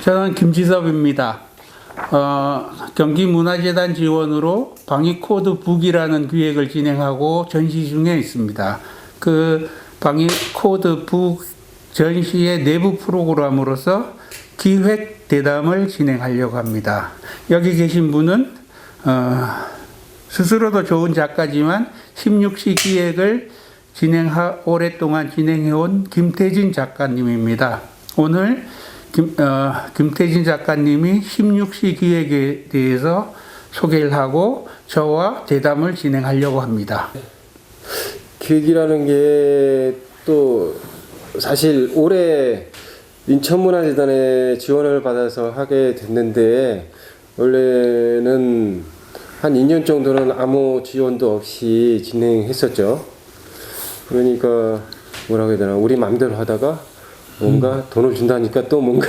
저는 김지섭입니다. 경기문화재단 지원으로 방위코드 북이라는 기획을 진행하고 전시 중에 있습니다. 그 방위코드 북 전시의 내부 프로그램으로서 기획 대담을 진행하려고 합니다. 여기 계신 분은 스스로도 좋은 작가지만 16시 기획을 오랫동안 진행해온 김태진 작가님입니다. 오늘 김태진 작가님이 16시 기획에 대해서 소개를 하고 저와 대담을 진행하려고 합니다. 기획이라는 게 또 사실 올해 인천문화재단의 지원을 받아서 하게 됐는데, 원래는 한 2년 정도는 아무 지원도 없이 진행했었죠. 그러니까 뭐라고 해야 되나, 우리 마음대로 하다가 뭔가 돈을 준다니까 또 뭔가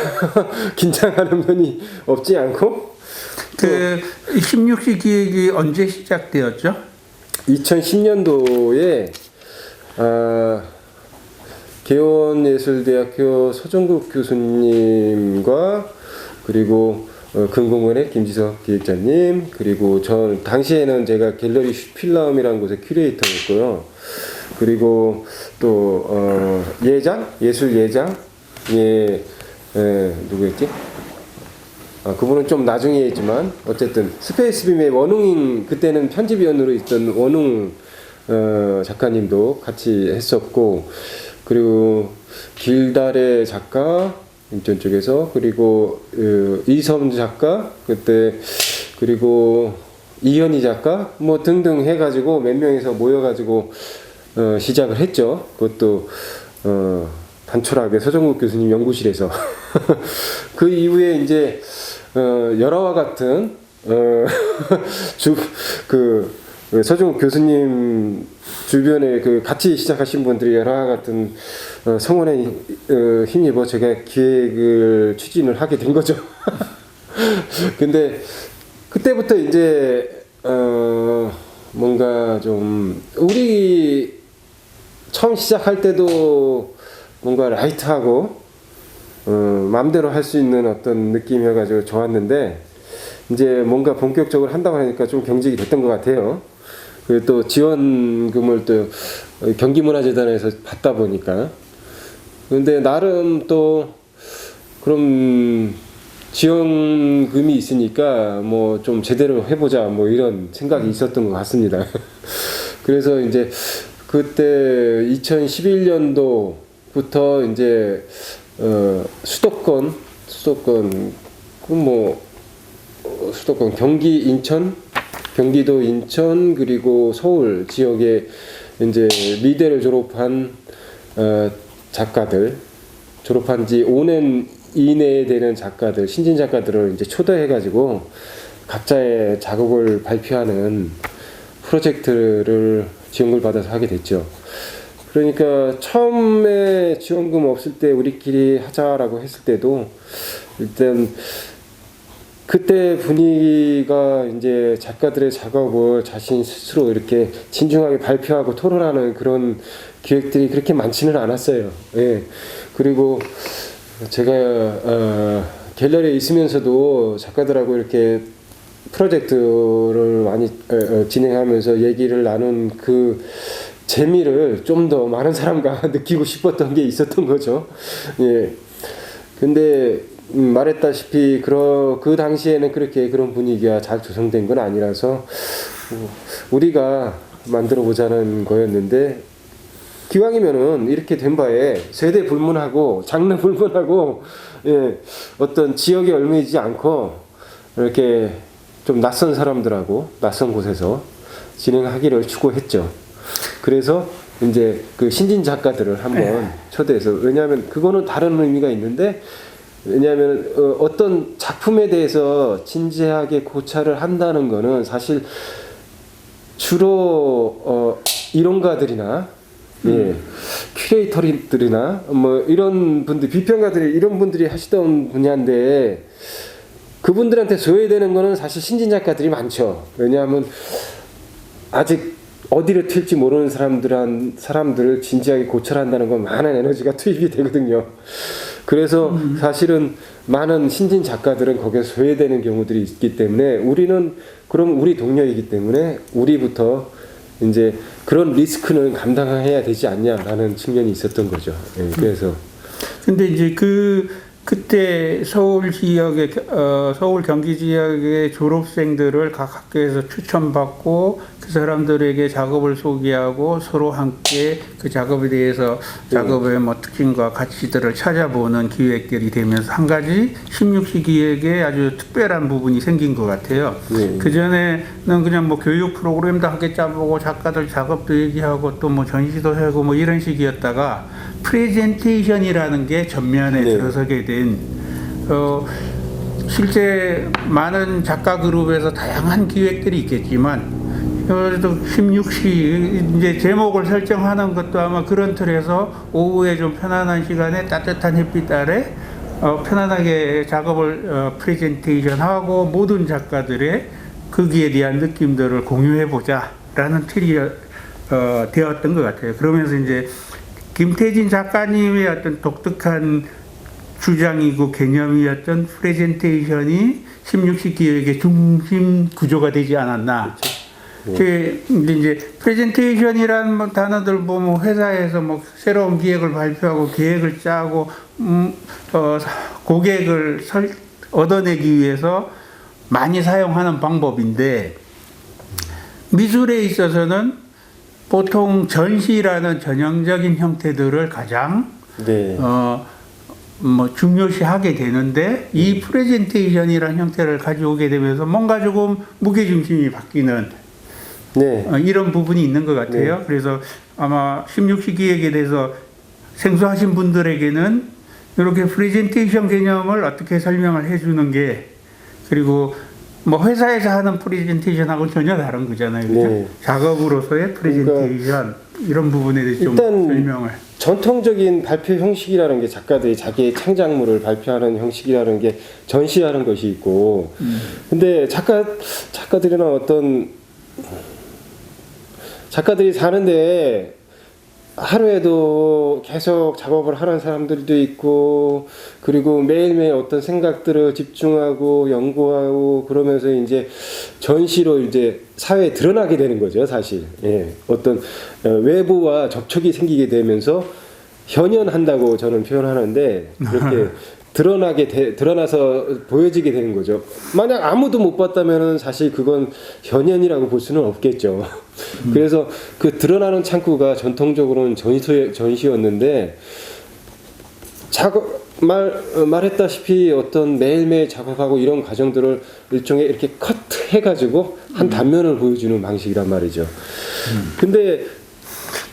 긴장하는 면이 없지 않고. 그 16시 기획이 언제 시작되었죠? 2010년도에 개원예술대학교 서정국 교수님과 그리고 금공원의 김지석 기획자님, 그리고 전 당시에는 제가 갤러리 슈필라움이라는 곳의 큐레이터였고요. 그리고 또 예술 예장 누구였지? 그분은 좀 나중에 했지만 어쨌든 스페이스빔의 원웅인, 그때는 편집위원으로 있던 원웅 작가님도 같이 했었고, 그리고 길달의 작가 인천 쪽에서, 그리고 이섬 작가 그때, 그리고 이현희 작가 뭐 등등 해가지고 몇 명이서 모여가지고 시작을 했죠. 그것도 단촐하게 서정국 교수님 연구실에서. 그 이후에 이제 열화와 같은 서정국 교수님 주변에 같이 시작하신 분들이 열화와 같은 성원에 힘입어 제가 기획을 추진을 하게 된 거죠. 근데 그때부터 이제 뭔가 좀 우리 처음 시작할 때도 뭔가 라이트하고 마음대로 할 수 있는 어떤 느낌이어가지고 좋았는데, 이제 뭔가 본격적으로 한다고 하니까 좀 경직이 됐던 것 같아요. 그리고 또 지원금을 또 경기문화재단에서 받다 보니까. 근데 나름 또 그럼 지원금이 있으니까 뭐 좀 제대로 해보자 뭐 이런 생각이 있었던 것 같습니다. 그래서 이제 그때 2011년도부터 이제 수도권 경기 인천, 경기도 인천, 그리고 서울 지역에 이제 미대를 졸업한 작가들, 졸업한 지 5년 이내에 되는 작가들, 신진 작가들을 이제 초대해가지고 각자의 작업을 발표하는 프로젝트를 지원을 받아서 하게 됐죠. 그러니까 처음에 지원금 없을 때 우리끼리 하자라고 했을 때도 일단 그때 분위기가 이제 작가들의 작업을 자신 스스로 이렇게 진중하게 발표하고 토론하는 그런 기획들이 그렇게 많지는 않았어요. 예. 그리고 제가 갤러리에 있으면서도 작가들하고 이렇게 프로젝트를 많이 진행하면서 얘기를 나눈 그 재미를 좀 더 많은 사람과 느끼고 싶었던 게 있었던 거죠. 예. 근데 말했다시피 그 당시에는 그렇게 그런 분위기가 잘 조성된 건 아니라서 우리가 만들어 보자는 거였는데, 기왕이면은 이렇게 된 바에 세대 불문하고 장르 불문하고 어떤 지역에 얽매이지 않고 이렇게 좀 낯선 사람들하고 낯선 곳에서 진행하기를 추구했죠. 그래서 이제 그 신진 작가들을 한번 초대해서, 왜냐하면 그거는 다른 의미가 있는데, 왜냐하면 어떤 작품에 대해서 진지하게 고찰을 한다는 거는 사실 주로 이론가들이나 큐레이터들이나 뭐 이런 분들, 비평가들이 이런 분들이 하시던 분야인데, 그분들한테 소외되는 거는 사실 신진 작가들이 많죠. 왜냐하면 아직 어디를 튈지 모르는 사람들을 진지하게 고찰한다는 건 많은 에너지가 투입이 되거든요. 그래서 사실은 많은 신진 작가들은 거기에 소외되는 경우들이 있기 때문에 우리는 그럼 우리 동료이기 때문에 우리부터 이제 그런 리스크는 감당해야 되지 않냐라는 측면이 있었던 거죠. 예, 그래서 근데 이제 그때 서울 지역의 서울 경기 지역의 졸업생들을 각 학교에서 추천받고 그 사람들에게 작업을 소개하고 서로 함께 그 작업에 대해서 작업의 뭐 특징과 가치들을 찾아보는 기획들이 되면서 한 가지 16시 기획에 아주 특별한 부분이 생긴 것 같아요. 그 전에는 그냥 뭐 교육 프로그램도 함께 짜보고 작가들 작업도 얘기하고 또 뭐 전시도 하고 뭐 이런 식이었다가 프레젠테이션이라는 게 전면에 들어서게 된 실제 많은 작가 그룹에서 다양한 기획들이 있겠지만 그래도 16시 이제 제목을 설정하는 것도 아마 그런 틀에서 오후에 좀 편안한 시간에 따뜻한 햇빛 아래 편안하게 작업을 프레젠테이션하고 모든 작가들의 거기에 대한 느낌들을 공유해 보자라는 틀이 되었던 것 같아요. 그러면서 이제 김태진 작가님의 어떤 독특한 주장이고 개념이었던 프레젠테이션이 16시 기획의 중심 구조가 되지 않았나. 근데 이제 프레젠테이션이라는 뭐 단어들 보면 회사에서 뭐 새로운 기획을 발표하고 계획을 짜고 고객을 얻어내기 위해서 많이 사용하는 방법인데 미술에 있어서는 보통 전시라는 전형적인 형태들을 가장 뭐 중요시하게 되는데 이 프레젠테이션이라는 형태를 가져오게 되면서 뭔가 조금 무게중심이 바뀌는 이런 부분이 있는 것 같아요. 그래서 아마 16시 기획에 대해서 생소하신 분들에게는 이렇게 프레젠테이션 개념을 어떻게 설명을 해주는 게 그리고 뭐 회사에서 하는 프레젠테이션하고 전혀 다른 거잖아요. 그렇죠? 작업으로서의 프레젠테이션 이런 부분에 대해서 좀 설명을. 전통적인 발표 형식이라는 게 작가들이 자기의 창작물을 발표하는 형식이라는 게 전시하는 것이 있고, 근데 작가들이나 어떤 작가들이 사는데 하루에도 계속 작업을 하는 사람들도 있고, 그리고 매일매일 어떤 생각들을 집중하고 연구하고 그러면서 이제 전시로 이제 사회에 드러나게 되는 거죠, 사실. 예. 어떤 외부와 접촉이 생기게 되면서 현연한다고 저는 표현하는데, 그렇게 드러나서 보여지게 되는 거죠. 만약 아무도 못 봤다면 사실 그건 현연이라고 볼 수는 없겠죠. 그래서 그 드러나는 창구가 전통적으로는 전시였는데, 말했다시피 어떤 매일매일 작업하고 이런 과정들을 일종의 이렇게 컷해가지고 한 단면을 보여주는 방식이란 말이죠. 근데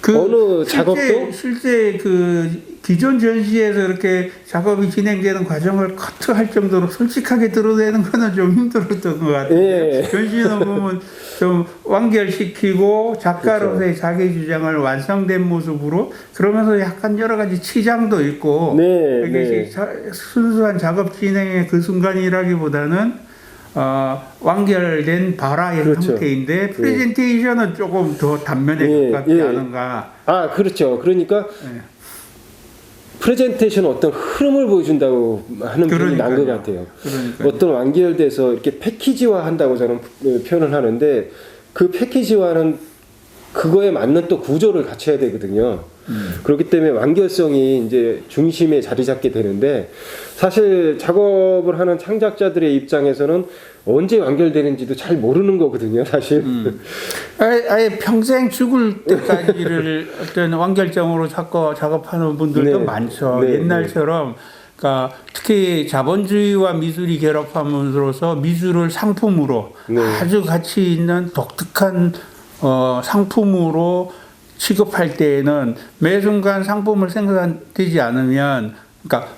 어느 작업도 실제 그 기존 전시에서 이렇게 작업이 진행되는 과정을 커트할 정도로 솔직하게 드러내는 거는 좀 힘들었던 것 같아요. 전시는 보면 좀 완결시키고 작가로서의 자기 주장을 완성된 모습으로 그러면서 약간 여러 가지 치장도 있고 이게 순수한 작업 진행의 그 순간이라기보다는 완결된 발화의 형태인데 프레젠테이션은 조금 더 단면에 가깝지 않은가. 그렇죠. 그러니까 프레젠테이션은 어떤 흐름을 보여준다고 하는 표현이 난 것 같아요. 어떤 완결돼서 이렇게 패키지화 한다고 저는 표현을 하는데, 그 패키지화는 그거에 맞는 또 구조를 갖춰야 되거든요. 그렇기 때문에 완결성이 이제 중심에 자리 잡게 되는데, 사실 작업을 하는 창작자들의 입장에서는 언제 완결되는지도 잘 모르는 거거든요, 사실. 아예 평생 죽을 때까지를 어떤 완결점으로 작업하는 분들도 많죠. 옛날처럼, 그러니까 특히 자본주의와 미술이 결합함으로써 미술을 상품으로 아주 가치 있는 독특한 상품으로 취급할 때에는 매 순간 상품을 생산되지 않으면, 그러니까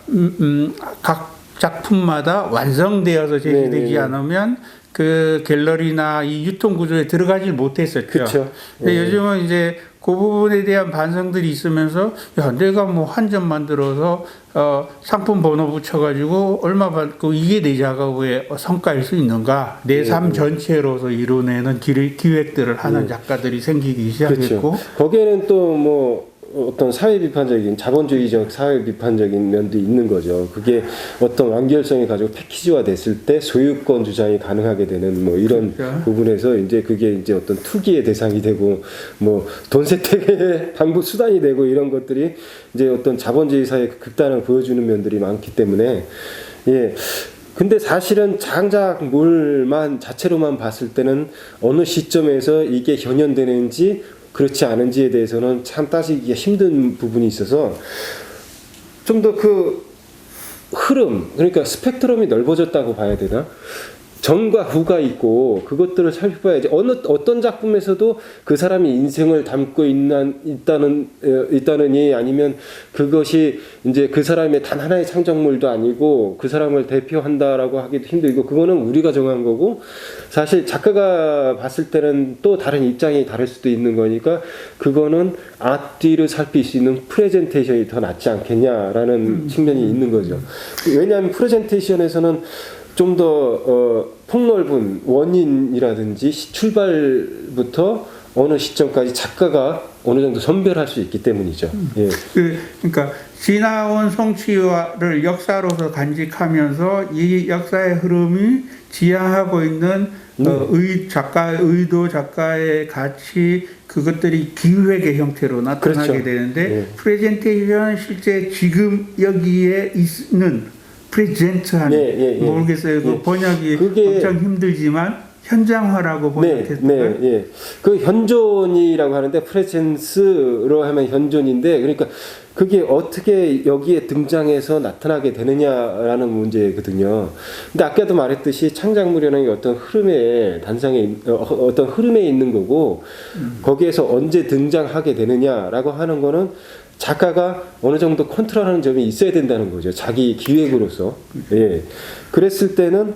각 작품마다 완성되어서 제시되지 않으면 그 갤러리나 이 유통 구조에 들어가질 못했었죠. 그쵸. 근데 요즘은 이제 그 부분에 대한 반성들이 있으면서 야, 내가 뭐 한 점 만들어서 상품 번호 붙여가지고 얼마 받고 이게 내 작업의 성과일 수 있는가? 내 삶 전체로서 이뤄내는 기획들을 하는 작가들이 생기기 시작했고, 거기에는 또 뭐 어떤 사회 비판적인 자본주의적 사회 비판적인 면도 있는 거죠. 그게 어떤 완결성이 가지고 패키지화 됐을 때 소유권 주장이 가능하게 되는 뭐 이런 그렇죠. 부분에서 이제 그게 이제 어떤 투기의 대상이 되고 뭐 돈 세탁의 방법 수단이 되고 이런 것들이 이제 어떤 자본주의 사회의 극단을 보여주는 면들이 많기 때문에 예. 근데 사실은 장작물만 자체로만 봤을 때는 어느 시점에서 이게 현현되는지 그렇지 않은지에 대해서는 참 따지기가 힘든 부분이 있어서 좀 더 그 흐름, 그러니까 스펙트럼이 넓어졌다고 봐야 되나? 전과 후가 있고 그것들을 살펴봐야지. 어떤 작품에서도 그 사람이 인생을 담고 있다느니 아니면 그것이 이제 그 사람의 단 하나의 창작물도 아니고 그 사람을 대표한다라고 하기도 힘들고 그거는 우리가 정한 거고 사실 작가가 봤을 때는 또 다른 입장이 다를 수도 있는 거니까 그거는 앞뒤를 살필 수 있는 프레젠테이션이 더 낫지 않겠냐라는 측면이 있는 거죠. 왜냐하면 프레젠테이션에서는 좀 더 폭넓은 원인이라든지 출발부터 어느 시점까지 작가가 어느 정도 선별할 수 있기 때문이죠. 예. 그러니까 지나온 성취를 역사로서 간직하면서 이 역사의 흐름이 지향하고 있는 작가의 의도, 작가의 가치 그것들이 기획의 형태로 나타나게 그렇죠. 되는데 예. 프레젠테이션은 실제 지금 여기에 있는 프레젠트한 모르겠어요. 그 번역이 엄청 힘들지만 현장화라고 번역했어요. 예. 그 현존이라고 하는데 프레젠스로 하면 현존인데 그러니까 그게 어떻게 여기에 등장해서 나타나게 되느냐라는 문제거든요. 근데 아까도 말했듯이 창작물이라는 게 어떤 흐름에 어떤 흐름에 있는 거고 거기에서 언제 등장하게 되느냐라고 하는 거는 작가가 어느 정도 컨트롤하는 점이 있어야 된다는 거죠. 자기 기획으로서. 예. 그랬을 때는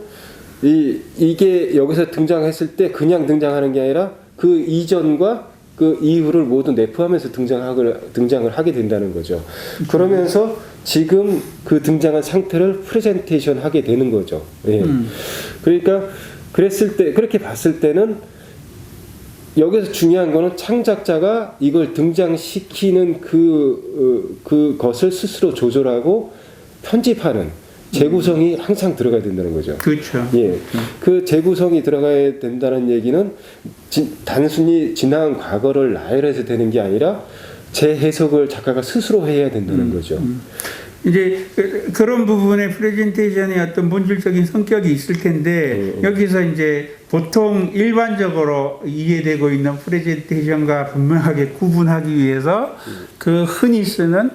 이게 여기서 등장했을 때 그냥 등장하는 게 아니라 그 이전과 그 이후를 모두 내포하면서 등장을 하게 된다는 거죠. 그러면서 지금 그 등장한 상태를 프레젠테이션 하게 되는 거죠. 예. 그러니까 그렇게 봤을 때는 여기서 중요한 거는 창작자가 이걸 등장시키는 그것을 스스로 조절하고 편집하는 재구성이 항상 들어가야 된다는 거죠. 그렇죠. 예. 그 재구성이 들어가야 된다는 얘기는 단순히 지나간 과거를 나열해서 되는 게 아니라 재해석을 작가가 스스로 해야 된다는 거죠. 이제 그런 부분에 프레젠테이션의 어떤 본질적인 성격이 있을 텐데 여기서 이제 보통 일반적으로 이해되고 있는 프레젠테이션과 분명하게 구분하기 위해서 그 흔히 쓰는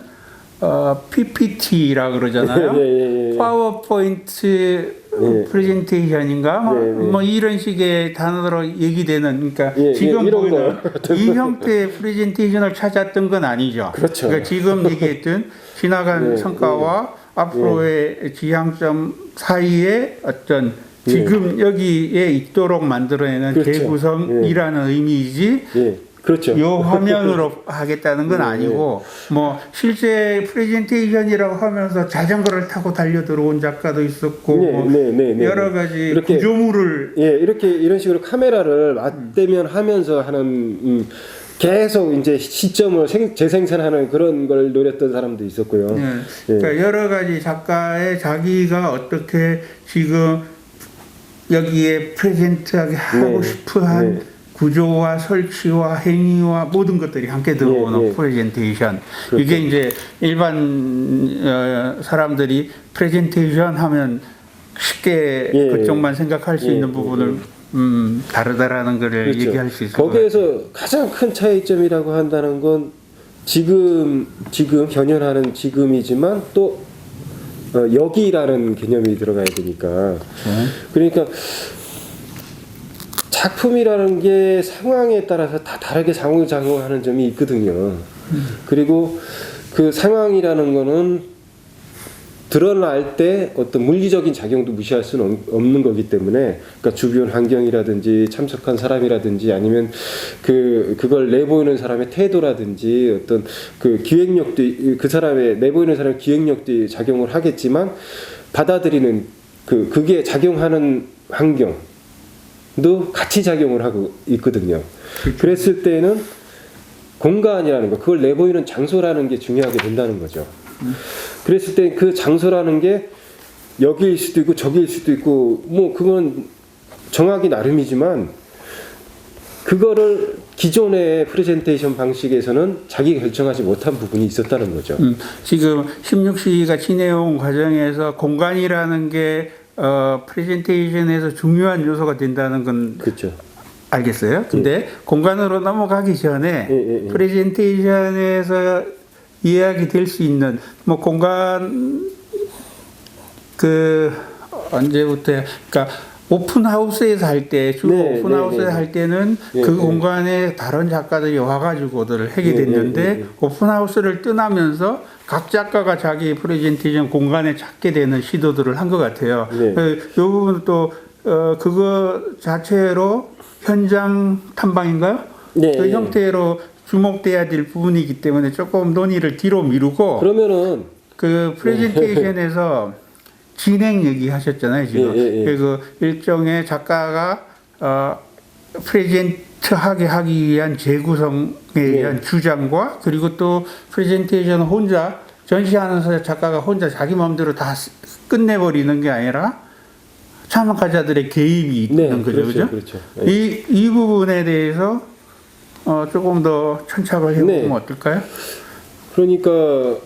PPT라고 그러잖아요. 파워포인트 프레젠테이션인가 뭐 이런 식의 단어로 얘기되는 그러니까 지금 보이는 이 형태의 프레젠테이션을 찾았던 건 아니죠. 그렇죠. 그러니까 지금 얘기했던 지나간 성과와 앞으로의 지향점 사이에 어떤 지금 여기에 있도록 만들어내는 그렇죠. 재구성이라는 의미이지 그렇죠. 요 화면으로 하겠다는 건 아니고 뭐 실제 프레젠테이션이라고 하면서 자전거를 타고 달려 들어온 작가도 있었고 뭐 여러 가지 이렇게, 구조물을 이런 식으로 카메라를 맞대면 하면서 하는 계속 이제 시점을 재생산하는 그런 걸 노렸던 사람도 있었고요. 그러니까 여러 가지 작가의 자기가 어떻게 지금 여기에 프레젠트하게 하고 싶어한 구조와 설치와 행위와 모든 것들이 함께 들어오는 프레젠테이션. 그렇죠. 이게 이제 일반 사람들이 프레젠테이션 하면 쉽게 그쪽만 생각할 수 있는 부분을 다르다라는 것을 그렇죠. 얘기할 수 있을 거기에서 것 같아요. 가장 큰 차이점이라고 한다는 건 지금 현현하는 지금이지만 또 여기라는 개념이 들어가야 되니까 그러니까 작품이라는 게 상황에 따라서 다 다르게 상호작용하는 점이 있거든요. 그리고 그 상황이라는 거는 드러날 때 어떤 물리적인 작용도 무시할 수는 없는 거기 때문에 그러니까 주변 환경이라든지 참석한 사람이라든지 아니면 그걸 내보이는 사람의 태도라든지 어떤 그 기획력도 그 사람의 내보이는 사람의 기획력도 작용을 하겠지만 받아들이는 그게 작용하는 환경도 같이 작용을 하고 있거든요. 그랬을 때는 공간이라는 거, 그걸 내보이는 장소라는 게 중요하게 된다는 거죠. 그랬을 때 그 장소라는 게 여기일 수도 있고 저기일 수도 있고 뭐 그건 정하기 나름이지만 그거를 기존의 프레젠테이션 방식에서는 자기가 결정하지 못한 부분이 있었다는 거죠. 지금 16시가 지내온 과정에서 공간이라는 게 프레젠테이션에서 중요한 요소가 된다는 건 그렇죠. 알겠어요. 근데 공간으로 넘어가기 전에 예. 프레젠테이션에서 이야기 될 수 있는 뭐 공간 그 언제부터 그러니까 오픈하우스에서 할 때 주로 네, 오픈하우스에서 네. 할 때는 네, 그 네. 공간에 다른 작가들이 와가지고들 하게 네, 됐는데 네, 네. 오픈하우스를 떠나면서 각 작가가 자기 프레젠테이션 공간에 찾게 되는 시도들을 한 것 같아요. 네. 이 부분 또 그거 자체로 현장 탐방인가요? 네, 그 네. 형태로 주목돼야 될 부분이기 때문에 조금 논의를 뒤로 미루고 그러면은 그 프레젠테이션에서 진행 얘기하셨잖아요 지금. 예. 그 일종의 작가가 프레젠트하게 하기 위한 재구성에 의한 주장과 그리고 또 프레젠테이션 혼자 전시하는 작가가 혼자 자기 마음대로 다 끝내버리는 게 아니라 참가자들의 개입이 있는 거죠, 그죠? 그렇죠. 이 부분에 대해서 조금 더 천착을 해보면 네. 어떨까요? 그러니까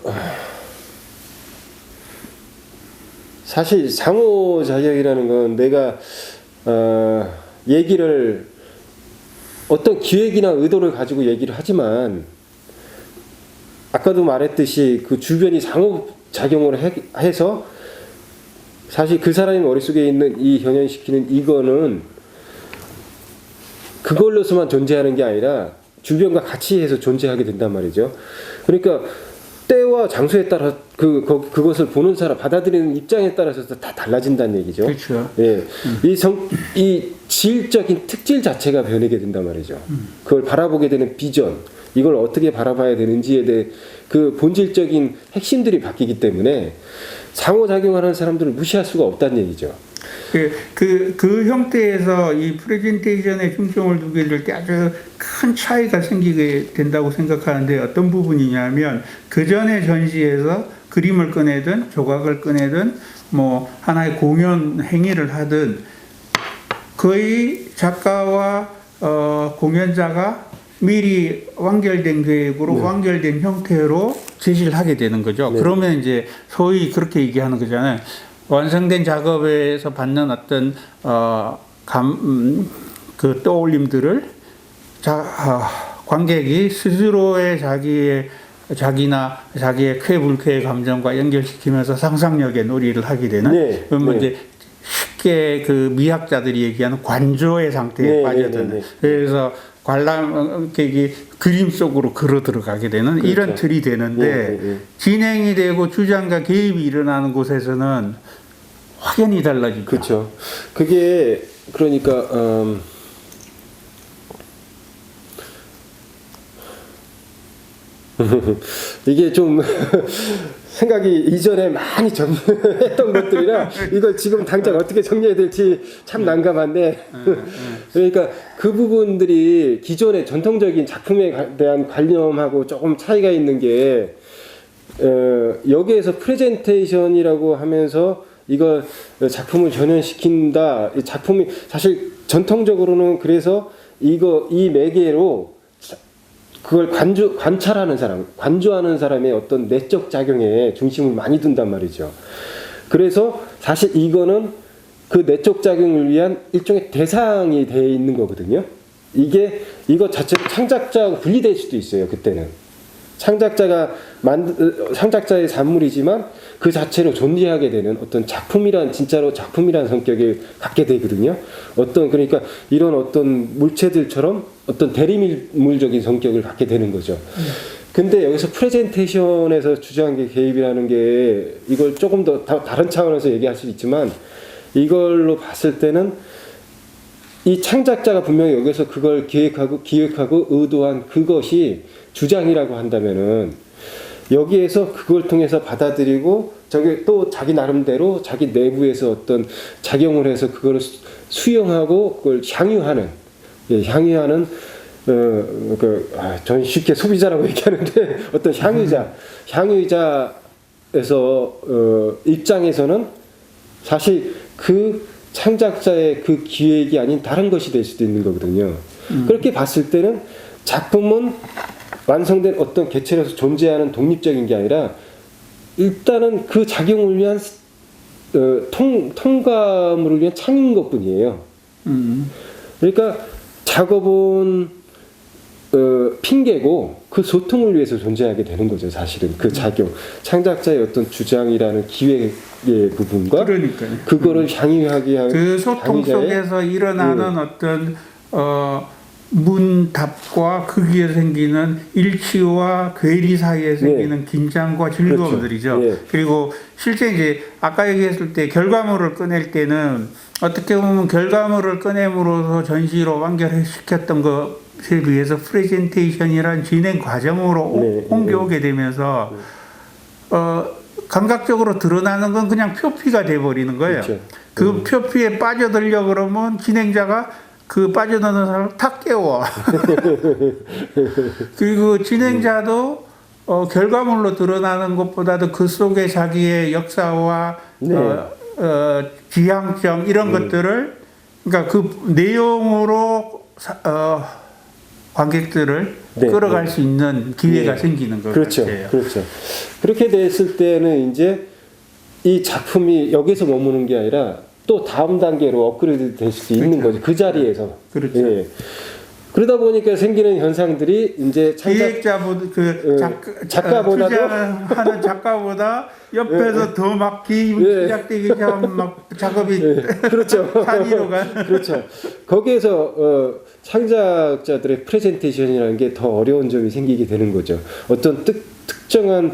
사실 상호작용이라는 건 내가 얘기를 어떤 기획이나 의도를 가지고 얘기를 하지만 아까도 말했듯이 그 주변이 상호작용을 해서 사실 그 사람의 머릿속에 있는 이 현현시키는 이거는 그걸로서만 존재하는 게 아니라 주변과 같이 해서 존재하게 된단 말이죠. 그러니까 때와 장소에 따라 그것을 보는 사람, 받아들이는 입장에 따라서 다 달라진다는 얘기죠. 그렇죠. 예. 이 질적인 특질 자체가 변하게 된단 말이죠. 그걸 바라보게 되는 비전, 이걸 어떻게 바라봐야 되는지에 대해 그 본질적인 핵심들이 바뀌기 때문에 상호작용하는 사람들을 무시할 수가 없다는 얘기죠. 그 형태에서 이 프레젠테이션에 중점을 두게 될 때 아주 큰 차이가 생기게 된다고 생각하는데 어떤 부분이냐면 그 전에 전시에서 그림을 꺼내든 조각을 꺼내든 뭐 하나의 공연 행위를 하든 거의 작가와 공연자가 미리 완결된 계획으로 완결된 형태로 제시를 하게 되는 거죠. 그러면 이제 소위 그렇게 얘기하는 거잖아요. 완성된 작업에서 받는 어떤 그 떠올림들을 관객이 스스로의 자기나 자기의 쾌불쾌의 감정과 연결시키면서 상상력의 놀이를 하게 되는 그러면 이제 쉽게 그 미학자들이 얘기하는 관조의 상태에 빠져드는 그래서 관람객이 그림 속으로 걸어 들어가게 되는 그렇죠. 이런 틀이 되는데 진행이 되고 주장과 개입이 일어나는 곳에서는 확연히 달라지죠. 그렇죠. 그게 그러니까 이게 좀 생각이 이전에 많이 정리했던 것들이라 이걸 지금 당장 어떻게 정리해야 될지 참 난감한데 그러니까 그 부분들이 기존의 전통적인 작품에 대한 관념하고 조금 차이가 있는 게 여기에서 프레젠테이션이라고 하면서 이거 작품을 전현시킨다. 이 작품이 사실 전통적으로는 그래서 이 매개로 그걸 관찰하는 사람, 관조하는 사람의 어떤 내적 작용에 중심을 많이 둔단 말이죠. 그래서 사실 이거는 그 내적 작용을 위한 일종의 대상이 되어 있는 거거든요. 이거 자체로 창작자하고 분리될 수도 있어요, 그때는. 창작자의 산물이지만 그 자체로 존재하게 되는 어떤 진짜로 작품이란 성격을 갖게 되거든요. 그러니까 이런 어떤 물체들처럼 어떤 대리물적인 성격을 갖게 되는 거죠. 근데 여기서 프레젠테이션에서 주장한 게 개입이라는 게 이걸 조금 더 다른 차원에서 얘기할 수 있지만 이걸로 봤을 때는 이 창작자가 분명히 여기서 그걸 기획하고 의도한 그것이 주장이라고 한다면은 여기에서 그걸 통해서 받아들이고 저게 또 자기 나름대로 자기 내부에서 어떤 작용을 해서 그걸 수용하고 그걸 향유하는 전 쉽게 소비자라고 얘기하는데 어떤 향유자에서 입장에서는 사실 그 창작자의 그 기획이 아닌 다른 것이 될 수도 있는 거거든요. 그렇게 봤을 때는 작품은 완성된 어떤 개체로서 존재하는 독립적인 게 아니라 일단은 그 작용을 위한 통과물을 위한 창인 것뿐이에요. 그러니까 작업은 핑계고 그 소통을 위해서 존재하게 되는 거죠. 사실은 그 작용, 창작자의 어떤 주장이라는 기획의 부분과 그러니까요. 그거를 향유하기 위한 그 소통 속에서 일어나는 어떤 문답과 거기에 생기는 일치와 괴리 사이에 생기는 긴장과 즐거움들이죠. 그렇죠. 예. 그리고 실제 이제 아까 얘기했을 때 결과물을 꺼낼 때는 어떻게 보면 결과물을 꺼냄으로써 전시로 완결시켰던 것에 비해서 프레젠테이션이란 진행 과정으로 옮겨오게 되면서 감각적으로 드러나는 건 그냥 표피가 돼버리는 거예요. 그렇죠. 그 표피에 빠져들려 그러면 진행자가 그 빠져드는 사람을 탁 깨워. 그리고 진행자도 결과물로 드러나는 것보다도 그 속에 자기의 역사와 지향점 이런 것들을 그러니까 그 내용으로 관객들을 끌어갈 수 있는 기회가 생기는 것 그렇죠. 같아요. 그렇죠. 그렇게 됐을 때는 이제 이 작품이 여기서 머무는 게 아니라 또 다음 단계로 업그레이드 될 수도 있는 거죠. 그 자리에서. 그렇죠. 예. 그러다 보니까 생기는 현상들이 이제 기획자보다 작가보다도 투자하는 작가보다 옆에서 더 막 시작되기 시작하면 막 작업이 그렇죠. 산위로 가. 그렇죠. 거기에서 창작자들의 프레젠테이션이라는 게 더 어려운 점이 생기게 되는 거죠. 어떤 특정한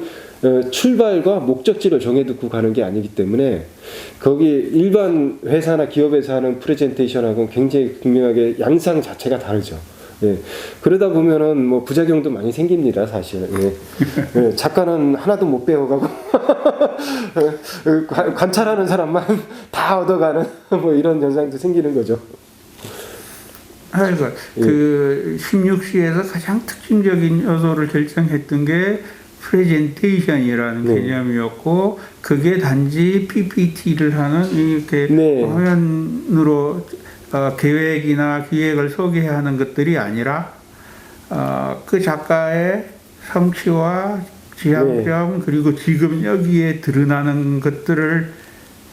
출발과 목적지를 정해두고 가는 게 아니기 때문에 거기 일반 회사나 기업에서 하는 프레젠테이션하고는 굉장히 분명하게 양상 자체가 다르죠. 예. 그러다 보면은 뭐 부작용도 많이 생깁니다, 사실. 예. 예. 작가는 하나도 못 배워가고 관찰하는 사람만 다 얻어가는 뭐 이런 현상도 생기는 거죠. 그 16시에서 가장 특징적인 요소를 결정했던 게 프레젠테이션이라는 개념이었고 그게 단지 PPT를 하는 이렇게 화면으로 계획이나 기획을 소개하는 것들이 아니라 그 작가의 성취와 지향점 그리고 지금 여기에 드러나는 것들을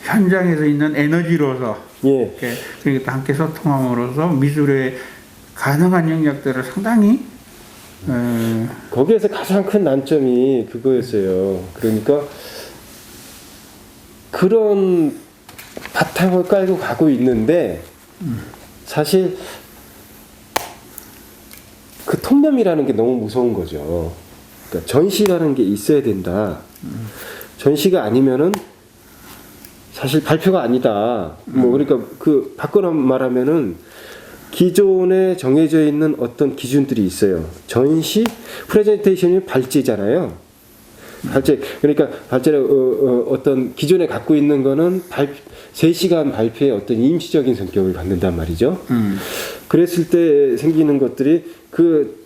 현장에서 있는 에너지로서 그러니까 함께 소통함으로써 미술의 가능한 영역들을 상당히 거기에서 가장 큰 난점이 그거였어요. 그러니까 그런 바탕을 깔고 가고 있는데 사실 그 통념이라는 게 너무 무서운 거죠. 그러니까 전시라는 게 있어야 된다. 전시가 아니면은 사실 발표가 아니다. 뭐 그러니까 그 바꿔 말하면은 기존에 정해져 있는 어떤 기준들이 있어요. 전시, 프레젠테이션이 발제잖아요. 발제, 그러니까 발제를 어떤 기존에 갖고 있는 거는 3시간 발표의 어떤 임시적인 성격을 갖는단 말이죠. 그랬을 때 생기는 것들이 그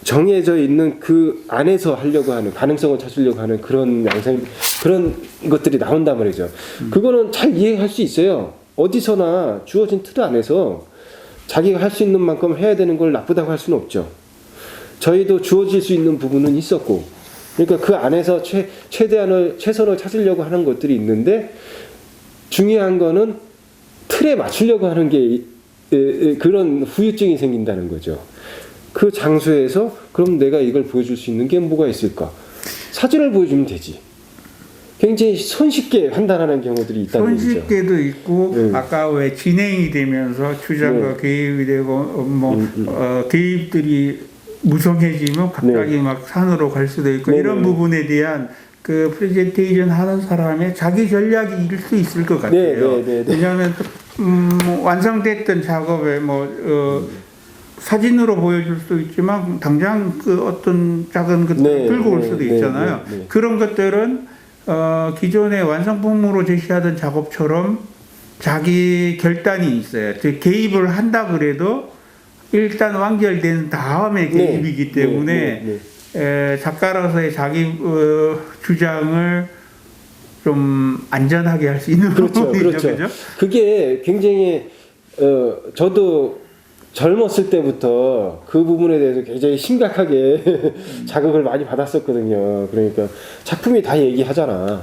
정해져 있는 그 안에서 하려고 하는 가능성을 찾으려고 하는 그런 양상, 그런 것들이 나온단 말이죠. 그거는 잘 이해할 수 있어요. 어디서나 주어진 틀 안에서 자기가 할 수 있는 만큼 해야 되는 걸 나쁘다고 할 수는 없죠. 저희도 주어질 수 있는 부분은 있었고, 그러니까 그 안에서 최선을 찾으려고 하는 것들이 있는데, 중요한 거는 틀에 맞추려고 하는 게 그런 후유증이 생긴다는 거죠. 그 장소에서 그럼 내가 이걸 보여줄 수 있는 게 뭐가 있을까? 사진을 보여주면 되지. 굉장히 손쉽게 판단하는 경우들이 있다는 거죠. 손쉽게도 있고 아까 왜 진행이 되면서 추정과 개입이 되고 개입들이 무성해지면 갑자기 막 산으로 갈 수도 있고 이런 부분에 대한 그 프레젠테이션 하는 사람의 자기 전략이 일 수 있을 것 같아요. 왜냐하면 완성됐던 작업에 사진으로 보여줄 수도 있지만 당장 그 어떤 작은 것들을 들고 올 수도 있잖아요. 그런 것들은 기존의 완성품으로 제시하던 작업처럼 자기 결단이 있어요. 즉 개입을 한다 그래도 일단 완결된 다음에 네. 개입이기 때문에 네, 네. 작가로서의 자기 주장을 좀 안전하게 할 수 있는 그렇죠, 부분이죠, 그렇죠. 그죠? 그게 굉장히 저도 젊었을 때부터 그 부분에 대해서 굉장히 심각하게 자극을 많이 받았었거든요. 그러니까 작품이 다 얘기하잖아.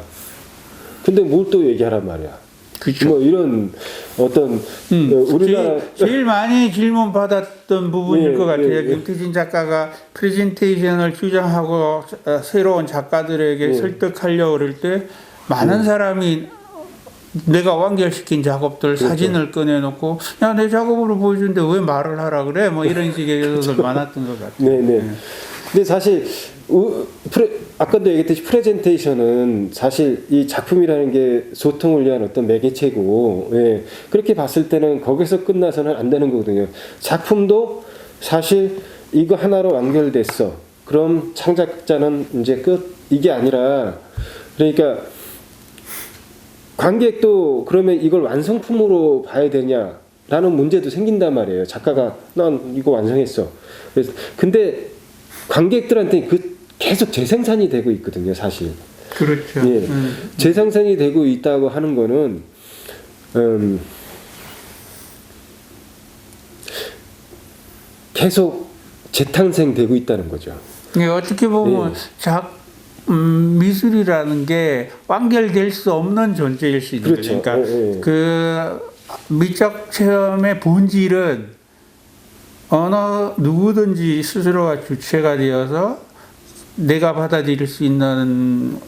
근데 뭘 또 얘기하란 말이야. 그렇죠. 뭐 이런 어떤 우리나라 제일 많이 질문 받았던 부분일 예, 것 같아요. 예, 예. 김태진 작가가 프레젠테이션을 주장하고 새로운 작가들에게 예. 설득하려고 그럴 때 많은 사람이 내가 완결시킨 작업들 그렇죠. 사진을 꺼내놓고 야, 내 작업으로 보여주는데 왜 말을 하라 그래? 뭐 이런 식의 요소들 많았던 것 같아요. 네네. 근데 사실 아까도 얘기했듯이 프레젠테이션은 사실 이 작품이라는 게 소통을 위한 어떤 매개체고, 예. 그렇게 봤을 때는 거기서 끝나서는 안 되는 거거든요. 작품도 사실 이거 하나로 완결됐어. 그럼 창작자는 이제 끝. 이게 아니라 그러니까 관객도 그러면 이걸 완성품으로 봐야 되냐라는 문제도 생긴단 말이에요. 작가가 난 이거 완성했어. 그래서 근데 관객들한테 계속 재생산이 되고 있거든요, 사실. 그렇죠. 예. 재생산이 되고 있다고 하는 거는 계속 재탄생되고 있다는 거죠. 예, 어떻게 보면 미술이라는 게 완결될 수 없는 존재일 수 있는 그렇죠. 거죠. 그러니까 예, 예. 그 미적 체험의 본질은 어느 누구든지 스스로가 주체가 되어서 내가 받아들일 수 있는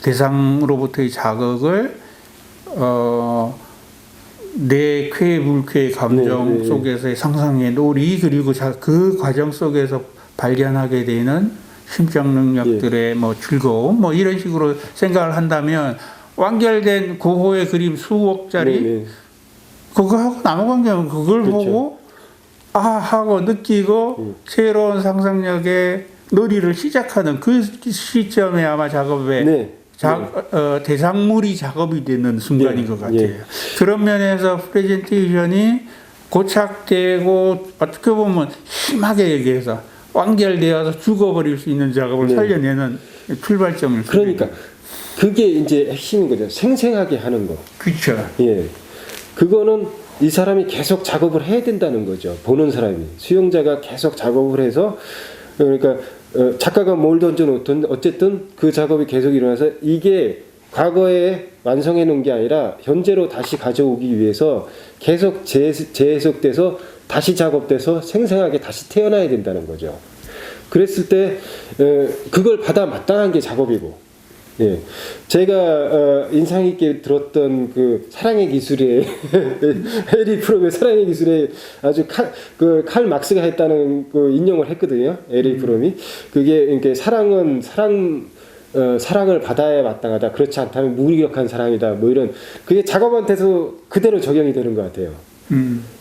대상으로부터의 자극을 내 쾌, 불쾌 감정 네. 속에서의 상상의 놀이 그리고 그 과정 속에서 발견하게 되는 심적 능력들의 뭐 즐거움 뭐 이런 식으로 생각을 한다면 완결된 고호의 그림 수억짜리 네. 그거하고 아무 관계없는 그걸 그렇죠. 보고 아 하고 느끼고 새로운 상상력의 놀이를 시작하는 그 시점에 아마 작업에 네. 대상물이 작업이 되는 순간인 예, 것 같아요. 예. 그런 면에서 프레젠테이션이 고착되고 어떻게 보면 심하게 얘기해서 완결되어서 죽어버릴 수 있는 작업을 네. 살려내는 출발점을 그러니까 그게 이제 핵심인 거죠. 생생하게 하는 거. 그렇죠. 예. 그거는 이 사람이 계속 작업을 해야 된다는 거죠. 보는 사람이. 수용자가 계속 작업을 해서 그러니까 작가가 뭘 던져놓든 어쨌든 그 작업이 계속 일어나서 이게 과거에 완성해 놓은 게 아니라 현재로 다시 가져오기 위해서 계속 재해석돼서 다시 작업돼서 생생하게 다시 태어나야 된다는 거죠. 그랬을 때 그걸 받아 마땅한 게 작업이고, 예, 제가 인상 깊게 들었던 그 사랑의 기술의 해리 프롬의 사랑의 기술에 아주 칼 막스가 했다는 그 인용을 했거든요. 해리 프롬이 그게 이렇게 사랑을 받아야 마땅하다. 그렇지 않다면 무기력한 사랑이다. 뭐 이런 그게 작업한테서 그대로 적용이 되는 것 같아요.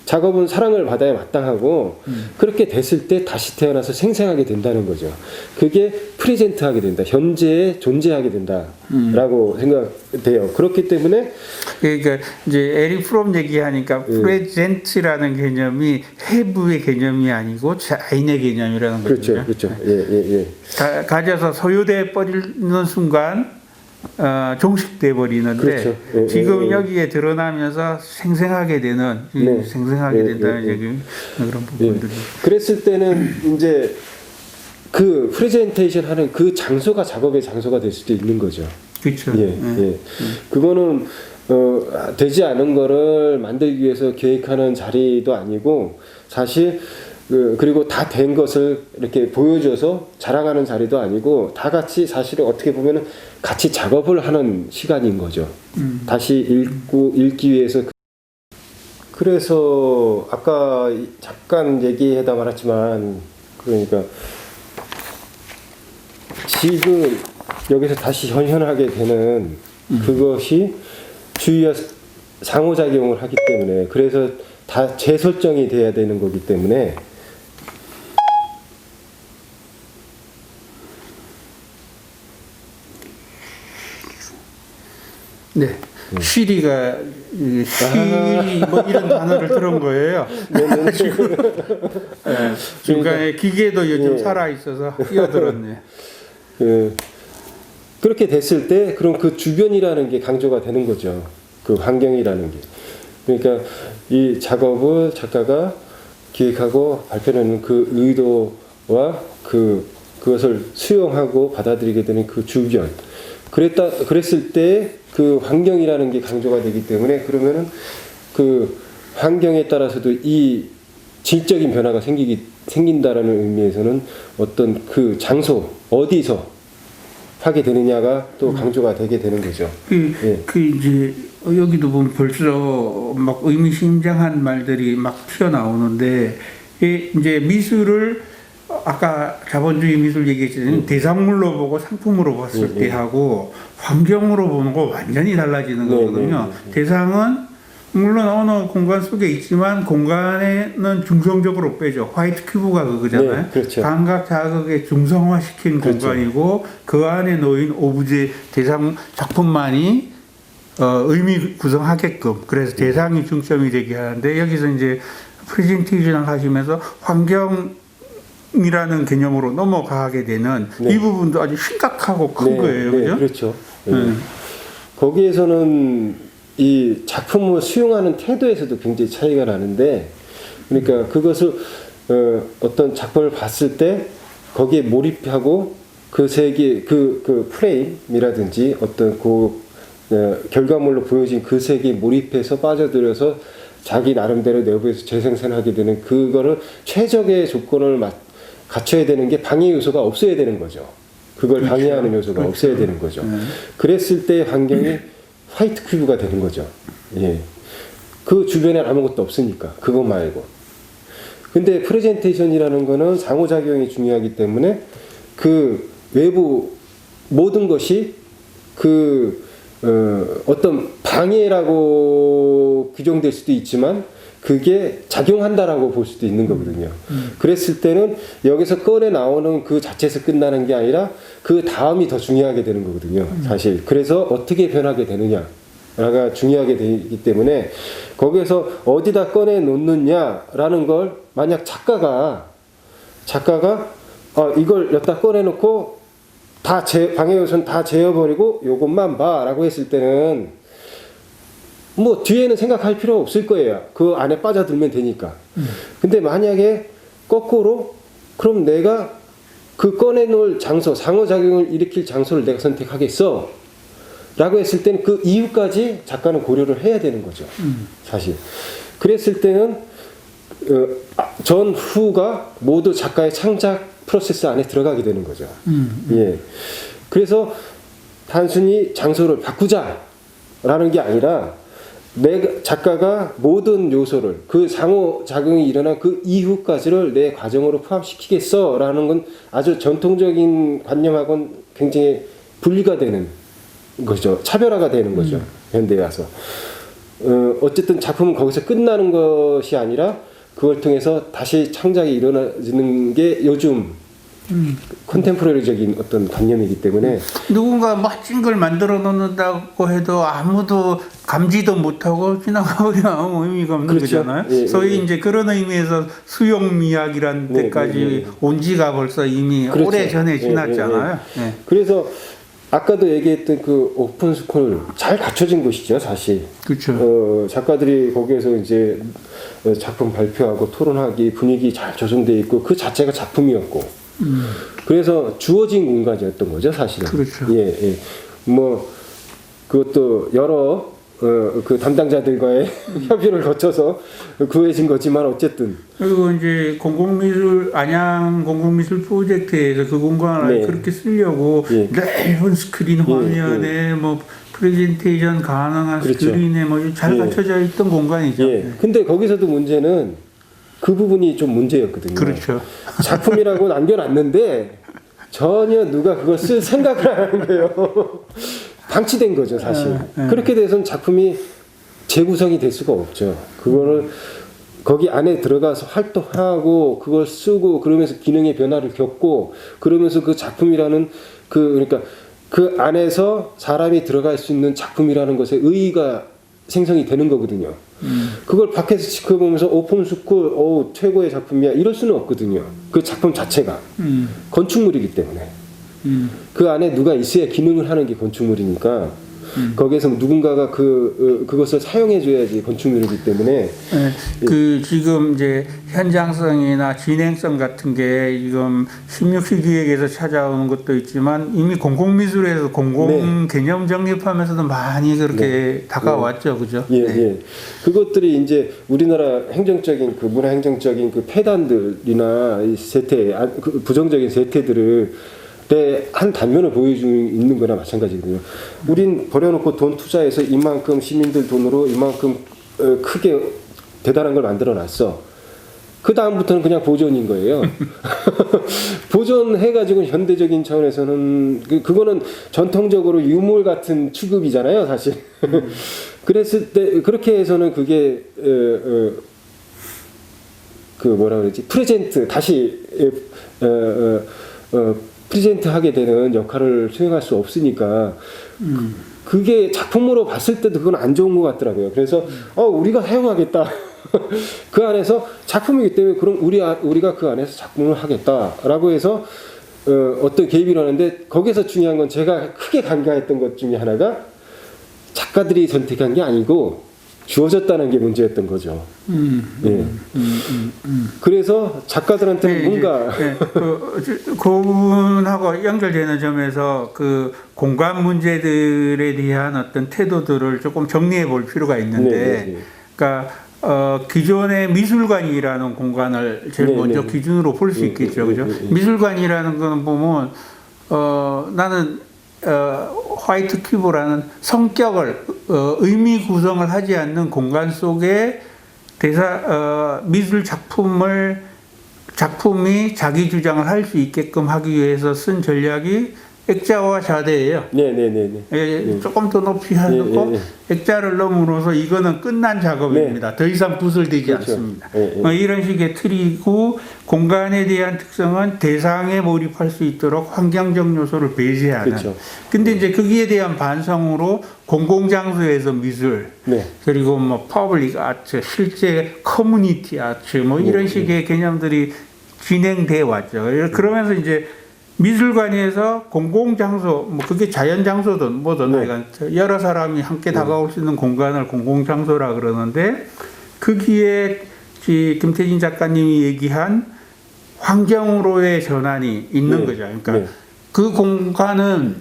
작업은 사랑을 받아야 마땅하고 그렇게 됐을 때 다시 태어나서 생생하게 된다는 거죠. 그게 프레젠트하게 된다. 현재에 존재하게 된다라고 생각돼요. 그렇기 때문에 그러니까 이제 에릭 프롬 얘기하니까 프레젠트라는 개념이 해부의 개념이 아니고 자인의 개념이라는 거죠. 그렇죠, 그렇죠. 예. 가져서 소유돼 버리는 순간 종식돼 버리는데 그렇죠. 지금 여기에 드러나면서 생생하게 되는 네. 생생하게 된다는 얘기 그런 부분들이. 그랬을 때는 이제 그 프레젠테이션 하는 그 장소가 작업의 장소가 될 수도 있는 거죠. 그렇죠. 예. 그거는 되지 않은 거를 만들기 위해서 계획하는 자리도 아니고 사실 그리고 다 된 것을 이렇게 보여줘서 자랑하는 자리도 아니고 다 같이 사실은 어떻게 보면은 같이 작업을 하는 시간인 거죠. 다시 읽기 위해서. 그래서 아까 잠깐 얘기하다 말았지만 그러니까 지금 여기서 다시 현현하게 되는 그것이 주위와 상호작용을 하기 때문에 그래서 다 재설정이 돼야 되는 거기 때문에 네. 시리가 시리 뭐 이런 단어를 들은 거예요. 지금 중간에 기계도 요즘 살아 있어서 끼어들었네. 그렇게 됐을 때 그럼 그 주변이라는 게 강조가 되는 거죠. 그 환경이라는 게. 그러니까 이 작업을 작가가 기획하고 발표하는 그 의도와 그것을 수용하고 받아들이게 되는 그 주변. 그랬을 때 그 환경이라는 게 강조가 되기 때문에 그러면은 그 환경에 따라서도 이 질적인 변화가 생긴다라는 의미에서는 어떤 그 장소, 어디서 하게 되느냐가 또 강조가 되게 되는 거죠. 이제 여기도 보면 벌써 막 의미심장한 말들이 막 튀어나오는데 이제 미술을 아까 자본주의 미술 얘기했지만 대상물로 보고 상품으로 봤을 때 하고 환경으로 보는 거 완전히 달라지는 거거든요. 대상은 물론 어느 공간 속에 있지만 공간에는 중성적으로 빼죠. 화이트 큐브가 그거잖아요. 네, 그렇죠. 감각 자극에 중성화시킨 그렇죠. 공간이고 그 안에 놓인 오브제 대상 작품만이 의미 구성하게끔 그래서 대상이 중점이 되게 하는데 여기서 이제 프레젠테이션 하시면서 환경이라는 개념으로 넘어가게 되는 이 부분도 아주 심각하고 큰 거예요. 그죠? 그렇죠. 거기에서는 이 작품을 수용하는 태도에서도 굉장히 차이가 나는데 그러니까 그것을 어떤 작품을 봤을 때 거기에 몰입하고 그 세계 그 프레임이라든지 어떤 결과물로 보여진 그 세계에 몰입해서 빠져들어서 자기 나름대로 내부에서 재생산하게 되는 그거를 최적의 조건을 갖춰야 되는 게 방해 요소가 없어야 되는 거죠. 그걸 그렇죠. 방해하는 요소가 없어야 되는 거죠. 그랬을 때 환경이 화이트 큐브가 되는 거죠. 예. 그 주변에 아무것도 없으니까 그것 말고. 근데 프레젠테이션이라는 거는 상호작용이 중요하기 때문에 그 외부 모든 것이 어떤 방해라고 규정될 수도 있지만 그게 작용한다라고 볼 수도 있는 거거든요. 그랬을 때는 여기서 꺼내 나오는 그 자체에서 끝나는 게 아니라 그 다음이 더 중요하게 되는 거거든요. 사실. 그래서 어떻게 변하게 되느냐가 중요하게 되기 때문에 거기에서 어디다 꺼내 놓느냐라는 걸 만약 작가가 이걸 여기다 꺼내 놓고 방해 요소는 다 제어버리고 요것만 봐라고 했을 때는 뭐 뒤에는 생각할 필요 없을 거예요. 그 안에 빠져들면 되니까. 근데 만약에 거꾸로 그럼 내가 그 꺼내놓을 장소, 상호작용을 일으킬 장소를 내가 선택하겠어 라고 했을 때는 그 이유까지 작가는 고려를 해야 되는 거죠. 사실. 그랬을 때는 전후가 모두 작가의 창작 프로세스 안에 들어가게 되는 거죠. 예. 그래서 단순히 장소를 바꾸자라는 게 아니라 작가가 모든 요소를 그 상호작용이 일어난 그 이후까지를 내 과정으로 포함시키겠어라는 건 아주 전통적인 관념하고는 굉장히 분리가 되는 거죠. 차별화가 되는 거죠. 현대에 와서. 어쨌든 작품은 거기서 끝나는 것이 아니라 그걸 통해서 다시 창작이 일어나지는 게 요즘 컨템포러리적인 어떤 관념이기 때문에 누군가 멋진 걸 만들어 놓는다고 해도 아무도 감지도 못하고 지나가버리면 아무 의미가 없는 그렇죠. 거잖아요. 예, 소위 예. 이제 그런 의미에서 수용미학이라는 데까지 온 지가 벌써 이미 그렇죠. 오래 전에 예, 지났잖아요. 예, 예. 그래서 아까도 얘기했던 그 오픈 스쿨 잘 갖춰진 곳이죠, 사실. 그렇죠. 작가들이 거기에서 이제 작품 발표하고 토론하기 분위기 잘 조성돼 있고 그 자체가 작품이었고. 그래서 주어진 공간이었던 거죠, 사실은. 그렇죠. 예, 예. 뭐 그것도 여러 그 담당자들과의 협의를 거쳐서 구해진 거지만 어쨌든. 그리고 이제 안양 공공미술 프로젝트에서 그 공간을 네. 그렇게 쓰려고 넓은 스크린 화면에 뭐 프레젠테이션 가능한 그렇죠. 스크린에 뭐 잘 갖춰져 있던 공간이죠. 예. 근데 거기서도 문제는 그 부분이 좀 문제였거든요. 그렇죠. 작품이라고 남겨놨는데 전혀 누가 그걸 쓸 생각을 안 하는 거예요. 방치된 거죠, 사실. 그렇게 돼서는 작품이 재구성이 될 수가 없죠. 그거를 거기 안에 들어가서 활동하고 그걸 쓰고 그러면서 기능의 변화를 겪고 그러면서 그 작품이라는 그러니까 그 안에서 사람이 들어갈 수 있는 작품이라는 것에 의의가 생성이 되는 거거든요. 그걸 밖에서 지켜보면서 오픈스쿨 최고의 작품이야 이럴 수는 없거든요. 그 작품 자체가 건축물이기 때문에 그 안에 누가 있어야 기능을 하는 게 건축물이니까 거기에서 누군가가 그것을 사용해 줘야지 건축물이기 때문에 그 지금 이제 현장성이나 진행성 같은 게 지금 16시 기획에서 찾아오는 것도 있지만 이미 공공미술에서 공공 네. 개념 정립하면서도 많이 그렇게 다가왔죠, 그죠? 예, 네. 예. 그것들이 이제 우리나라 행정적인 그 문화 행정적인 그 폐단들이나 이 세태, 그 부정적인 세태들을 한 단면을 보여주고 있는 거나 마찬가지거든요. 우린 버려놓고 돈 투자해서 이만큼 시민들 돈으로 이만큼 크게 대단한 걸 만들어 놨어. 그 다음부터는 그냥 보존인 거예요. 보존해가지고 현대적인 차원에서는 그거는 전통적으로 유물 같은 취급이잖아요, 사실. 그랬을 때 그렇게 해서는 그게 그 뭐라 그러지 프레젠트 다시 프레젠트 하게 되는 역할을 수행할 수 없으니까 그게 작품으로 봤을 때도 그건 안 좋은 것 같더라고요. 그래서 우리가 사용하겠다. 그 안에서 작품이기 때문에 그럼 우리가 그 안에서 작품을 하겠다라고 해서 어떤 개입이 일어나는데 거기서 중요한 건 제가 크게 간과했던 것 중에 하나가 작가들이 선택한 게 아니고 주어졌다는 게 문제였던 거죠. 예. 그래서 작가들한테는 네, 뭔가 그분하고 연결되는 점에서 그 공간 문제들에 대한 어떤 태도들을 조금 정리해 볼 필요가 있는데, 네, 네, 네. 그러니까 기존의 미술관이라는 공간을 제일 네, 먼저 네. 기준으로 볼 수 있겠죠, 그죠? 미술관이라는 거는 보면 나는 화이트 큐브라는 성격을 의미 구성을 하지 않는 공간 속에 미술 작품이 자기 주장을 할 수 있게끔 하기 위해서 쓴 전략이 액자와 자대예요. 네네네. 조금 더 높이 해놓고 액자를 넣음으로써 이거는 끝난 작업입니다. 더 이상 구설되지 그렇죠. 않습니다. 이런 식의 틀이고 공간에 대한 특성은 대상에 몰입할 수 있도록 환경적 요소를 배제하는. 그렇죠. 근데 이제 거기에 대한 반성으로 공공장소에서 미술, 그리고 뭐 퍼블릭 아트, 실제 커뮤니티 아트, 뭐 이런 식의 개념들이 진행돼 왔죠. 그러면서 이제 미술관에서 공공장소, 뭐 그게 자연장소든 뭐든 하여간 여러 사람이 함께 다가올 수 있는 공간을 공공장소라 그러는데 거기에 김태진 작가님이 얘기한 환경으로의 전환이 있는 거죠. 그러니까 그 공간은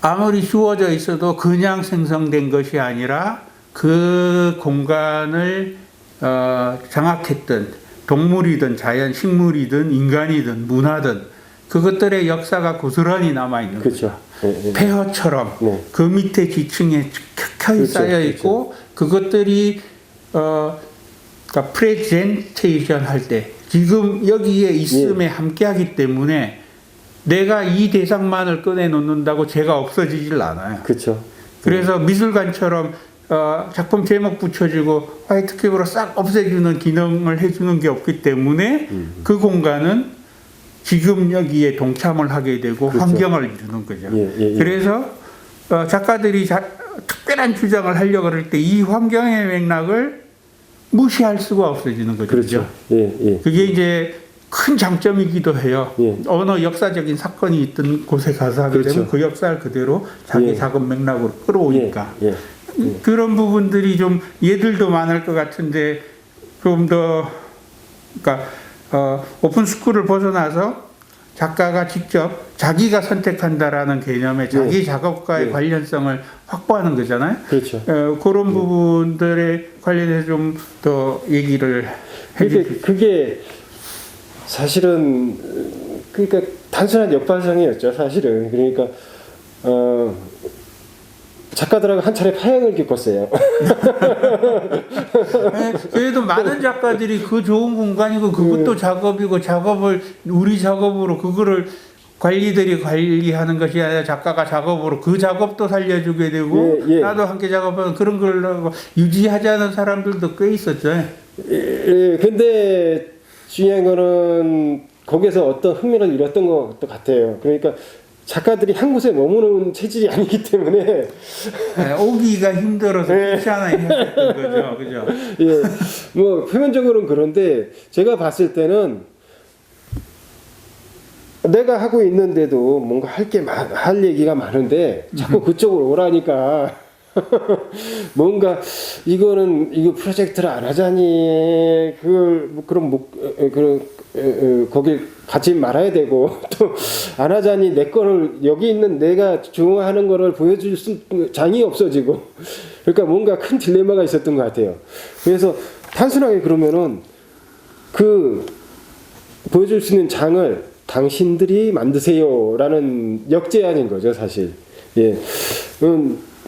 아무리 주어져 있어도 그냥 생성된 것이 아니라 그 공간을 장악했던 동물이든 자연, 식물이든 인간이든 문화든 그것들의 역사가 고스란히 남아있는 그렇죠. 거죠. 폐허처럼 그 밑에 지층에 켜켜이 쌓여있고 그것들이 그러니까 프레젠테이션 할 때 지금 여기에 있음에 함께하기 때문에 내가 이 대상만을 꺼내놓는다고 제가 없어지질 않아요. 그렇죠. 그래서 미술관처럼 작품 제목 붙여주고 화이트 큐브로 싹 없애주는 기능을 해주는 게 없기 때문에 그 공간은 지금 여기에 동참을 하게 되고 환경을 주는 거죠. 그래서 작가들이 특별한 주장을 하려고 할 때 이 환경의 맥락을 무시할 수가 없어지는 거죠. 그렇죠. 그게 이제 큰 장점이기도 해요. 어느 역사적인 사건이 있던 곳에 가서 하게 되면 그 역사를 그대로 자기 작업 맥락으로 끌어오니까. 그런 부분들이 좀 예들도 많을 것 같은데 좀 더 그러니까 오픈스쿨을 벗어나서 작가가 직접 자기가 선택한다라는 개념의 자기 작업과의 관련성을 확보하는 거잖아요. 그렇죠. 그런 부분들에 관련해서 좀 더 얘기를 해주세요. 그게 사실은 그러니까 단순한 역발상이었죠. 사실은 그러니까 작가들하고 한 차례 파행을 겪었어요. 그래도 많은 작가들이 그 좋은 공간이고 그것도 작업이고 우리 작업으로 그거를 관리들이 관리하는 것이 아니라 작가가 작업으로 그 작업도 살려주게 되고 나도 함께 작업하는 그런 걸 유지하자는 사람들도 꽤 있었죠. 근데 중요한 거는 거기서 어떤 흥미를 잃었던 것 같아요. 그러니까 작가들이 한 곳에 머무는 체질이 아니기 때문에 네, 오기가 힘들어서 귀찮아요 했던 거죠, 그죠? 예, 뭐 표면적으로는 그런데 제가 봤을 때는 내가 하고 있는데도 뭔가 할 얘기가 많은데 자꾸 그쪽으로 오라니까 뭔가 이거 프로젝트를 안 하자니 그걸 뭐 그럼 거길 가지 말아야 되고 또 안 하자니 내 거를 여기 있는 내가 좋아하는 거를 보여줄 장이 없어지고 그러니까 뭔가 큰 딜레마가 있었던 것 같아요. 그래서 단순하게 그러면은 그 보여줄 수 있는 장을 당신들이 만드세요라는 역제안인 거죠, 사실. 예,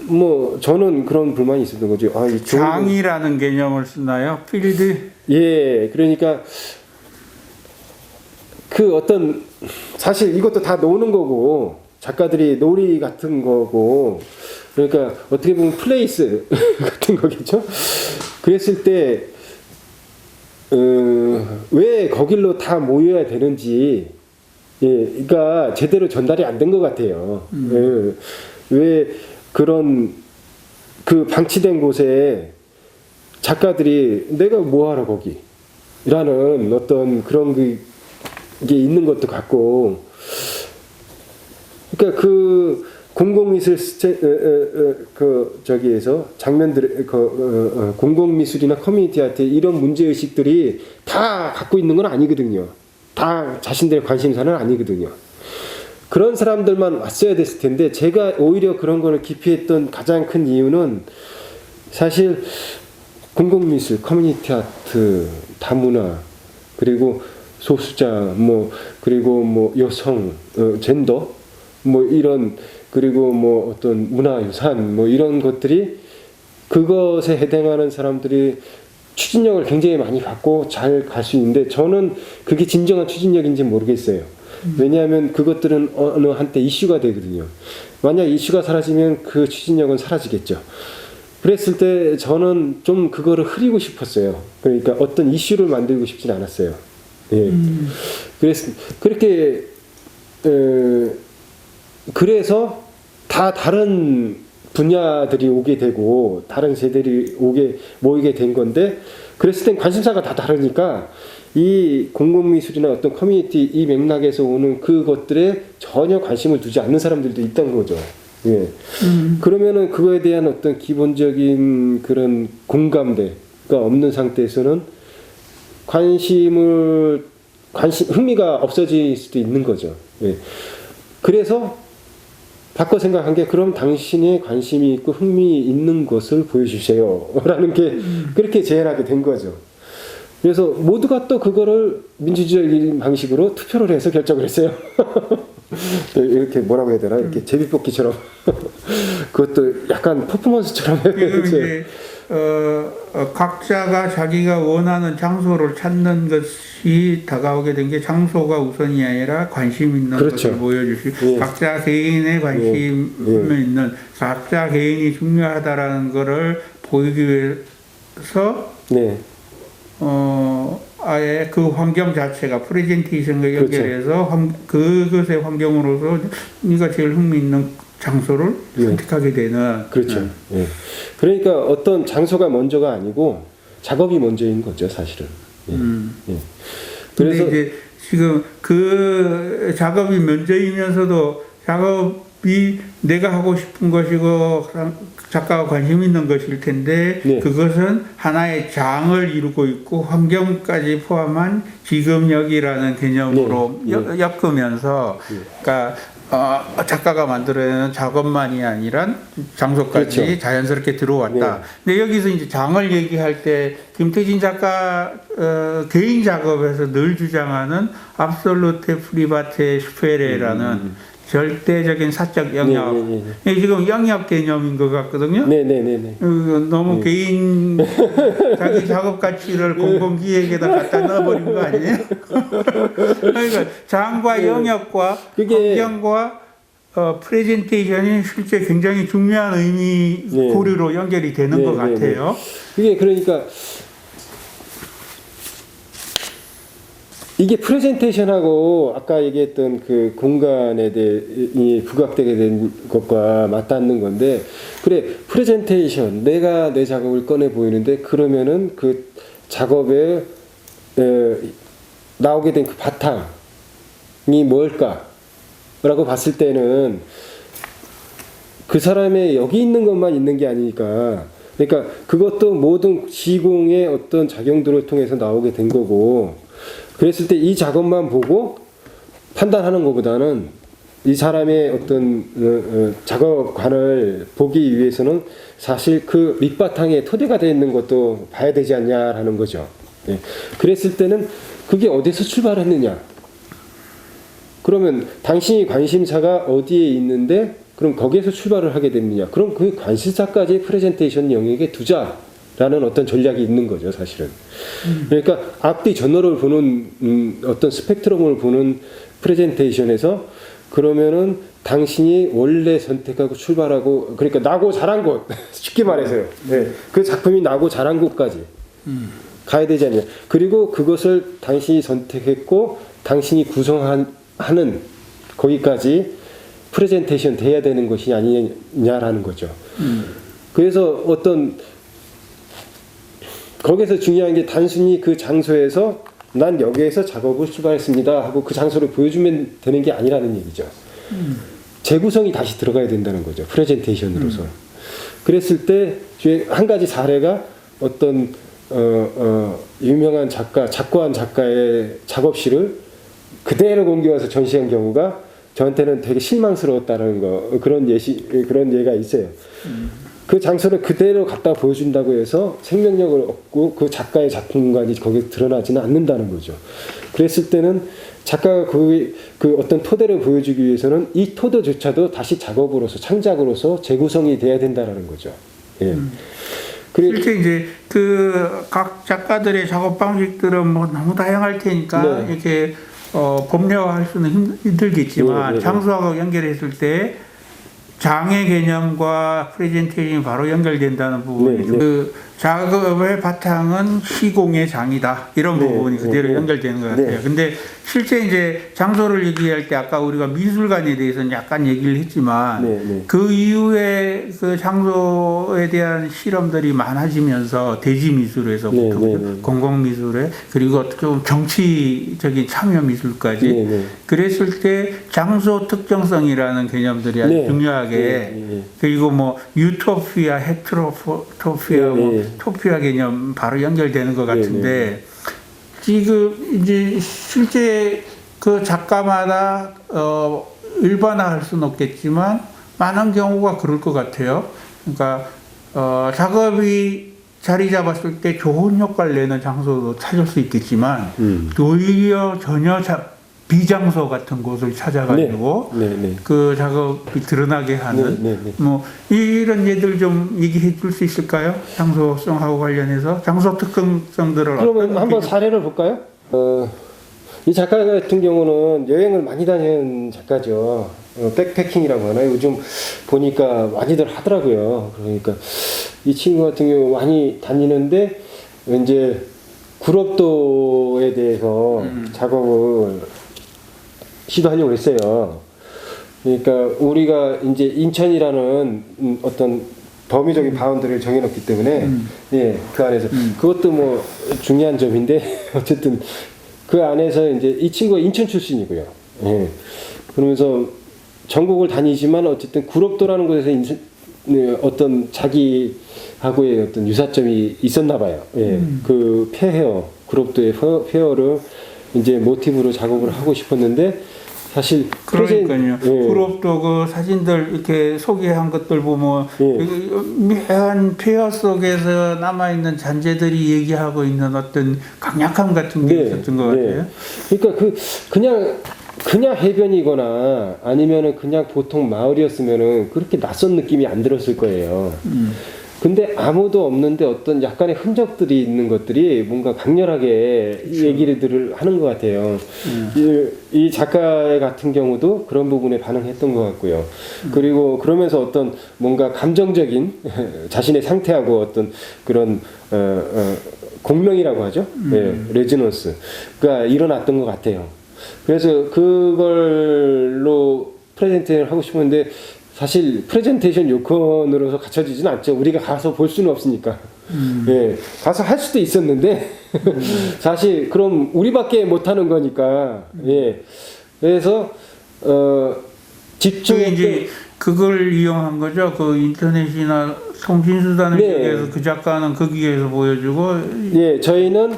뭐 저는 그런 불만이 있었던 거죠. 이 장이라는 개념을 쓰나요? 필드? 예, 그러니까 그 어떤 사실 이것도 다 노는 거고 작가들이 놀이 같은 거고 그러니까 어떻게 보면 플레이스 같은 거겠죠. 그랬을 때 왜 거길로 다 모여야 되는지 예, 그러니까 제대로 전달이 안 된 것 같아요. 예, 왜 그런 그 방치된 곳에 작가들이 내가 뭐하러 거기라는 어떤 그런 게 있는 것도 같고, 그러니까 그 공공미술 그 저기에서 장면들 공공미술이나 커뮤니티 아트 이런 문제 의식들이 다 갖고 있는 건 아니거든요. 다 자신들의 관심사는 아니거든요. 그런 사람들만 왔어야 됐을 텐데 제가 오히려 그런 거를 기피했던 가장 큰 이유는 사실 공공미술, 커뮤니티 아트, 다문화 그리고 소수자 그리고 뭐 여성, 젠더 이런 그리고 뭐 어떤 문화유산 이런 것들이 그것에 해당하는 사람들이 추진력을 굉장히 많이 갖고 잘 갈 수 있는데 저는 그게 진정한 추진력인지 모르겠어요. 왜냐하면 그것들은 어느 한때 이슈가 되거든요. 만약 이슈가 사라지면 그 추진력은 사라지겠죠. 그랬을 때 저는 좀 그거를 흐리고 싶었어요. 그러니까 어떤 이슈를 만들고 싶진 않았어요. 예. 그래서 다 다른 분야들이 오게 되고 다른 세대들이 모이게 된 건데 그랬을 땐 관심사가 다 다르니까 이 공공미술이나 어떤 커뮤니티 이 맥락에서 오는 그것들에 전혀 관심을 두지 않는 사람들도 있다는 거죠. 예. 그러면은 그거에 대한 어떤 기본적인 그런 공감대가 없는 상태에서는 흥미가 없어질 수도 있는 거죠. 예. 그래서 바꿔 생각한 게 그럼 당신의 관심이 있고 흥미 있는 것을 보여주세요 라는 게 그렇게 제안하게 된 거죠. 그래서 모두가 또 그거를 민주주의적인 방식으로 투표를 해서 결정을 했어요. 이렇게 뭐라고 해야 되나 이렇게 제비뽑기처럼 그것도 약간 퍼포먼스처럼 이제 각자가 자기가 원하는 장소를 찾는 것이 다가오게 된 게 장소가 우선이 아니라 관심 있는 그렇죠. 것을 보여주시고 예. 각자 개인의 관심이 있는 각자 개인이 중요하다라는 것을 보이기 위해서 네. 아예 그 환경 자체가 프레젠테이션과 연결해서 그것의 환경으로서 네가 제일 흥미 있는 장소를 선택하게 되는. 그렇죠. 예. 그러니까 어떤 장소가 먼저가 아니고 작업이 먼저인 거죠, 사실은. 예. 예. 그래서 이제 지금 그 작업이 먼저이면서도 작업이 내가 하고 싶은 것이고 작가가 관심 있는 것일 텐데 네. 그것은 하나의 장을 이루고 있고 환경까지 포함한 지금역이라는 개념으로 네. 엮으면서 그러니까 작가가 만들어내는 작업만이 아니라 장소까지 그렇죠. 자연스럽게 들어왔다. 네. 근데 여기서 이제 장을 얘기할 때 김태진 작가 개인 작업에서 늘 주장하는 압솔루테 프리바테 슈페레라는 절대적인 사적 영역. 이게 지금 영역 개념인 것 같거든요. 네네네네. 너무 개인 자기 작업 가치를 공공기획에다 갖다 넣어버린 거 아니에요? 그러니까 장과 영역과 환경과 프레젠테이션이 실제 굉장히 중요한 의미 고리로 연결이 되는 것 같아요. 이게 그러니까 이게 프레젠테이션하고 아까 얘기했던 그 공간에 대해 이 부각되게 된 것과 맞닿는 건데, 그래 프레젠테이션 내가 내 작업을 꺼내 보이는데 그러면은 그 작업에 나오게 된 그 바탕이 뭘까라고 봤을 때는 그 사람의 여기 있는 것만 있는 게 아니니까, 그러니까 그것도 모든 시공의 어떤 작용들을 통해서 나오게 된 거고, 그랬을 때 이 작업만 보고 판단하는 것보다는 이 사람의 어떤 작업관을 보기 위해서는 사실 그 밑바탕에 토대가 되어 있는 것도 봐야 되지 않냐라는 거죠. 예. 그랬을 때는 그게 어디서 출발했느냐? 그러면 당신이 관심사가 어디에 있는데 그럼 거기에서 출발을 하게 됩니다. 그럼 그 관심사까지 프레젠테이션 영역에 두자라는 어떤 전략이 있는 거죠, 사실은. 그러니까 앞뒤 전후를 보는 어떤 스펙트럼을 보는 프레젠테이션에서 그러면은 당신이 원래 선택하고 출발하고, 그러니까 나고 자란 곳 쉽게 말해서요. 네. 그 작품이 나고 자란 곳까지 가야 되지 않냐. 그리고 그것을 당신이 선택했고 당신이 구성하는 거기까지 프레젠테이션 돼야 되는 것이 아니냐라는 거죠. 그래서 어떤 거기서 중요한 게 단순히 그 장소에서 난 여기에서 작업을 출발했습니다 하고 그 장소를 보여주면 되는 게 아니라는 얘기죠. 재구성이 다시 들어가야 된다는 거죠. 프레젠테이션으로서. 그랬을 때 한 가지 사례가 어떤 유명한 작고한 작가의 작업실을 그대로 옮겨와서 전시한 경우가 저한테는 되게 실망스러웠다는 거, 그런 예가 있어요. 그 장소를 그대로 갖다 보여준다고 해서 생명력을 얻고 그 작가의 작품관이 거기에 드러나지는 않는다는 거죠. 그랬을 때는 작가가 그 어떤 토대를 보여주기 위해서는 이 토대조차도 다시 작업으로서 창작으로서 재구성이 돼야 된다는 거죠. 예. 실제 이제 그 각 작가들의 작업 방식들은 뭐 너무 다양할 테니까 네. 이렇게 법례화할 수는 힘들겠지만 네. 장소하고 연결했을 때 장의 개념과 프레젠테이션이 바로 연결된다는 부분이죠. 네. 그 작업의 바탕은 시공의 장이다, 이런 네. 부분이 그대로 네. 연결되는 것 같아요. 네. 근데 실제 이제 장소를 얘기할 때 아까 우리가 미술관에 대해서는 약간 얘기를 했지만 네. 그 이후에 그 장소에 대한 실험들이 많아지면서 대지 미술에서부터 네. 공공미술에, 그리고 어떻게 보면 정치적인 참여 미술까지 네. 그랬을 때 장소 특정성이라는 개념들이 아주 네. 중요하게 네. 그리고 뭐 유토피아, 헤트로토피아, 뭐 토피아 개념 바로 연결되는 것 같은데 지금 이제 실제 그 작가마다 일반화할 수는 없겠지만 많은 경우가 그럴 것 같아요. 그러니까 작업이 자리 잡았을 때 좋은 효과를 내는 장소도 찾을 수 있겠지만 오히려 전혀 비장소 같은 곳을 찾아가지고 그 작업이 드러나게 하는 뭐 이런 예들 좀 얘기해 줄 수 있을까요? 장소성하고 관련해서 장소 특성들을 그러면 한번 사례를 볼까요? 이 작가 같은 경우는 여행을 많이 다니는 작가죠. 백패킹이라고 하나요? 요즘 보니까 많이들 하더라고요. 그러니까 이 친구 같은 경우 많이 다니는데 이제 구럽도에 대해서 작업을 시도하려고 했어요. 그러니까 우리가 이제 인천이라는 어떤 범위적인 바운드를 정해놓기 때문에 예, 그 안에서 그것도 뭐 중요한 점인데 어쨌든 그 안에서 이제 이 친구가 인천 출신이고요. 예. 그러면서 전국을 다니지만 어쨌든 구럽도라는 곳에서 어떤 자기하고의 어떤 유사점이 있었나 봐요. 예. 그 폐헤어, 구럽도의 폐허를 이제 모티브로 작업을 하고 싶었는데 사실 그러니까요. 구럽도 그 사진들 이렇게 소개한 것들 보면 묘한 폐허 속에서 남아 있는 잔재들이 얘기하고 있는 어떤 강약함 같은 게 있었던 것 같아요. 그러니까 그냥 해변이거나 아니면은 그냥 보통 마을이었으면은 그렇게 낯선 느낌이 안 들었을 거예요. 근데 아무도 없는데 어떤 약간의 흔적들이 있는 것들이 뭔가 강렬하게 얘기를 하는 것 같아요. 이 작가 같은 경우도 그런 부분에 반응했던 것 같고요. 그리고 그러면서 어떤 뭔가 감정적인 자신의 상태하고 어떤 그런 공명이라고 하죠. 예, 레지넌스가 일어났던 것 같아요. 그래서 그걸로 프레젠테이션을 하고 싶었는데 사실 프레젠테이션 요건으로서 갖춰지지는 않죠. 우리가 가서 볼 수는 없으니까. 예, 가서 할 수도 있었는데 사실 그럼 우리밖에 못하는 거니까. 예, 그래서 집중했던 이제 그걸 이용한 거죠. 그 인터넷이나 통신수단을 네. 이용해서 그 작가는 거기에서 보여주고. 예, 저희는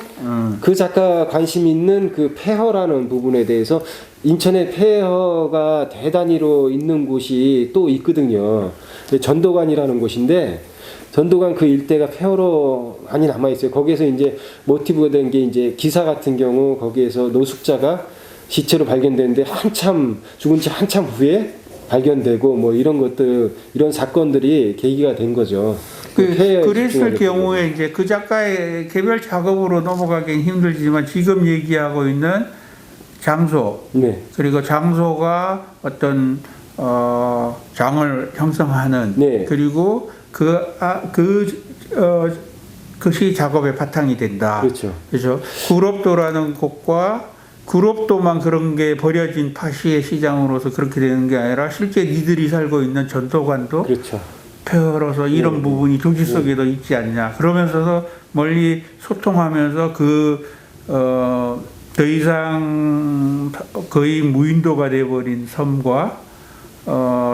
그 작가 관심 있는 그 폐허라는 부분에 대해서 인천에 폐허가 대단히로 있는 곳이 또 있거든요. 전도관이라는 곳인데 전도관 그 일대가 폐허로 많이 남아 있어요. 거기에서 이제 모티브가 된 게 이제 기사 같은 경우 거기에서 노숙자가 시체로 발견되는데 한참 죽은 지 한참 후에 발견되고 뭐 이런 것들 이런 사건들이 계기가 된 거죠. 그랬을 경우에 이제 그 작가의 개별 작업으로 넘어가기는 힘들지만 지금 얘기하고 있는 장소, 네. 그리고 장소가 어떤 장을 형성하는, 네. 그리고 그것이 작업의 바탕이 된다. 그렇죠. 그렇죠. 구롭도라는 곳과 구롭도만 그런 게 버려진 파시의 시장으로서 그렇게 되는 게 아니라 실제 니들이 살고 있는 전도관도 그렇죠. 폐허로서 이런 네. 부분이 도시 속에도 있지 않냐. 그러면서도 멀리 소통하면서 더 이상 거의 무인도가 돼버린 섬과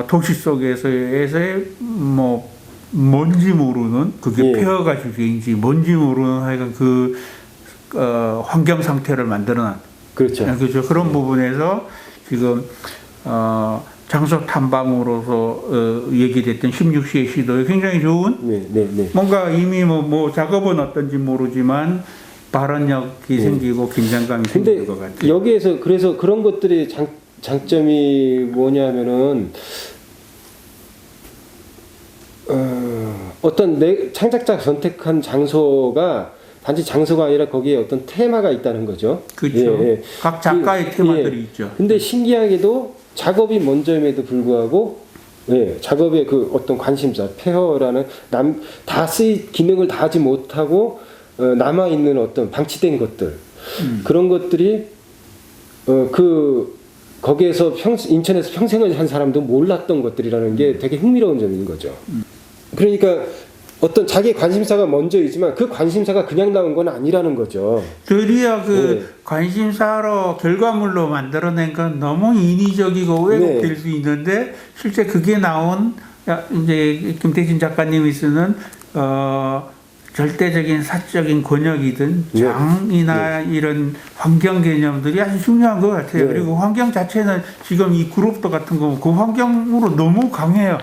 도시 속에서의 뭐 뭔지 모르는 그게 예. 폐허가 주제인지 뭔지 모르는 하여간 환경 상태를 만들어낸 그렇죠. 그렇죠. 그런 부분에서 지금 장소 탐방으로서 얘기됐던 16시의 시도에 굉장히 좋은 네. 뭔가 이미 뭐 작업은 어떤지 모르지만 발언력이 생기고 긴장감이 생기는 것 같아요. 여기에서 그래서 그런 것들이 장점이 뭐냐면은 어떤 창작자가 선택한 장소가 단지 장소가 아니라 거기에 어떤 테마가 있다는 거죠. 그렇죠. 각 작가의 테마들이 있죠. 근데 신기하게도 작업이 먼저임에도 불구하고 작업의 그 어떤 관심사, 폐허라는 기능을 다 하지 못하고 남아 있는 어떤 방치된 것들 그런 것들이 거기에서 인천에서 평생을 한 사람도 몰랐던 것들이라는 게 되게 흥미로운 점인 거죠. 그러니까 어떤 자기의 관심사가 먼저이지만 그 관심사가 그냥 나온 건 아니라는 거죠. 드디어 관심사로 결과물로 만들어낸 건 너무 인위적이고 왜곡될 수 있는데 실제 그게 나온 이제 김태진 작가님이 쓰는 절대적인 사적인 권역이든 장이나 이런 환경 개념들이 아주 중요한 것 같아요. 그리고 환경 자체는 지금 이 그룹도 같은 거 그 환경으로 너무 강해요.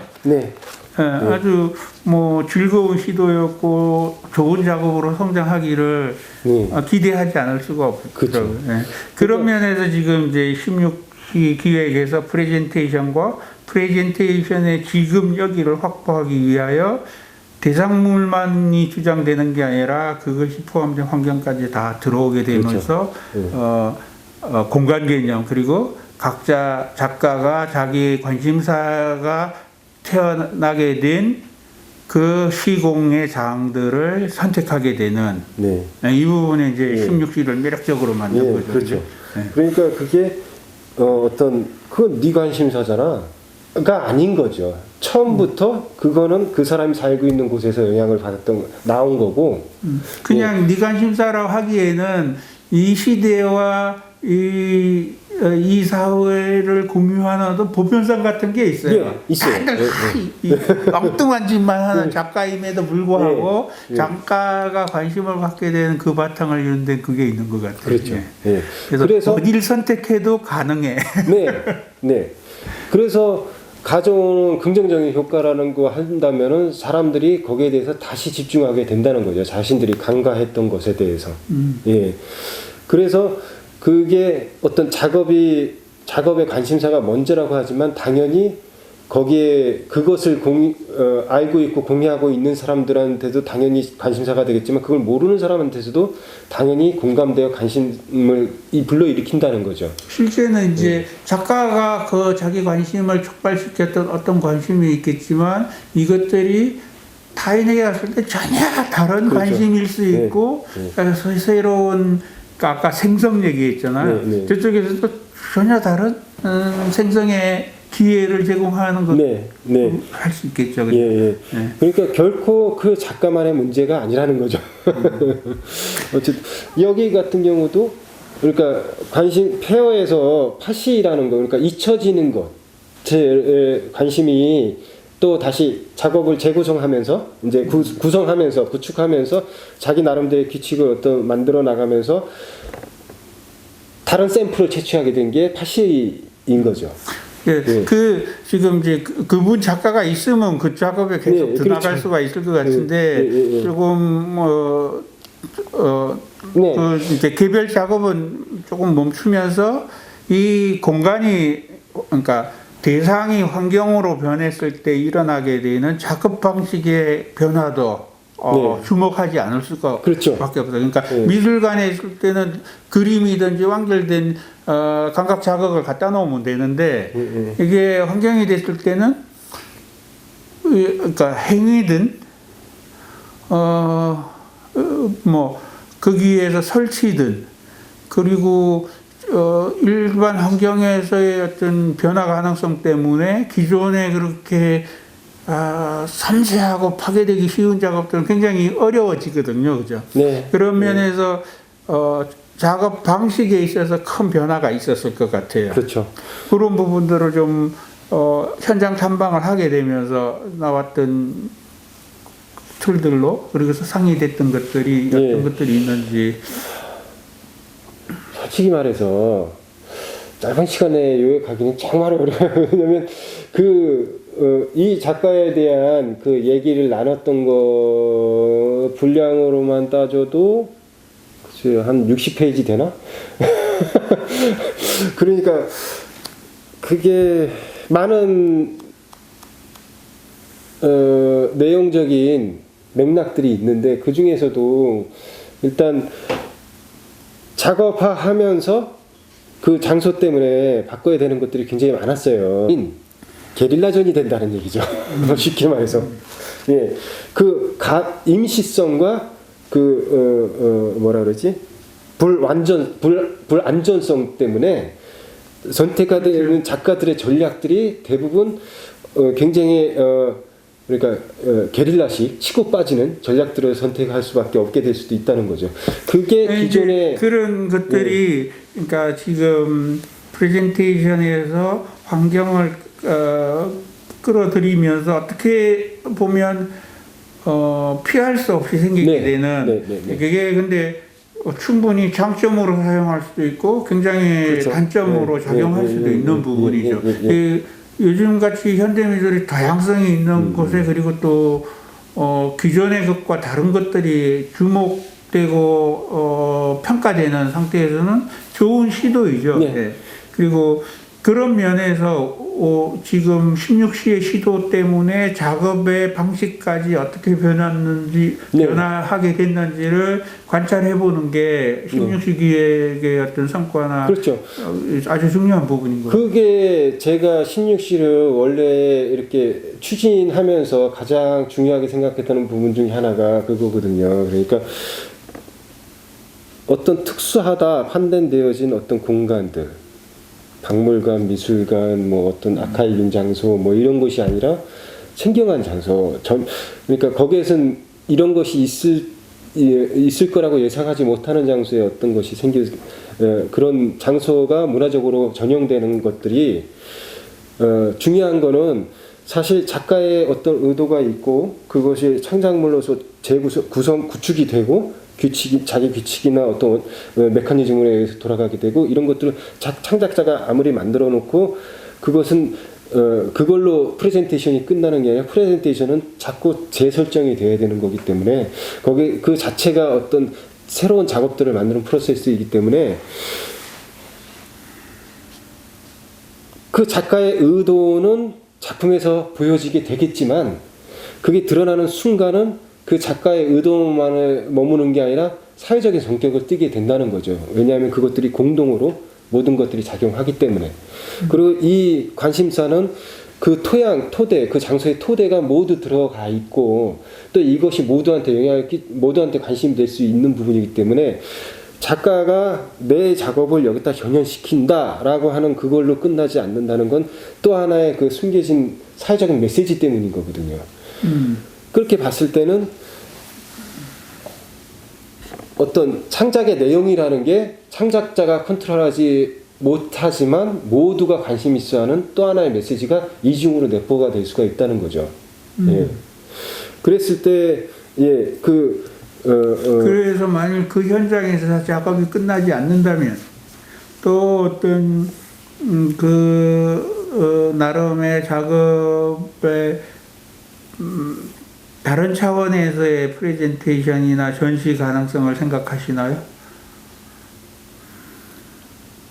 아주 뭐 즐거운 시도였고 좋은 작업으로 성장하기를 기대하지 않을 수가 없죠. 그렇죠. 그런 면에서 지금 이제 16시 기획에서 프레젠테이션의 지금 여기를 확보하기 위하여 대상물만이 주장되는 게 아니라 그것이 포함된 환경까지 다 들어오게 되면서 공간 개념 그리고 각자 작가가 자기 관심사가 태어나게 된 그 시공의 장들을 선택하게 되는 이 부분에 이제 16시를 매력적으로 만든 거죠. 그렇죠. 그러니까 그게 어떤 그건 네 관심사잖아. 가 아닌 거죠. 처음부터 그거는 그 사람이 살고 있는 곳에서 영향을 나온 거고. 그냥 네 관심사라고 하기에는 이 시대와 이 사회를 공유하는 어떤 보편성 같은 게 있어요. 있어요. 다들 엉뚱한 짓만 하는 작가임에도 불구하고 작가가 관심을 갖게 되는 그 바탕을 이룬 데 그게 있는 것 같아요. 그렇죠. 그래서 어디를 선택해도 가능해. 그래서 가져오는 긍정적인 효과라는 거 한다면은 사람들이 거기에 대해서 다시 집중하게 된다는 거죠. 자신들이 간과했던 것에 대해서. 그래서 그게 어떤 작업의 관심사가 먼저라고 하지만 당연히 거기에 그것을 알고 있고 공유하고 있는 사람들한테도 당연히 관심사가 되겠지만 그걸 모르는 사람한테서도 당연히 공감되어 관심을 불러일으킨다는 거죠. 실제는 이제 작가가 그 자기 관심을 촉발시켰던 어떤 관심이 있겠지만 이것들이 타인에게 갔을 때 전혀 다른 그렇죠. 관심일 수 있고 그래서 새로운 아까 생성 얘기했잖아요. 저쪽에서도 전혀 다른 생성의 기회를 제공하는 것도 할 수 있겠죠. 네. 그러니까 결코 그 작가만의 문제가 아니라는 거죠. 어쨌든 여기 같은 경우도 그러니까 페어에서 파시라는 거, 그러니까 잊혀지는 것, 제 관심이 또 다시 작업을 재구성하면서 이제 구성하면서 구축하면서 자기 나름대로의 규칙을 만들어 나가면서 다른 샘플을 채취하게 된 게 파시인 거죠. 지금 이제 그분 작가가 있으면 그 작업에 계속 들어갈 수가 있을 것 같은데 조금 이제 개별 작업은 조금 멈추면서 이 공간이 그러니까 대상이 환경으로 변했을 때 일어나게 되는 작업 방식의 변화도 주목하지 않을 수가 그렇죠. 밖에 없어요. 그러니까 미술관에 있을 때는 그림이든지 완결된 감각 자극을 갖다 놓으면 되는데 이게 환경이 됐을 때는 그러니까 행위든 뭐 거기에서 설치든 그리고 일반 환경에서의 어떤 변화 가능성 때문에 기존에 그렇게 섬세하고 파괴되기 쉬운 작업들은 굉장히 어려워지거든요, 그죠? 그런 면에서 작업 방식에 있어서 큰 변화가 있었을 것 같아요. 그렇죠. 그런 부분들을 좀 현장 탐방을 하게 되면서 나왔던 틀들로 그래서 상의됐던 것들이 어떤 것들이 있는지. 솔직히 말해서 짧은 시간에 요약하기는 정말 어려워요. 왜냐면 이 작가에 대한 그 얘기를 나눴던 거 분량으로만 따져도 한 60페이지 되나? 그러니까 그게 많은 내용적인 맥락들이 있는데 그 중에서도 일단 작업하면서 그 장소 때문에 바꿔야 되는 것들이 굉장히 많았어요. 게릴라전이 된다는 얘기죠. 쉽게 말해서. 임시성과 뭐라 그러지? 불안전성 때문에 선택하는 작가들의 전략들이 대부분 굉장히 그러니까 게릴라식 치고 빠지는 전략들을 선택할 수밖에 없게 될 수도 있다는 거죠. 그게 기존에 그런 것들이 그러니까 지금 프레젠테이션에서 환경을 끌어들이면서 어떻게 보면 피할 수 없이 생기게 되는 그게 근데 충분히 장점으로 사용할 수도 있고 굉장히 단점으로 작용할 수도 있는 부분이죠. 요즘같이 현대미술이 다양성이 있는 곳에 그리고 또 기존의 것과 다른 것들이 주목되고 평가되는 상태에서는 좋은 시도이죠. 그리고 그런 면에서 지금 16시의 시도 때문에 작업의 방식까지 어떻게 변화하게 됐는지를 관찰해 보는 게 16시 기획의 어떤 성과나 아주 중요한 부분인 거예요. 그게 제가 16시를 원래 이렇게 추진하면서 가장 중요하게 생각했던 부분 중에 하나가 그거거든요. 그러니까 어떤 특수하다 판단되어진 어떤 공간들, 박물관, 미술관, 뭐 어떤 아카이빙 장소, 뭐 이런 것이 아니라 생경한 장소. 그러니까 거기에선 이런 것이 있을 거라고 예상하지 못하는 장소에 어떤 것이 그런 장소가 문화적으로 전용되는 것들이 중요한 거는 사실 작가의 어떤 의도가 있고 그것이 창작물로서 구축이 되고 자기 규칙이나 어떤 메커니즘에 의해서 돌아가게 되고 이런 것들을 창작자가 아무리 만들어 놓고 그것은 그걸로 프레젠테이션이 끝나는 게 아니라 프레젠테이션은 자꾸 재설정이 돼야 되는 거기 때문에 거기 그 자체가 어떤 새로운 작업들을 만드는 프로세스이기 때문에 그 작가의 의도는 작품에서 보여지게 되겠지만 그게 드러나는 순간은 그 작가의 의도만을 머무는 게 아니라 사회적인 성격을 띠게 된다는 거죠. 왜냐하면 그것들이 공동으로 모든 것들이 작용하기 때문에. 그리고 이 관심사는 그 토양, 토대, 그 장소의 토대가 모두 들어가 있고 또 이것이 모두한테 관심이 될 수 있는 부분이기 때문에 작가가 내 작업을 여기다 현현시킨다라고 하는 그걸로 끝나지 않는다는 건 또 하나의 그 숨겨진 사회적인 메시지 때문인 거거든요. 그렇게 봤을 때는 어떤 창작의 내용이라는 게 창작자가 컨트롤하지 못하지만 모두가 관심 있어 하는 또 하나의 메시지가 이중으로 내포가 될 수가 있다는 거죠. 예. 그랬을 때, 예, 그래서 만일 그 현장에서 작업이 끝나지 않는다면 또 어떤 나름의 작업의 다른 차원에서의 프레젠테이션이나 전시 가능성을 생각하시나요?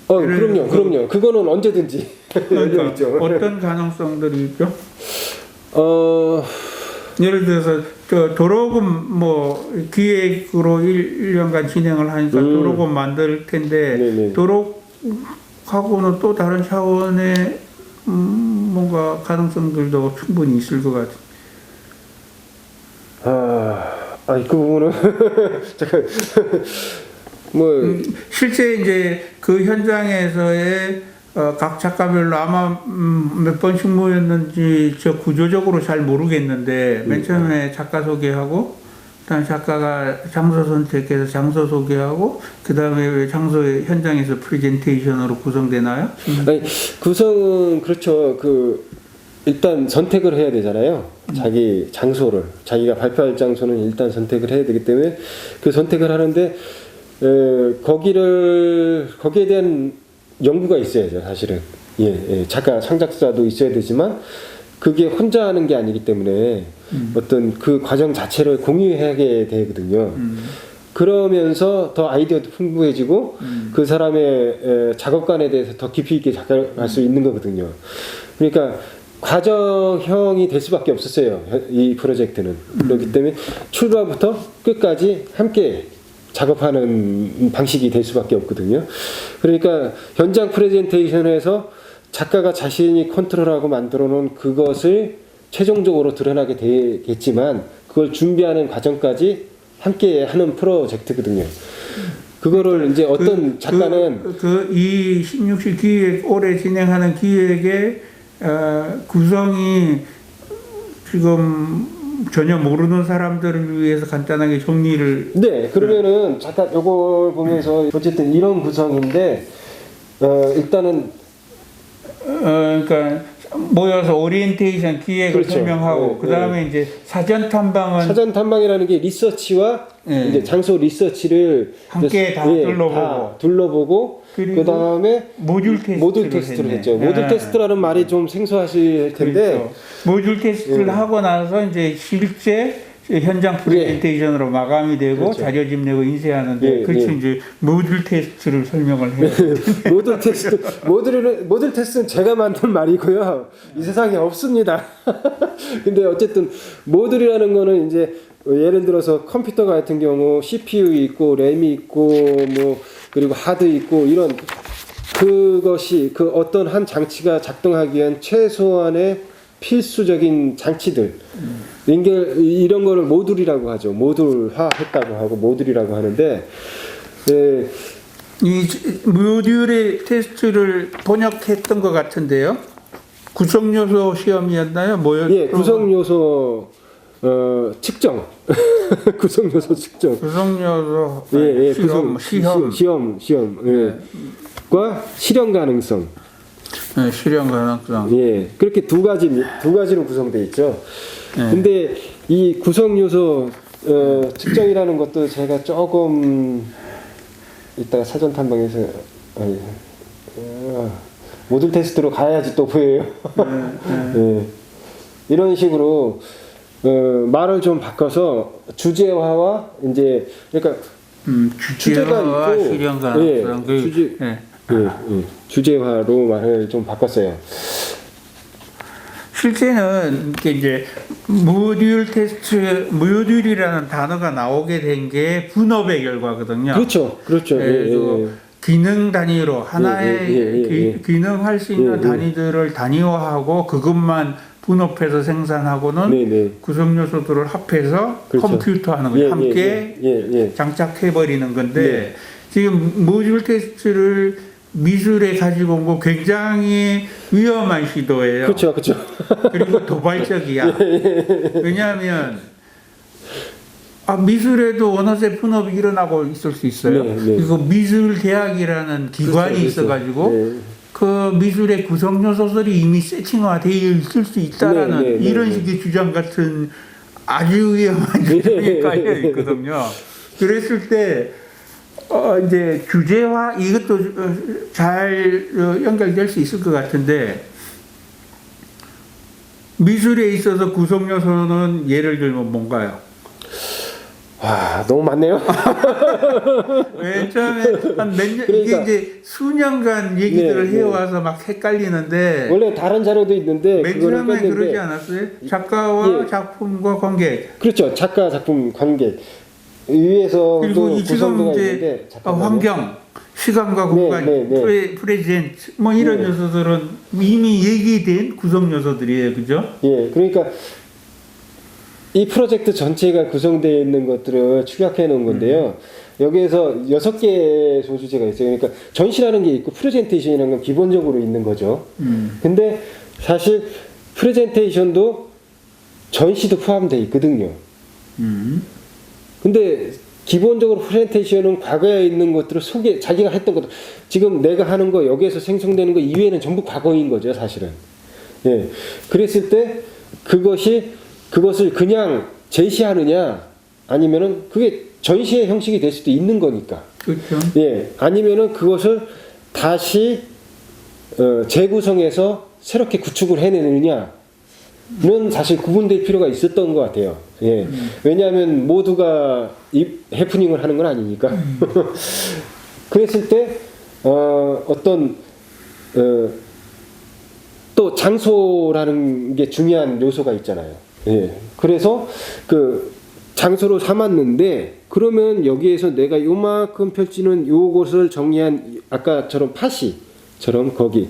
그럼요. 그거는 언제든지 열려 있죠. 어떤 가능성들이 있죠? 예를 들어서 도로금 기획으로 1년간 진행을 하니까 도로금 만들 텐데 네네. 도로하고는 또 다른 차원의 뭔가 가능성들도 충분히 있을 것 같아요. 그 부분은 잠깐 실제 이제 그 현장에서의 각 작가별로 아마 몇 번씩 모였는지 저 구조적으로 잘 모르겠는데 맨 처음에 작가 소개하고 그다음에 작가가 장소 선택해서 장소 소개하고 그다음에 장소 현장에서 프레젠테이션으로 구성되나요? 아니, 구성은 그렇죠. 일단 선택을 해야 되잖아요. 자기 장소를 자기가 발표할 장소는 일단 선택을 해야 되기 때문에 그 선택을 하는데 거기에 대한 연구가 있어야죠, 사실은. 예, 작가, 창작자도 있어야 되지만, 그게 혼자 하는 게 아니기 때문에, 어떤 그 과정 자체를 공유하게 되거든요. 그러면서 더 아이디어도 풍부해지고, 그 사람의 작업관에 대해서 더 깊이 있게 작업할 수 있는 거거든요. 그러니까, 과정형이 될 수밖에 없었어요, 이 프로젝트는. 그렇기 때문에, 출발부터 끝까지 함께 작업하는 방식이 될 수밖에 없거든요. 그러니까 현장 프레젠테이션에서 작가가 자신이 컨트롤하고 만들어 놓은 그것을 최종적으로 드러나게 되겠지만 그걸 준비하는 과정까지 함께 하는 프로젝트거든요. 그거를 이제 어떤 작가는 이 16시 기획 올해 진행하는 기획의 구성이 지금 전혀 모르는 사람들을 위해서 간단하게 정리를. 네, 그러면은 잠깐 요걸 보면서 어쨌든 이런 구성인데 일단은 그러니까 모여서 오리엔테이션 기획을 그렇죠. 설명하고 그다음에 이제 사전 탐방이라는 게 리서치와 이제 장소 리서치를 함께 다 둘러보고 그다음에 모듈 테스트를 했죠. 모듈 테스트라는 말이 좀 생소하실 텐데 그렇죠. 모듈 테스트를 하고 나서 이제 실제 현장 프레젠테이션으로 마감이 되고 그렇죠. 자료집 내고 인쇄하는데 그렇죠. 이제 모듈 테스트를 설명을 해요. 모듈 테스트는 제가 만든 말이고요. 이 세상에 없습니다. 근데 어쨌든 모듈이라는 거는 이제 예를 들어서 컴퓨터 같은 경우 CPU 있고 램이 있고 그리고 하드 있고 이런 그것이 그 어떤 한 장치가 작동하기 위한 최소한의 필수적인 장치들 이런 거를 모듈이라고 하죠. 모듈화했다고 하고 모듈이라고 하는데 이 모듈의 테스트를 번역했던 것 같은데요. 구성요소 시험이었나요? 예, 구성요소 측정. 구성요소 측정. 구성요소 시험. 예. 과 실현 가능성. 네, 실현 가능성. 예. 그렇게 두 가지로 구성되어 있죠. 근데 이 구성 요소 측정이라는 것도 제가 조금 이따가 사전 탐방에서 모듈 테스트로 가야지 또 보여요. 예. 이런 식으로 말을 좀 바꿔서 주제화와 이제 그러니까 주제가 있고 실현 가능성 주제화로 말을 좀 바꿨어요. 실제는 이게 이제 모듈 테스트, 모듈이라는 단어가 나오게 된 게 분업의 결과거든요. 그렇죠, 그렇죠. 그래서 기능 단위로 하나의 기능할 수 있는 단위들을 단위화하고 그것만 분업해서 생산하고는 구성 요소들을 합해서 그렇죠. 컴퓨터하는 거예요. 함께 장착해 버리는 건데 지금 모듈 테스트를 미술에 가지고 온 거 굉장히 위험한 시도예요. 그렇죠, 그렇죠. 그리고 도발적이야. 왜냐하면 미술에도 원어세 분업이 일어나고 있을 수 있어요. 그리고 미술대학이라는 기관이 그렇죠, 있어가지고 그 미술의 구성 요소들이 이미 세팅화되어 있을 수 있다라는 이런 식의 주장 같은 아주 위험한 주장이 깔려 있거든요. 그랬을 때 이제 규제화 이것도 잘 연결될 수 있을 것 같은데 미술에 있어서 구성 요소는 예를 들면 뭔가요? 와, 너무 많네요. 왜 처음에 한 몇 년, 그러니까, 이게 이제 수년간 얘기들을 해와서 막 헷갈리는데 원래 다른 자료도 있는데 맨 그거는 처음에 뺐는데 그러지 않았어요? 작가와 작품과 관계. 그렇죠. 작가 작품 관계 위에서 그리고 또 지금 구성도가 이제 있는데 환경, 시간과 공간, 프레젠트 뭐 이런 요소들은 이미 얘기된 구성 요소들이에요, 그죠? 예, 그러니까 이 프로젝트 전체가 구성되어 있는 것들을 축약해 놓은 건데요. 여기에서 6개의 소주제가 있어요. 그러니까 전시라는 게 있고 프레젠테이션이라는 건 기본적으로 있는 거죠. 근데 사실 프레젠테이션도 전시도 포함되어 있거든요. 근데 기본적으로 프레젠테이션은 과거에 있는 것들을 자기가 했던 것들, 지금 내가 하는 거 여기에서 생성되는 거 이외에는 전부 과거인 거죠, 사실은. 예. 그랬을 때 그것을 그냥 제시하느냐 아니면은 그게 전시의 형식이 될 수도 있는 거니까. 그렇죠. 예. 아니면은 그것을 다시 재구성해서 새롭게 구축을 해내느냐는 사실 구분될 필요가 있었던 것 같아요. 예. 왜냐하면 모두가 해프닝을 하는 건 아니니까. 그랬을 때 또 장소라는 게 중요한 요소가 있잖아요. 예. 그래서 그 장소로 삼았는데 그러면 여기에서 내가 요만큼 펼치는 요것을 정리한 아까처럼 파시처럼 거기.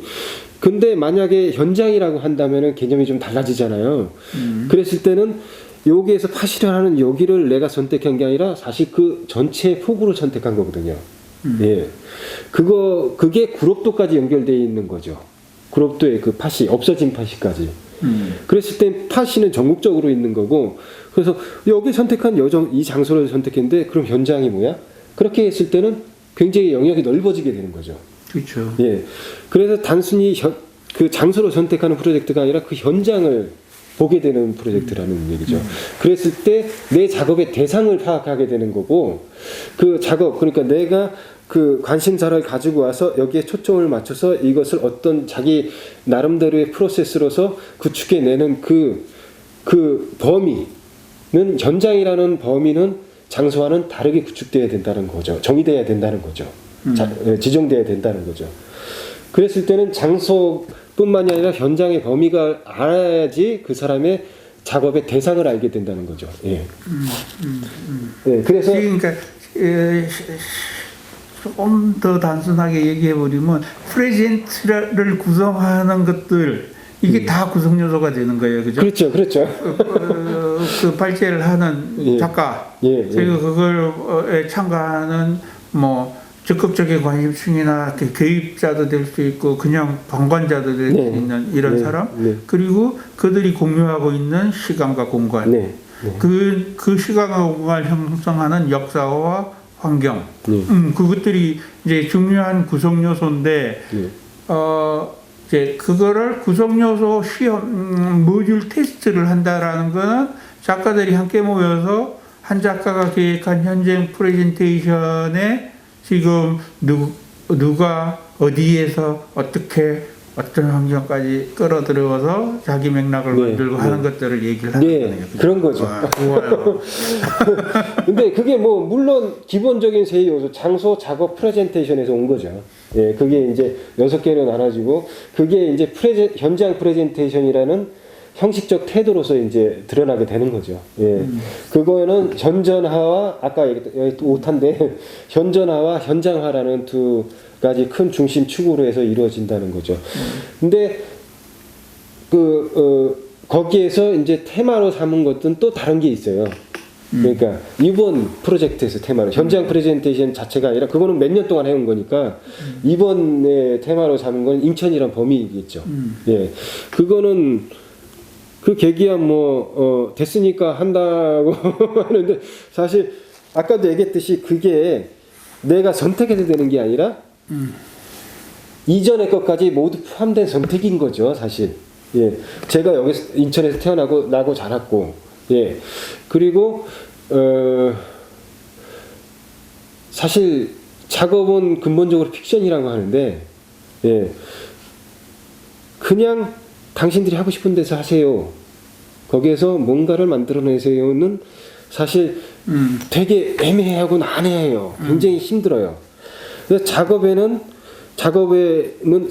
근데 만약에 현장이라고 한다면은 개념이 좀 달라지잖아요. 그랬을 때는 여기에서 파시를 하는 여기를 내가 선택한 게 아니라 사실 그 전체 폭으로 선택한 거거든요. 예. 그게 구롭도까지 연결되어 있는 거죠. 구롭도의 그 파시, 없어진 파시까지. 그랬을 때 파시는 전국적으로 있는 거고, 그래서 여기 선택한 이 장소를 선택했는데, 그럼 현장이 뭐야? 그렇게 했을 때는 굉장히 영역이 넓어지게 되는 거죠. 그렇죠. 예. 그래서 단순히 그 장소를 선택하는 프로젝트가 아니라 그 현장을 보게 되는 프로젝트라는 얘기죠. 그랬을 때 내 작업의 대상을 파악하게 되는 거고, 그 작업, 그러니까 내가 그 관심사를 가지고 와서 여기에 초점을 맞춰서 이것을 어떤 자기 나름대로의 프로세스로서 구축해내는 그 범위는, 현장이라는 범위는 장소와는 다르게 구축되어야 된다는 거죠. 정의되어야 된다는 거죠. 지정되어야 된다는 거죠. 그랬을 때는 장소뿐만이 아니라 현장의 범위가 알아야지 그 사람의 작업의 대상을 알게 된다는 거죠. 예. 예, 그래서 그러니까 조금 더 단순하게 얘기해 버리면 프레젠트를 구성하는 것들 이게 다 구성 요소가 되는 거예요, 그죠? 그렇죠, 그렇죠. 그 발제를 하는 작가, 그리고 그걸 참가하는 뭐 적극적인 관심층이나 개입자도 될 수 있고 그냥 방관자도 될 수 있는 이런 사람, 그리고 그들이 공유하고 있는 시간과 공간, 그 시간과 공간을 형성하는 역사와 환경, 그것들이 이제 중요한 구성 요소인데, 이제 그거를 구성 요소 시험, 모듈 테스트를 한다라는 거는 작가들이 함께 모여서 한 작가가 계획한 현장 프레젠테이션에 지금 누가 어디에서 어떻게 어떤 환경까지 끌어들여서 자기 맥락을 만들고 하는 것들을 얘기를 하는 거예요. 그런 거죠. 좋아요. 근데 그게 뭐 물론 기본적인 세 요소, 장소, 작업, 프레젠테이션에서 온 거죠. 예, 그게 이제 6개로 나눠지고 그게 이제 현장 프레젠테이션이라는 형식적 태도로서 이제 드러나게 되는 거죠. 예. 그거는 현전화와 아까 얘기했던 여기 또 오타인데 현전화와 현장화라는 두 가지 큰 중심 축으로 해서 이루어진다는 거죠. 근데 거기에서 이제 테마로 삼은 것은 또 다른 게 있어요. 그러니까 이번 프로젝트에서 테마로 현장 프레젠테이션 자체가 아니라 그거는 몇 년 동안 해온 거니까 이번에 테마로 삼은 건 인천이란 범위겠죠. 예, 그거는 그 계기야 뭐 됐으니까 한다고 하는데 사실 아까도 얘기했듯이 그게 내가 선택해서 되는 게 아니라 이전의 것까지 모두 포함된 선택인 거죠, 사실. 예, 제가 여기서 인천에서 태어나고 나고 자랐고, 예, 그리고 사실 작업은 근본적으로 픽션이라고 하는데, 예, 그냥 당신들이 하고 싶은 데서 하세요. 거기에서 뭔가를 만들어내세요는 사실 되게 애매하고 난해해요. 굉장히 힘들어요. 그래서 작업에는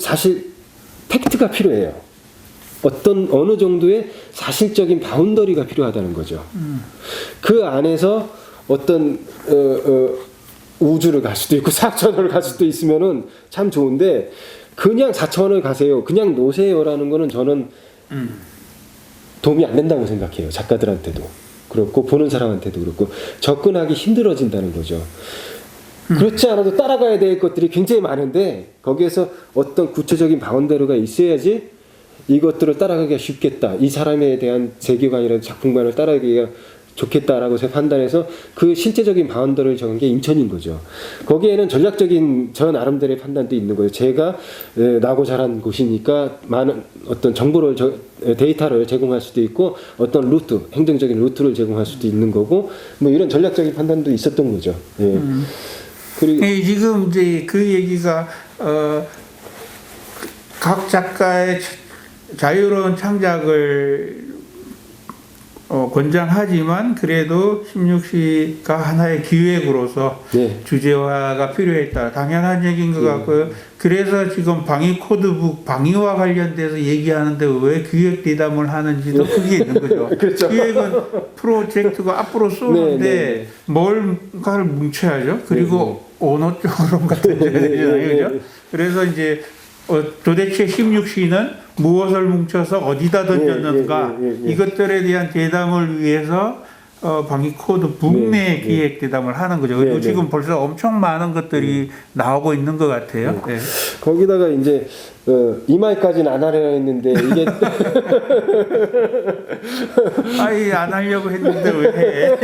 사실 팩트가 필요해요. 어느 정도의 사실적인 바운더리가 필요하다는 거죠. 그 안에서 어떤 우주를 갈 수도 있고 4차원을 갈 수도 있으면은 참 좋은데 그냥 4차원을 가세요. 그냥 노세요라는 거는 저는 도움이 안 된다고 생각해요. 작가들한테도 그렇고 보는 사람한테도 그렇고 접근하기 힘들어진다는 거죠. 그렇지 않아도 따라가야 될 것들이 굉장히 많은데 거기에서 어떤 구체적인 바운더리가 있어야지 이것들을 따라가기가 쉽겠다. 이 사람에 대한 세계관이라든 작품관을 따라가기가 좋겠다라고 판단해서 그 실제적인 바운더리를 정한 게 인천인 거죠. 거기에는 전략적인 저 나름대로의 판단도 있는 거예요. 제가 나고 자란 곳이니까 많은 어떤 정보를 데이터를 제공할 수도 있고 어떤 루트, 행정적인 루트를 제공할 수도 있는 거고 뭐 이런 전략적인 판단도 있었던 거죠. 예. 그리고 지금 이제 그 얘기가 각 작가의 자유로운 창작을 권장하지만 그래도 16시가 하나의 기획으로서 네. 주제화가 필요했다. 당연한 얘기인 것 같고요. 그래서 지금 방위 코드북 방위와 관련돼서 얘기하는데 왜 기획 대담을 하는지도 그게 있는 거죠. 그렇죠. 기획은 프로젝트가 앞으로 쏘는데 네. 뭘가를 뭉쳐야죠. 그리고 어느 쪽으로 갖다 줘야 되잖아요. 그죠? 그래서 이제 도대체 16시는 무엇을 뭉쳐서 어디다 던졌는가 이것들에 대한 대담을 위해서 방위 코드 북내 기획 대담을 하는 거죠. 그리고 지금 벌써 엄청 많은 것들이 나오고 있는 것 같아요. 네. 거기다가 이제 이 말까지는 안 하려 했는데 이게 아이 안 하려고 했는데 왜 해?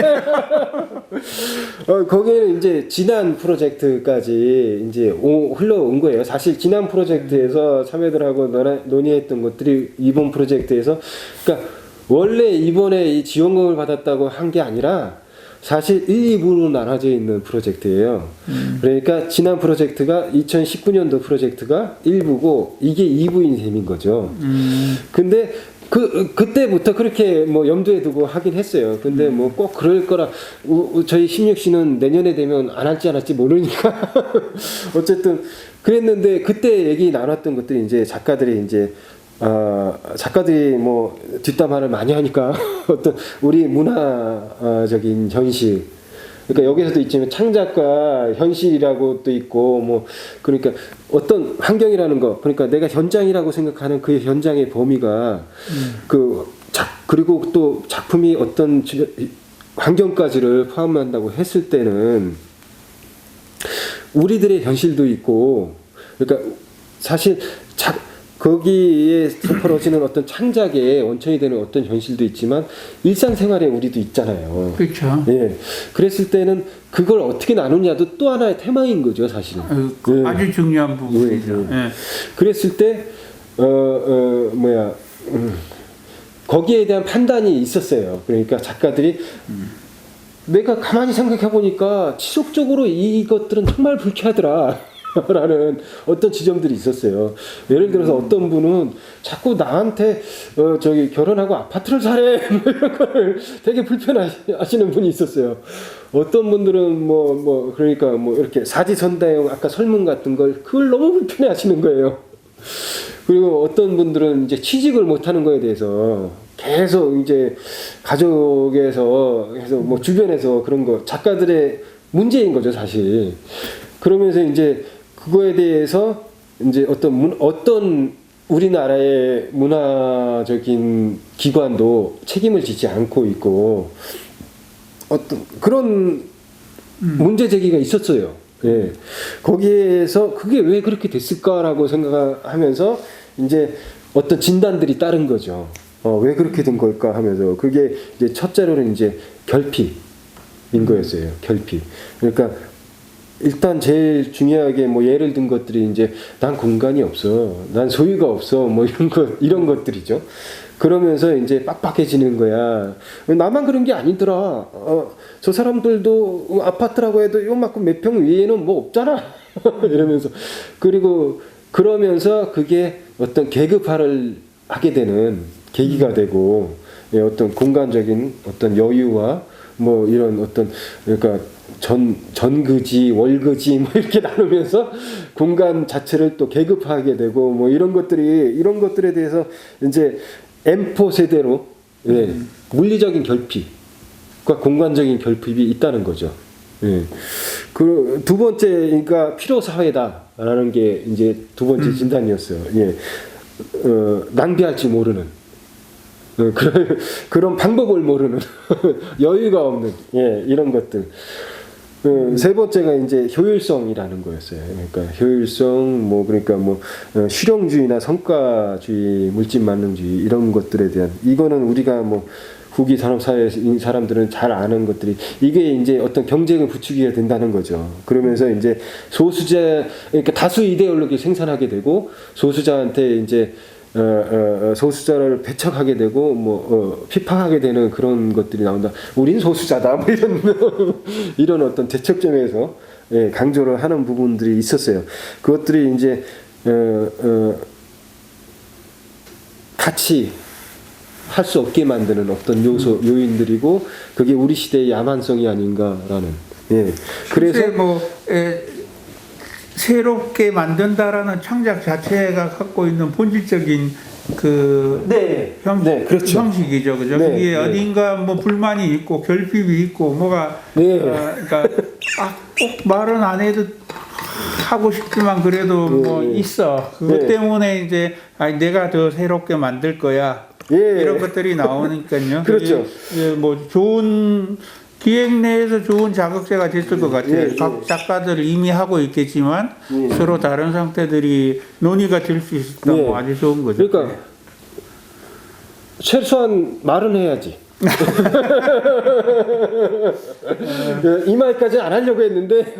거기에는 이제 지난 프로젝트까지 이제 흘러온 거예요. 사실 지난 프로젝트에서 참여들하고 논의했던 것들이 이번 프로젝트에서 그러니까 원래 이번에 이 지원금을 받았다고 한 게 아니라 사실 1, 2부로 나눠져 있는 프로젝트예요. 그러니까 지난 프로젝트가 2019년도 프로젝트가 1부고 이게 2부인 셈인 거죠. 근데 그때부터 그렇게 뭐 염두에 두고 하긴 했어요. 근데 뭐 꼭 그럴 거라 저희 16시는 내년에 되면 안 할지 안 할지 모르니까 어쨌든 그랬는데 그때 얘기 나눴던 것들이 이제 작가들이 뭐 뒷담화를 많이 하니까 어떤 우리 문화적인 현실 그러니까 여기서도 있지만 창작과 현실이라고 또 있고 뭐 그러니까 어떤 환경이라는 거 그러니까 내가 현장이라고 생각하는 그 현장의 범위가 그리고 또 작품이 어떤 환경까지를 포함한다고 했을 때는 우리들의 현실도 있고 그러니까 사실 거기에 벌어지는 어떤 창작의 원천이 되는 어떤 현실도 있지만 일상생활에 우리도 있잖아요. 그렇죠. 예. 그랬을 때는 그걸 어떻게 나누냐도 또 하나의 테마인 거죠, 사실은. 아주 중요한 부분이죠. 예. 그랬을 때 거기에 대한 판단이 있었어요. 그러니까 작가들이 내가 가만히 생각해 보니까 지속적으로 이것들은 정말 불쾌하더라. 라는 어떤 지점들이 있었어요. 예를 들어서 어떤 분은 자꾸 나한테 결혼하고 아파트를 사래 이런 거를 되게 불편하시는 분이 있었어요. 어떤 분들은 그러니까 이렇게 사지선다형 아까 설문 같은 걸 그걸 너무 불편해하시는 거예요. 그리고 어떤 분들은 이제 취직을 못하는 거에 대해서 계속 이제 가족에서 계속 뭐 주변에서 그런 거 작가들의 문제인 거죠 사실. 그러면서 이제 그거에 대해서 이제 어떤 우리나라의 문화적인 기관도 책임을 지지 않고 있고 어떤 그런 문제 제기가 있었어요. 예. 거기에서 그게 왜 그렇게 됐을까라고 생각하면서 이제 어떤 진단들이 따른 거죠. 왜 그렇게 된 걸까 하면서 그게 이제 첫째로는 이제 결핍인 거였어요. 결핍. 그러니까 일단 제일 중요하게 뭐 예를 든 것들이 이제 난 공간이 없어, 난 소유가 없어, 뭐 이런 것들이죠. 그러면서 이제 빡빡해지는 거야. 나만 그런 게 아니더라. 저 사람들도 아파트라고 해도 요만큼 몇 평 위에는 뭐 없잖아. 이러면서 그리고 그러면서 그게 어떤 계급화를 하게 되는 계기가 되고 어떤 공간적인 어떤 여유와 뭐 이런 어떤 그러니까 전그지 월그지 뭐 이렇게 나누면서 공간 자체를 또 계급화하게 되고 뭐 이런 것들에 대해서 이제 M4 세대로 물리적인 결핍과 공간적인 결핍이 있다는 거죠. 예. 그 두 번째가 필요 사회다라는 게 이제 두 번째 진단이었어요. 예. 낭비할 줄 모르는 그런 방법을 모르는 여유가 없는 이런 것들. 세 번째가 이제 효율성이라는 거였어요. 그러니까 효율성, 그러니까 실용주의나 성과주의, 물질만능주의 이런 것들에 대한 이거는 우리가 후기 산업사회인 사람들은 잘 아는 것들이 이게 이제 어떤 경쟁을 부추기게 된다는 거죠. 그러면서 이제 그러니까 다수 이데올로기 생산하게 되고 소수자한테 이제 소수자를 배척하게 되고 비판하게 되는 그런 것들이 나온다. 우린 소수자다. 뭐 이런 어떤 대척점에서 강조를 하는 부분들이 있었어요. 그것들이 이제 같이 할 수 없게 만드는 어떤 요인들이고 그게 우리 시대의 야만성이 아닌가라는. 그래서 새롭게 만든다라는 창작 자체가 갖고 있는 본질적인 그렇죠. 형식이죠, 그죠? 그게 어딘가 불만이 있고 결핍이 있고 뭐가 그러니까 꼭 말은 안 해도 하고 싶지만 그래도 있어. 그것 때문에 이제 내가 더 새롭게 만들 거야. 이런 것들이 나오니까요. 그렇죠. 좋은 기획 내에서 좋은 자극제가 됐을 것 같아요. 각 작가들이 이미 하고 있겠지만 서로 다른 상태들이 논의가 될 수 있었다고 아주 좋은 거죠. 그러니까 최소한 말은 해야지. 이 말까지 안 하려고 했는데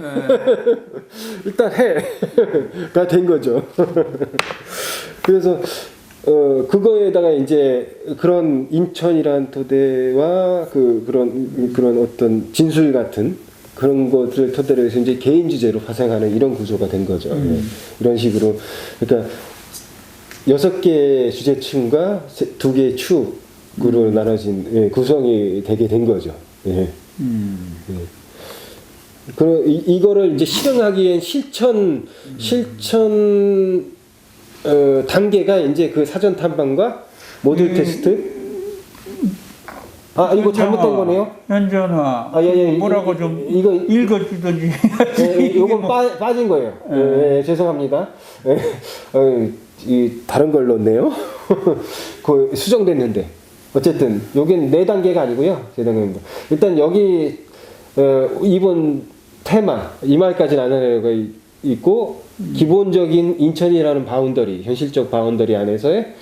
일단 해가 된 거죠. 그래서 그거에다가 이제 그런 인천이란 토대와 그런 어떤 진술 같은 그런 것들을 토대로 해서 이제 개인 주제로 파생하는 이런 구조가 된 거죠. 이런 식으로 그러니까 6개의 주제층과 2개의 축으로 나눠진 구성이 되게 된 거죠. 이거를 이제 실행하기엔 실천 단계가 이제 그 사전 탐방과 모듈 테스트. 이거 잘못된 거네요. 현전화. 뭐라고 좀 이거 읽어주든지. 이건 빠진 거예요. 죄송합니다. 이 다른 걸 넣었네요. 그 수정됐는데 어쨌든 여긴 4단계가 아니고요. 4단계입니다. 일단 여기 이번 테마 이 말까지는 안 하려고 있고 기본적인 인천이라는 바운더리, 현실적 바운더리 안에서의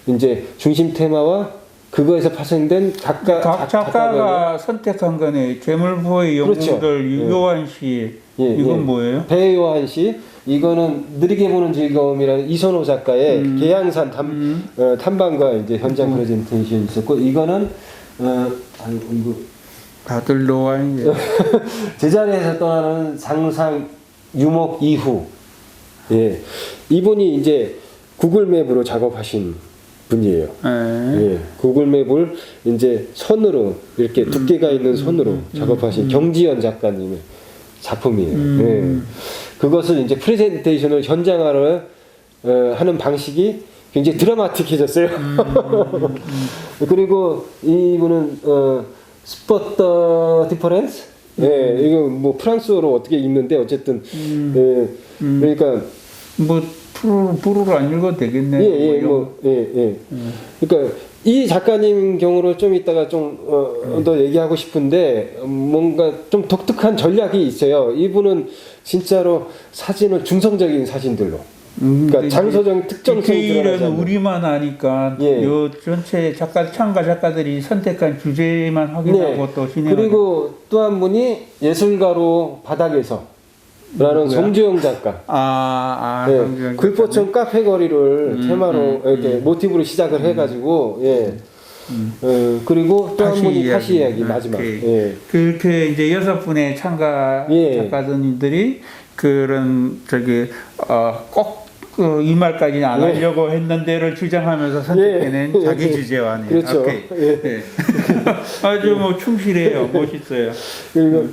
이제 중심 테마와 그거에서 파생된 각 작가가 선택한 거네. 재물포의 영웅들. 그렇죠. 유요한 씨. 이건 뭐예요? 배요한 씨. 이거는 느리게 보는 즐거움이라는 이선호 작가의 계양산 탐방과 이제 현장 프레젠테이션이 있었고 이거는 이거 다들 노아인 제자리에서 떠나는 상상 유목 이후. 이분이 이제 구글맵으로 작업하신 분이에요. 구글맵을 이제 선으로 이렇게 두께가 있는 선으로 작업하신 경지연 작가님의 작품이에요. 그것을 이제 프레젠테이션을 현장화를 하는 방식이 굉장히 드라마틱해졌어요. 그리고 이분은 스포터 디퍼런스? 예, 이거 뭐 프랑스어로 어떻게 읽는데 어쨌든 예, 그러니까 뭐 프로로 안 읽어도 되겠네. 예, 그러니까 이 작가님 경우를 좀 이따가 좀 더 얘기하고 싶은데 뭔가 좀 독특한 전략이 있어요. 이분은 진짜로 사진을 중성적인 사진들로. 그러니까 장소적 특정성이 디테일은 드러나지 않는. 우리만 아니까 예. 요 전체 참가 작가들이 선택한 주제만 확인하고 네. 또 진행하죠. 그리고 또 한 분이 예술가로 바닥에서 라는 누구야? 송주영 작가. 송주영 네. 굴포천 카페 거리를 테마로 이렇게 모티브로 시작을 해가지고 예. 그리고 또 한 분이 파시 이야기 마지막. 예. 그렇게 이제 6분의 참가 예. 작가들이 그런 꼭 이 말까지는 안 예. 하려고 했는데를 주장하면서 선택해낸 예. 자기 주제와네요. 그렇죠. 오케이. 예. 네. 아주 뭐 충실해요. 멋있어요. 그리고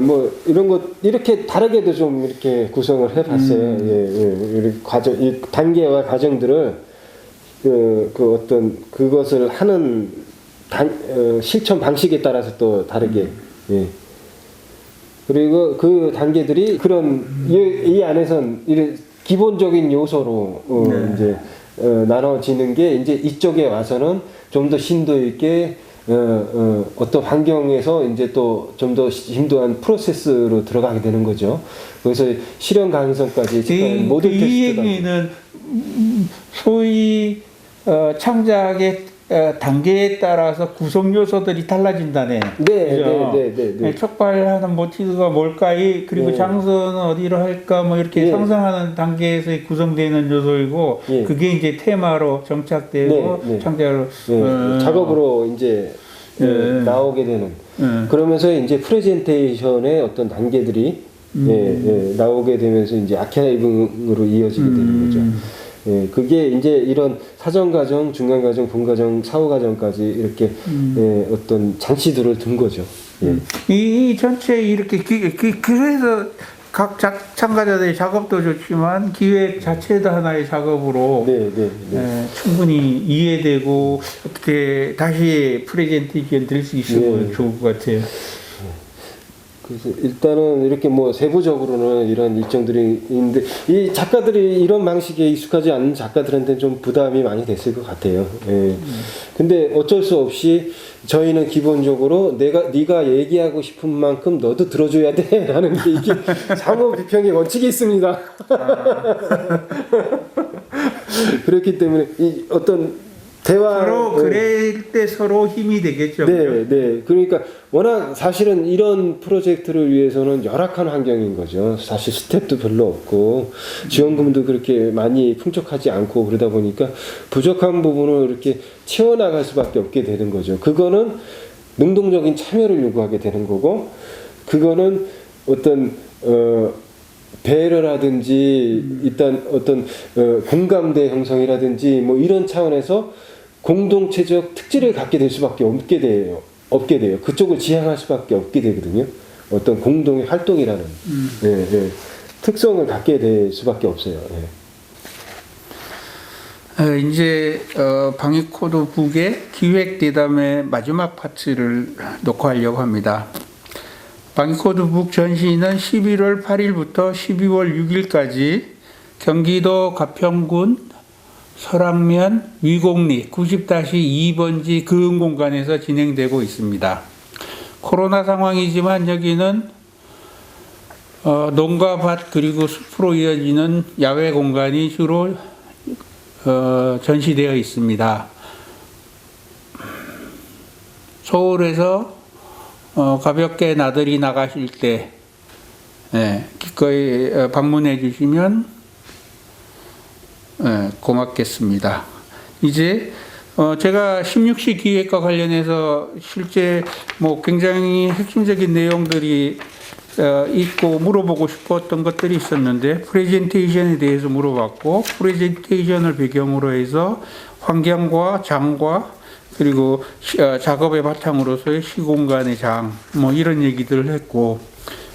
뭐 이런 것 이렇게 다르게도 좀 이렇게 구성을 해봤어요. 예. 이렇게 과정, 이 단계와 과정들을 그 어떤 그것을 하는 실천 방식에 따라서 또 다르게. 예. 그리고 그 단계들이 그런 이 안에선 이런 기본적인 요소로 이제 나눠지는 게 이제 이쪽에 와서는 좀 더 심도 있게 어떤 환경에서 이제 또 좀 더 심도한 프로세스로 들어가게 되는 거죠. 그래서 실현 가능성까지 모든 이 테스트가. 얘기는 소위 창작의 단계에 따라서 구성 요소들이 달라진다네. 네. 촉발하는 모티브가 뭘까? 그리고 네. 장소는 어디로 할까? 뭐 이렇게 네. 상상하는 단계에서 구성되는 요소이고, 네. 그게 이제 테마로 정착되고 네. 창작으로 작업으로 이제 나오게 되는. 그러면서 이제 프레젠테이션의 어떤 단계들이 나오게 되면서 이제 아카이빙으로 이어지게 되는 거죠. 예, 그게 이제 이런 사전 과정, 중간 과정, 본 과정, 사후 과정까지 이렇게 어떤 장치들을 둔 거죠. 예. 이 전체 이렇게 그래서 각 참가자들의 작업도 좋지만 기획 자체도 하나의 작업으로 충분히 이해되고 어떻게 다시 프레젠테이션 될 수 있으면 좋을 것 같아요. 그래서 일단은 이렇게 뭐 세부적으로는 이런 일정들이 있는데 이 작가들이 이런 방식에 익숙하지 않은 작가들한테는 좀 부담이 많이 됐을 것 같아요. 예. 근데 어쩔 수 없이 저희는 기본적으로 네가 얘기하고 싶은 만큼 너도 들어줘야 돼라는 게 이게 상호 비평의 원칙이 있습니다. 그렇기 때문에 이 어떤 대화 서로 그럴 때 서로 힘이 되겠죠. 네. 그러니까 워낙 사실은 이런 프로젝트를 위해서는 열악한 환경인 거죠. 사실 스텝도 별로 없고 지원금도 그렇게 많이 풍족하지 않고 그러다 보니까 부족한 부분을 이렇게 채워나갈 수밖에 없게 되는 거죠. 그거는 능동적인 참여를 요구하게 되는 거고, 그거는 어떤 배려라든지 일단 어떤 공감대 형성이라든지 뭐 이런 차원에서 공동체적 특질을 갖게 될 수밖에 없게 돼요. 그쪽을 지향할 수밖에 없게 되거든요. 어떤 공동의 활동이라는 특성을 갖게 될 수밖에 없어요. 이제 방위코드 북의 기획 대담의 마지막 파트를 녹화하려고 합니다. 방위코드 북 전시는 11월 8일부터 12월 6일까지 경기도 가평군 설악면 위곡리 90-2번지 금공간에서 진행되고 있습니다. 코로나 상황이지만 여기는 농가 밭 그리고 숲으로 이어지는 야외 공간이 주로 전시되어 있습니다. 서울에서 가볍게 나들이 나가실 때 기꺼이 방문해 주시면 고맙겠습니다. 이제 제가 16시 기획과 관련해서 실제 뭐 굉장히 핵심적인 내용들이 있고 물어보고 싶었던 것들이 있었는데, 프레젠테이션에 대해서 물어봤고, 프레젠테이션을 배경으로 해서 환경과 장과 그리고 작업의 바탕으로서의 시공간의 장, 뭐 이런 얘기들을 했고,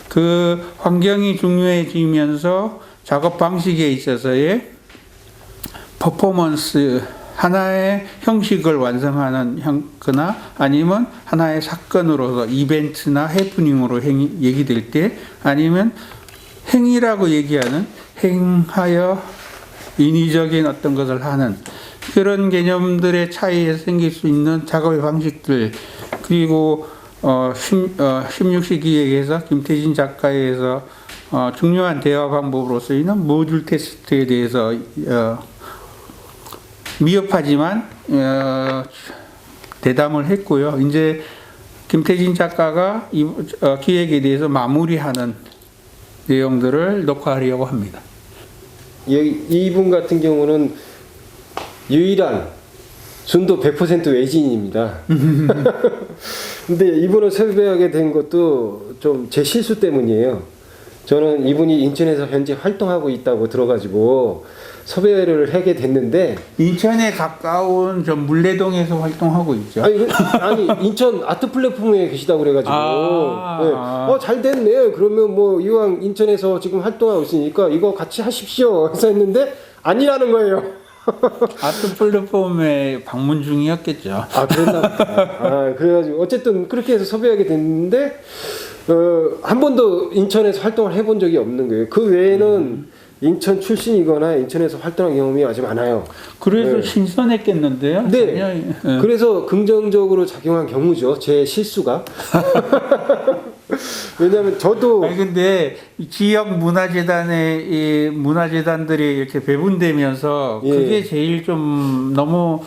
그 환경이 중요해지면서 작업 방식에 있어서의 퍼포먼스 하나의 형식을 완성하는 거나 아니면 하나의 사건으로서 이벤트나 해프닝으로 얘기될 때 아니면 행위라고 얘기하는 행하여 인위적인 어떤 것을 하는 그런 개념들의 차이에서 생길 수 있는 작업의 방식들 그리고 16시 기획에서 김태진 작가에서 중요한 대화 방법으로 쓰이는 모듈 테스트에 대해서 미흡하지만 대담을 했고요. 이제 김태진 작가가 이 기획에 대해서 마무리하는 내용들을 녹화하려고 합니다. 이분 같은 경우는 유일한 순도 100% 외지인입니다. 근데 이분을 섭외하게 된 것도 좀 제 실수 때문이에요. 저는 이분이 인천에서 현재 활동하고 있다고 들어가지고 섭외를 하게 됐는데 인천에 가까운 저 물레동에서 활동하고 있죠. 아니 인천 아트 플랫폼에 계시다고 그래가지고 잘 됐네. 그러면 뭐 이왕 인천에서 지금 활동하고 있으니까 이거 같이 하십시오 해서 했는데 아니라는 거예요. 아트 플랫폼에 방문 중이었겠죠. 그랬나 보다. 그래가지고 어쨌든 그렇게 해서 섭외하게 됐는데 한 번도 인천에서 활동을 해본 적이 없는 거예요. 그 외에는 인천 출신이거나 인천에서 활동한 경험이 아주 많아요. 그래서 네. 신선했겠는데요. 네. 그래서 긍정적으로 작용한 경우죠. 제 실수가. 왜냐하면 저도 근데 지역 문화재단의 이 문화재단들이 이렇게 배분되면서 그게 제일 좀 너무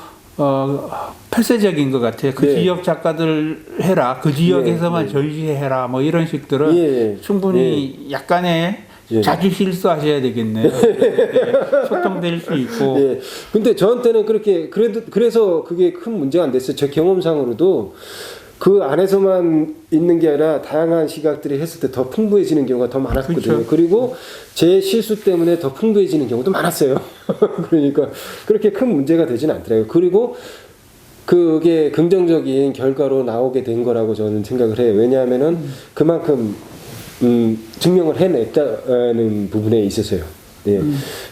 폐쇄적인 것 같아요. 그 지역 작가들 해라, 그 지역에서만 전시해라, 뭐 이런 식들은 충분히 약간의 자주 실수하셔야 되겠네요. 소통될 수 있고. 근데 저한테는 그래서 그게 큰 문제가 안 됐어요. 제 경험상으로도 그 안에서만 있는 게 아니라 다양한 시각들이 했을 때 더 풍부해지는 경우가 더 많았거든요. 그렇죠. 그리고 제 실수 때문에 더 풍부해지는 경우도 많았어요. 그러니까 그렇게 큰 문제가 되지는 않더라고요. 그리고 그게 긍정적인 결과로 나오게 된 거라고 저는 생각을 해요. 왜냐하면은 그만큼 증명을 해냈다는 부분에 있어서요.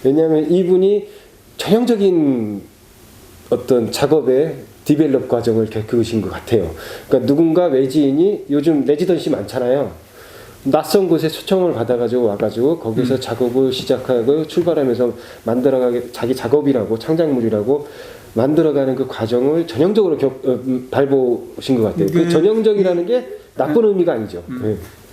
왜냐하면 이분이 전형적인 어떤 작업의 디벨롭 과정을 겪으신 것 같아요. 그러니까 누군가 외지인이 요즘 레지던시 많잖아요. 낯선 곳에 초청을 받아가지고 와가지고 거기서 작업을 시작하고 출발하면서 만들어가게 자기 작업이라고 창작물이라고 만들어가는 그 과정을 전형적으로 밟으신 것 같아요. 그 전형적이라는 게 나쁜 의미가 아니죠.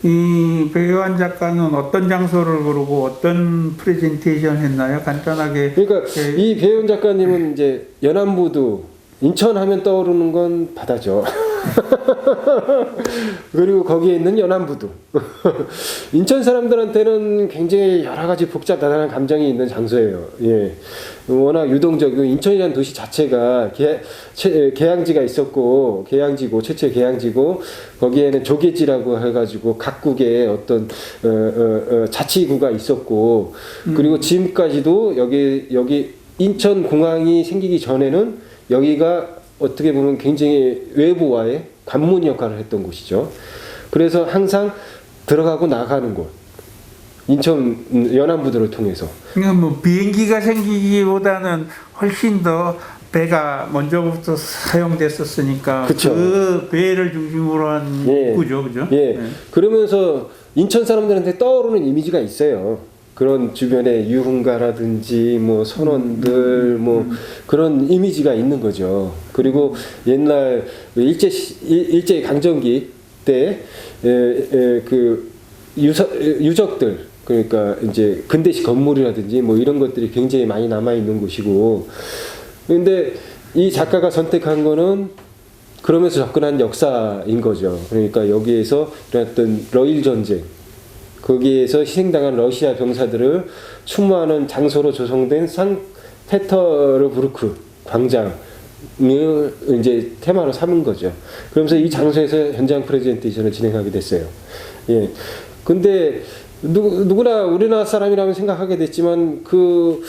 이 배효한 작가는 어떤 장소를 고르고 어떤 프레젠테이션 했나요? 간단하게. 그러니까 이 배효한 작가님은 이제 연안부두 인천 하면 떠오르는 건 바다죠. 그리고 거기에 있는 연안부두. 인천 사람들한테는 굉장히 여러 가지 복잡다단한 감정이 있는 장소예요. 워낙 유동적이고 인천이라는 도시 자체가 계양지가 있었고 계양지고 최초의 계양지고 거기에는 조계지라고 해가지고 각국의 어떤 자치구가 있었고 그리고 지금까지도 여기 인천 공항이 생기기 전에는 여기가 어떻게 보면 굉장히 외부와의 관문 역할을 했던 곳이죠. 그래서 항상 들어가고 나가는 곳. 인천 연안부두를 통해서. 그러니까 뭐 비행기가 생기기보다는 훨씬 더 배가 먼저부터 사용됐었으니까 그쵸. 그 배를 중심으로 한 구죠, 그죠? 그러면서 인천 사람들한테 떠오르는 이미지가 있어요. 그런 주변에 유흥가라든지 뭐 선원들 뭐 그런 이미지가 있는 거죠. 그리고 옛날 일제 강점기 때 그 유적들 그러니까 이제 근대식 건물이라든지 뭐 이런 것들이 굉장히 많이 남아 있는 곳이고 근데 이 작가가 선택한 거는 그러면서 접근한 역사인 거죠. 그러니까 여기에서 일어났던 러일 전쟁 거기에서 희생당한 러시아 병사들을 추모하는 장소로 조성된 상페터르부르크 광장을 이제 테마로 삼은 거죠. 그러면서 이 장소에서 현장 프레젠테이션을 진행하게 됐어요. 근데 누구나 우리나라 사람이라면 생각하게 됐지만 그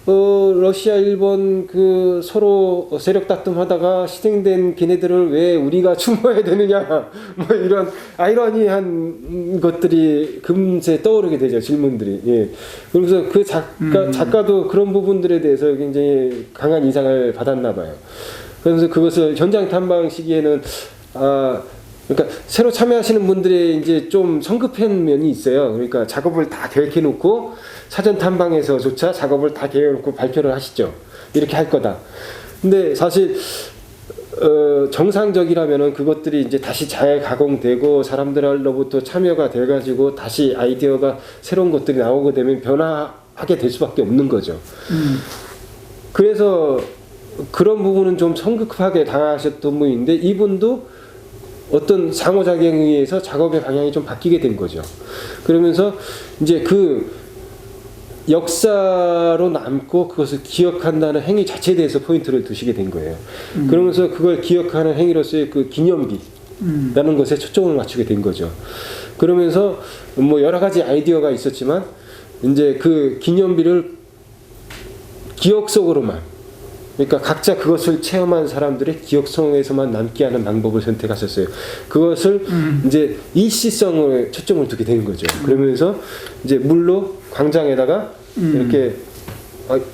러시아, 일본 그 서로 세력 다툼하다가 희생된 걔네들을 왜 우리가 추모해야 되느냐, 뭐 이런 아이러니한 것들이 금세 떠오르게 되죠, 질문들이. 예. 그래서 그 작가도 그런 부분들에 대해서 굉장히 강한 인상을 받았나 봐요. 그래서 그것을 현장 탐방 시기에는 그러니까 새로 참여하시는 분들이 이제 좀 성급한 면이 있어요. 그러니까 작업을 다 계획해 놓고 사전 탐방에서조차 작업을 다 계획해 놓고 발표를 하시죠. 이렇게 할 거다. 근데 사실 정상적이라면은 그것들이 이제 다시 잘 가공되고 사람들로부터 참여가 돼가지고 다시 아이디어가 새로운 것들이 나오게 되면 변화하게 될 수밖에 없는 거죠. 그래서 그런 부분은 좀 성급하게 당하셨던 분인데 이분도 어떤 상호작용에 의해서 작업의 방향이 좀 바뀌게 된 거죠. 그러면서 이제 그 역사로 남고 그것을 기억한다는 행위 자체에 대해서 포인트를 두시게 된 거예요. 그러면서 그걸 기억하는 행위로서의 그 기념비라는 것에 초점을 맞추게 된 거죠. 그러면서 뭐 여러 가지 아이디어가 있었지만 이제 그 기념비를 기억 속으로만, 그러니까 각자 그것을 체험한 사람들의 기억 속에서만 남게 하는 방법을 선택하셨어요. 그것을 이제 일시성을 초점을 두게 되는 거죠. 그러면서 이제 물로 광장에다가 이렇게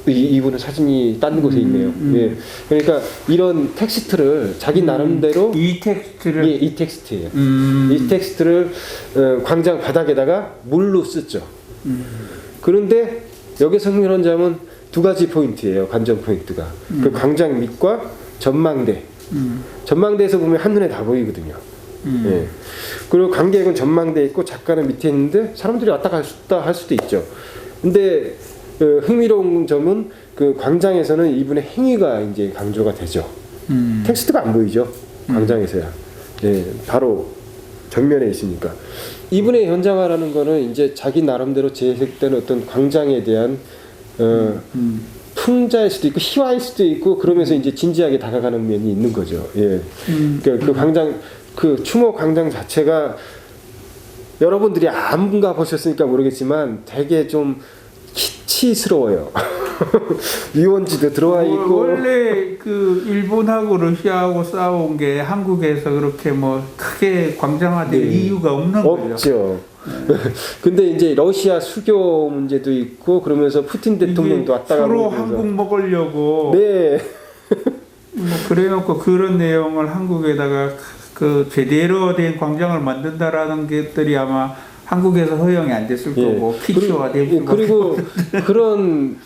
이분은 사진이 딴 곳에 있네요. 예. 그러니까 이런 텍스트를 자기 나름대로 이 텍스트를 예, 이 텍스트예요. 이 텍스트를 광장 바닥에다가 물로 썼죠. 그런데 여기서 흥미로운 점은 두 가지 포인트예요. 관전 포인트가 그 광장 밑과 전망대. 전망대에서 보면 한눈에 다 보이거든요. 예. 그리고 관객은 전망대에 있고 작가는 밑에 있는데 사람들이 왔다 갔다 할 수도 있죠. 근데 흥미로운 점은 그 광장에서는 이분의 행위가 이제 강조가 되죠. 텍스트가 안 보이죠. 광장에서야. 예, 바로 전면에 있으니까. 이분의 현장화라는 거는 이제 자기 나름대로 재해석된 어떤 광장에 대한 풍자일 수도 있고 희화일 수도 있고 그러면서 이제 진지하게 다가가는 면이 있는 거죠. 예. 그 광장, 그 추모 광장 자체가 여러분들이 안 가보셨으니까 모르겠지만 되게 좀 키치스러워요. 유원지도 들어와 있고. 원래 그 일본하고 러시아하고 싸운 게 한국에서 그렇게 뭐 크게 광장화될 네. 이유가 없는 거죠. 없죠. 근데 이제 러시아 수교 문제도 있고 그러면서 푸틴 대통령도 왔다 가고 서로 한국 먹으려고 네. 뭐 그래놓고 그런 내용을 한국에다가 그 제대로 된 광장을 만든다라는 것들이 아마 한국에서 허용이 안 됐을 거고 피처가 되고 그리고 그런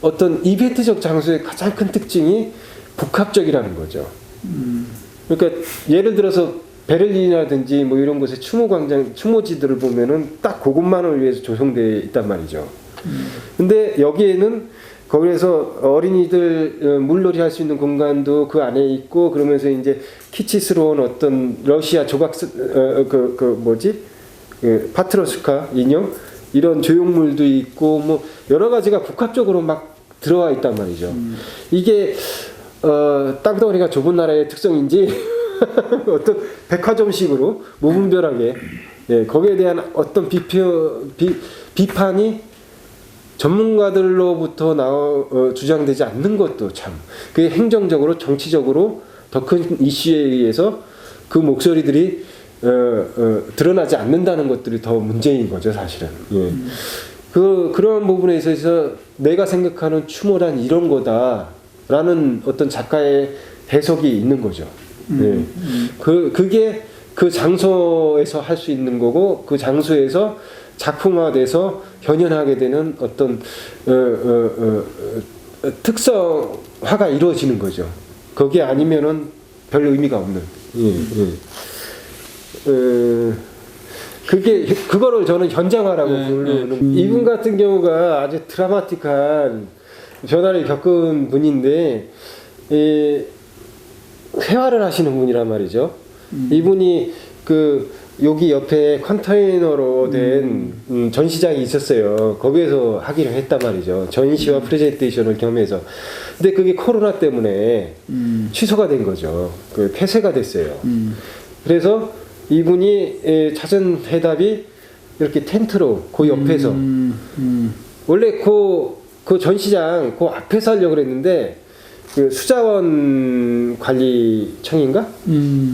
어떤 이벤트적 장소의 가장 큰 특징이 복합적이라는 거죠. 그러니까 예를 들어서 베를린이라든지 뭐 이런 곳에 추모광장, 추모지들을 보면은 딱 그것만을 위해서 조성되어 있단 말이죠. 근데 여기에는 거기에서 어린이들 물놀이 할 수 있는 공간도 그 안에 있고 그러면서 이제 키치스러운 어떤 러시아 조각 파트로스카 인형 이런 조형물도 있고 뭐 여러 가지가 복합적으로 막 들어와 있단 말이죠. 이게 땅덩어리가 좁은 나라의 특성인지 어떤 백화점식으로 무분별하게 거기에 대한 어떤 비판이 전문가들로부터 주장되지 않는 것도 참 그게 행정적으로 정치적으로 더 큰 이슈에 의해서 그 목소리들이 드러나지 않는다는 것들이 더 문제인 거죠 사실은. 예. 그런 부분에 있어서 내가 생각하는 추모란 이런 거다라는 어떤 작가의 해석이 있는 거죠. 예. 그게 그 장소에서 할 수 있는 거고 그 장소에서 작품화돼서 현현하게 되는 어떤 특성화가 이루어지는 거죠. 거기에 아니면은 별 의미가 없는. 그거를 저는 현장화라고 부르는. 이분 같은 경우가 아주 드라마틱한 변화를 겪은 분인데 회화를 하시는 분이란 말이죠. 이분이 여기 옆에 컨테이너로 된 전시장이 있었어요. 거기에서 하기로 했단 말이죠. 전시와 프레젠테이션을 겸해서. 근데 그게 코로나 때문에 취소가 된 거죠. 폐쇄가 됐어요. 그래서 이분이 찾은 해답이 이렇게 텐트로 그 옆에서 원래 그 그 전시장 그 앞에서 하려고 그랬는데 그 수자원 관리청인가?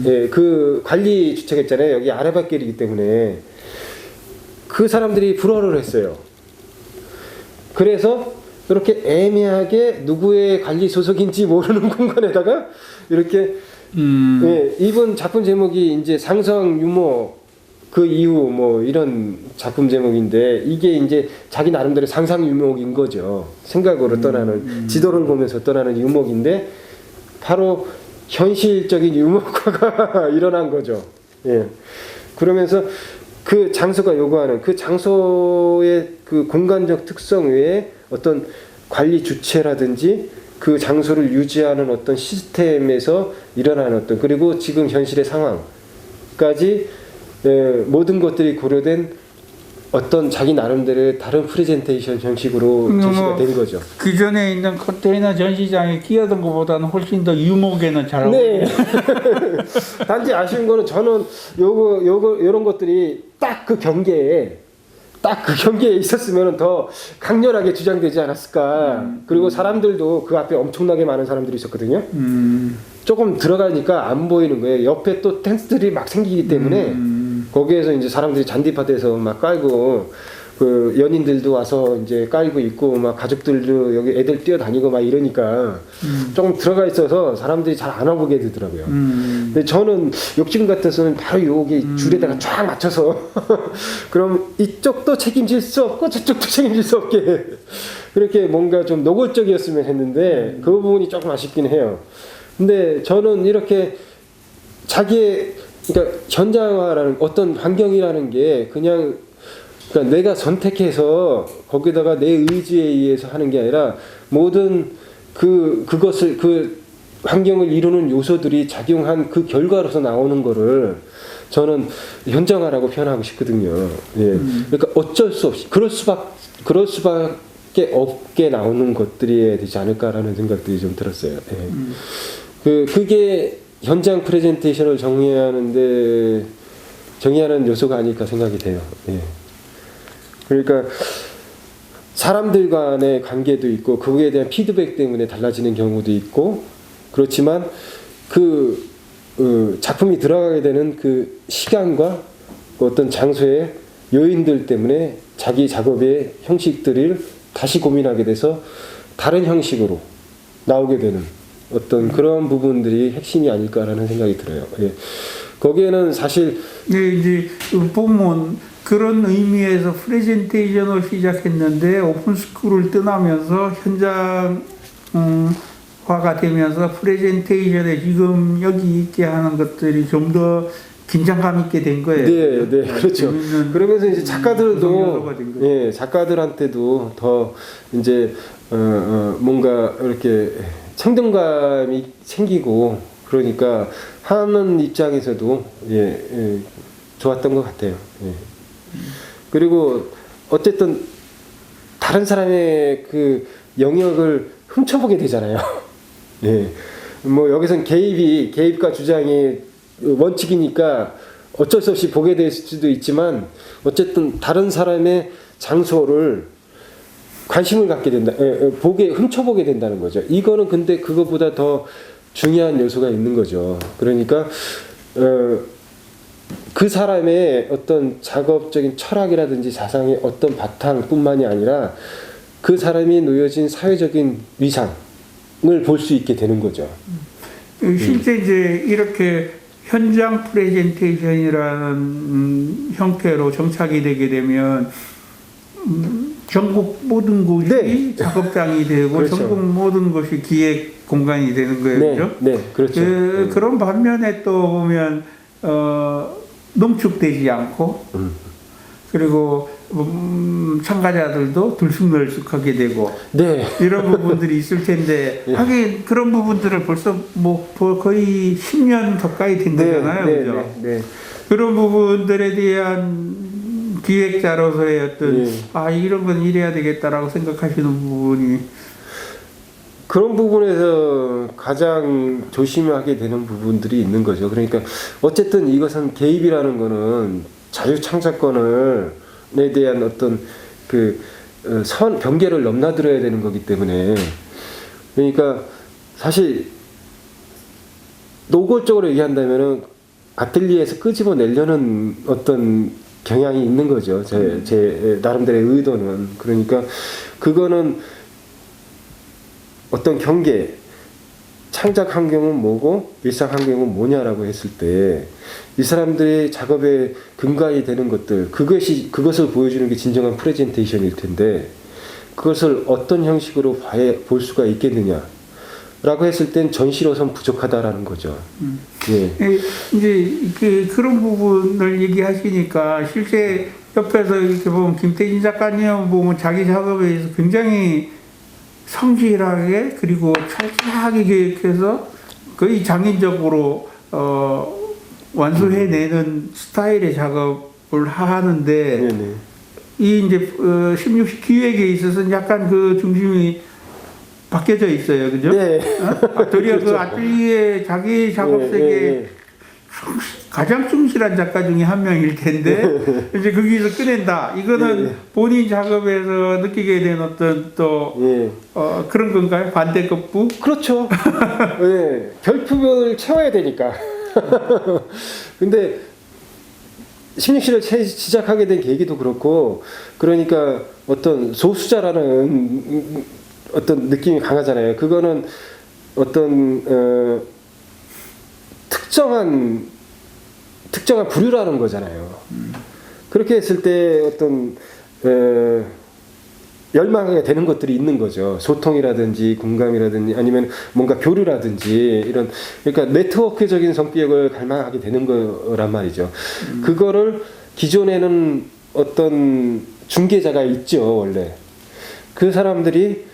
예, 그 관리 주택했잖아요. 여기 아래밭길이기 때문에 그 사람들이 불허를 했어요. 그래서 이렇게 애매하게 누구의 관리 소속인지 모르는 공간에다가 이렇게 예, 이번 작품 제목이 이제 상성 유모 그 이후 뭐 이런 작품 제목인데 이게 이제 자기 나름대로 상상 유목인 거죠. 생각으로 떠나는 지도를 보면서 떠나는 유목인데 바로 현실적인 유목화가 일어난 거죠. 예. 그러면서 그 장소가 요구하는 그 장소의 그 공간적 특성 외에 어떤 관리 주체라든지 그 장소를 유지하는 어떤 시스템에서 일어나는 어떤 그리고 지금 현실의 상황까지 모든 것들이 고려된 어떤 자기 나름대로의 다른 프레젠테이션 형식으로 제시가 된 거죠. 그 전에 있는 컨테이너 전시장에 끼어든 것보다는 훨씬 더 유목에는 잘 네. 단지 아쉬운 거는 저는 요거 이런 것들이 딱 그 경계에 있었으면 더 강렬하게 주장되지 않았을까. 그리고 사람들도 그 앞에 엄청나게 많은 사람들이 있었거든요. 조금 들어가니까 안 보이는 거예요. 옆에 또 텐트들이 막 생기기 때문에 거기에서 이제 사람들이 잔디밭에서 막 깔고 그 연인들도 와서 이제 깔고 있고 막 가족들도 여기 애들 뛰어다니고 막 이러니까 조금 들어가 있어서 사람들이 잘 안 와보게 되더라고요. 근데 저는 욕심 같아서는 바로 여기 줄에다가 쫙 맞춰서 그럼 이쪽도 책임질 수 없고 저쪽도 책임질 수 없게 그렇게 뭔가 좀 노골적이었으면 했는데 그 부분이 조금 아쉽긴 해요. 근데 저는 이렇게 자기의 그러니까 현장화라는 어떤 환경이라는 게 그냥 그러니까 내가 선택해서 거기다가 내 의지에 의해서 하는 게 아니라 모든 그것을 그 환경을 이루는 요소들이 작용한 그 결과로서 나오는 거를 저는 현장화라고 표현하고 싶거든요. 예. 그러니까 어쩔 수 없이 그럴 수밖에 없게 나오는 것들이 되지 않을까라는 생각들이 좀 들었어요. 예. 그게 현장 프레젠테이션을 정의하는 요소가 아닐까 생각이 돼요. 예. 그러니까 사람들 간의 관계도 있고 그거에 대한 피드백 때문에 달라지는 경우도 있고 그렇지만 그 작품이 들어가게 되는 그 시간과 어떤 장소의 요인들 때문에 자기 작업의 형식들을 다시 고민하게 돼서 다른 형식으로 나오게 되는 어떤 그런 부분들이 핵심이 아닐까라는 생각이 들어요. 예. 거기에는 사실 네, 이제 보면 그런 의미에서 프레젠테이션을 시작했는데 오픈스쿨을 떠나면서 현장화가 되면서 프레젠테이션에 지금 여기 있게 하는 것들이 좀 더 긴장감 있게 된 거예요. 네, 네, 그렇죠. 그러면서 이제 작가들도 작가들한테도 더 이제 뭔가 이렇게 청동감이 생기고 그러니까 하는 입장에서도 좋았던 것 같아요. 예. 그리고 어쨌든 다른 사람의 그 영역을 훔쳐보게 되잖아요. 예. 뭐 여기선 개입과 주장이 원칙이니까 어쩔 수 없이 보게 될 수도 있지만 어쨌든 다른 사람의 장소를 관심을 갖게 된다, 훔쳐보게 된다는 거죠. 이거는 근데 그것보다 더 중요한 요소가 있는 거죠. 그러니까 그 사람의 어떤 작업적인 철학이라든지 사상의 어떤 바탕뿐만이 아니라 그 사람이 놓여진 사회적인 위상을 볼 수 있게 되는 거죠. 실제 이제 이렇게 현장 프레젠테이션이라는 형태로 정착이 되게 되면 전국 모든 곳이 네. 작업장이 되고 그렇죠. 전국 모든 것이 기획 공간이 되는 거예요. 네, 그렇죠? 네, 그렇죠. 그런 반면에 또 보면 농축되지 않고 그리고 참가자들도 들쑥날쑥하게 되고 네. 이런 부분들이 있을 텐데 네. 하긴 그런 부분들을 벌써 뭐 거의 10년 가까이 된 거잖아요. 네, 그죠? 네, 네. 그런 부분들에 대한 기획자로서의 어떤 이런 건 이래야 되겠다라고 생각하시는 부분이 그런 부분에서 가장 조심하게 되는 부분들이 있는 거죠. 그러니까 어쨌든 이것은 개입이라는 거는 자유창작권에 대한 어떤 그 경계를 넘나들어야 되는 거기 때문에 그러니까 사실 노골적으로 얘기한다면은 아틀리에에서 끄집어내려는 어떤 경향이 있는 거죠. 제 나름대로의 의도는. 그러니까 그거는 어떤 경계, 창작 환경은 뭐고 일상 환경은 뭐냐라고 했을 때 이 사람들의 작업의 근간이 되는 것들, 그것을 보여주는 게 진정한 프레젠테이션일 텐데 그것을 어떤 형식으로 볼 수가 있겠느냐 라고 했을 땐 전시로선 부족하다라는 거죠. 예. 이제 그런 부분을 얘기하시니까 실제 옆에서 이렇게 보면 김태진 작가님 보면 자기 작업에 의해서 굉장히 성실하게 그리고 철저하게 계획해서 거의 장인적으로 완수해내는 스타일의 작업을 하는데 네네. 이 이제 16시 기획에 있어서는 약간 그 중심이 바뀌어져 있어요, 그죠? 네. 도리어 그렇죠. 그 아틀리에 자기 작업 세계에 가장 충실한 작가 중에 한 명일 텐데 이제 거기서 꺼낸다. 이거는 본인 작업에서 느끼게 된 어떤 또 그런 건가요? 반대급부? 그렇죠. 예. 별표를 채워야 되니까. 근데 16시를 시작하게 된 계기도 그렇고 그러니까 어떤 소수자라는 어떤 느낌이 강하잖아요. 그거는 어떤 특정한 부류라는 거잖아요. 그렇게 했을 때 어떤 열망하게 되는 것들이 있는 거죠. 소통이라든지 공감이라든지 아니면 뭔가 교류라든지 이런 그러니까 네트워크적인 성격을 갈망하게 되는 거란 말이죠. 그거를 기존에는 어떤 중개자가 있죠, 원래. 그 사람들이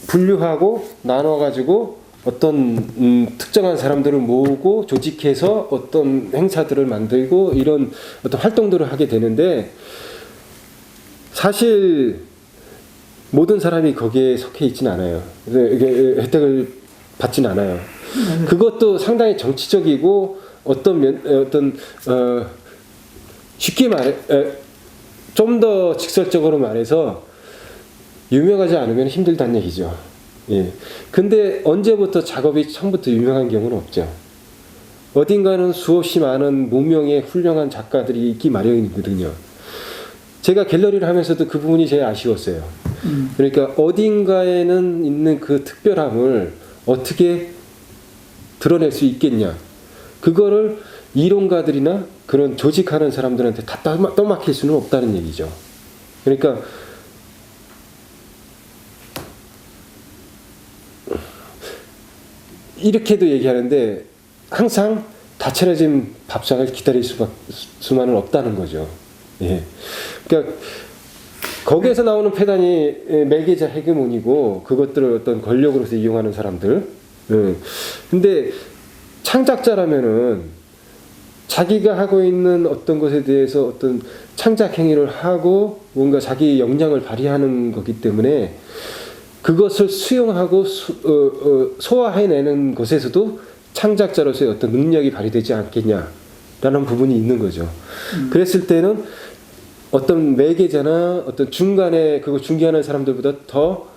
분류하고 나눠가지고 어떤 특정한 사람들을 모으고 조직해서 어떤 행사들을 만들고 이런 어떤 활동들을 하게 되는데 사실 모든 사람이 거기에 속해 있지는 않아요. 이게 혜택을 받지는 않아요. 그것도 상당히 정치적이고 쉽게 말해 좀 더 직설적으로 말해서 유명하지 않으면 힘들다는 얘기죠. 예. 근데 언제부터 작업이 처음부터 유명한 경우는 없죠. 어딘가는 수없이 많은 무명의 훌륭한 작가들이 있기 마련이거든요. 제가 갤러리를 하면서도 그 부분이 제일 아쉬웠어요. 그러니까 어딘가에는 있는 그 특별함을 어떻게 드러낼 수 있겠냐. 그거를 이론가들이나 그런 조직하는 사람들한테 다 떠맡길 수는 없다는 얘기죠. 그러니까 이렇게도 얘기하는데 항상 다 차려진 밥상을 기다릴 수만은 없다는 거죠. 예. 그러니까 거기에서 나오는 패단이 매개자 헤게몬이고 그것들을 어떤 권력으로서 이용하는 사람들. 근데 창작자라면은 자기가 하고 있는 어떤 것에 대해서 어떤 창작 행위를 하고 뭔가 자기 역량을 발휘하는 거기 때문에 그것을 수용하고 소화해내는 것에서도 창작자로서의 어떤 능력이 발휘되지 않겠냐라는 부분이 있는 거죠. 그랬을 때는 어떤 매개자나 어떤 중간에 그걸 중개하는 사람들보다 더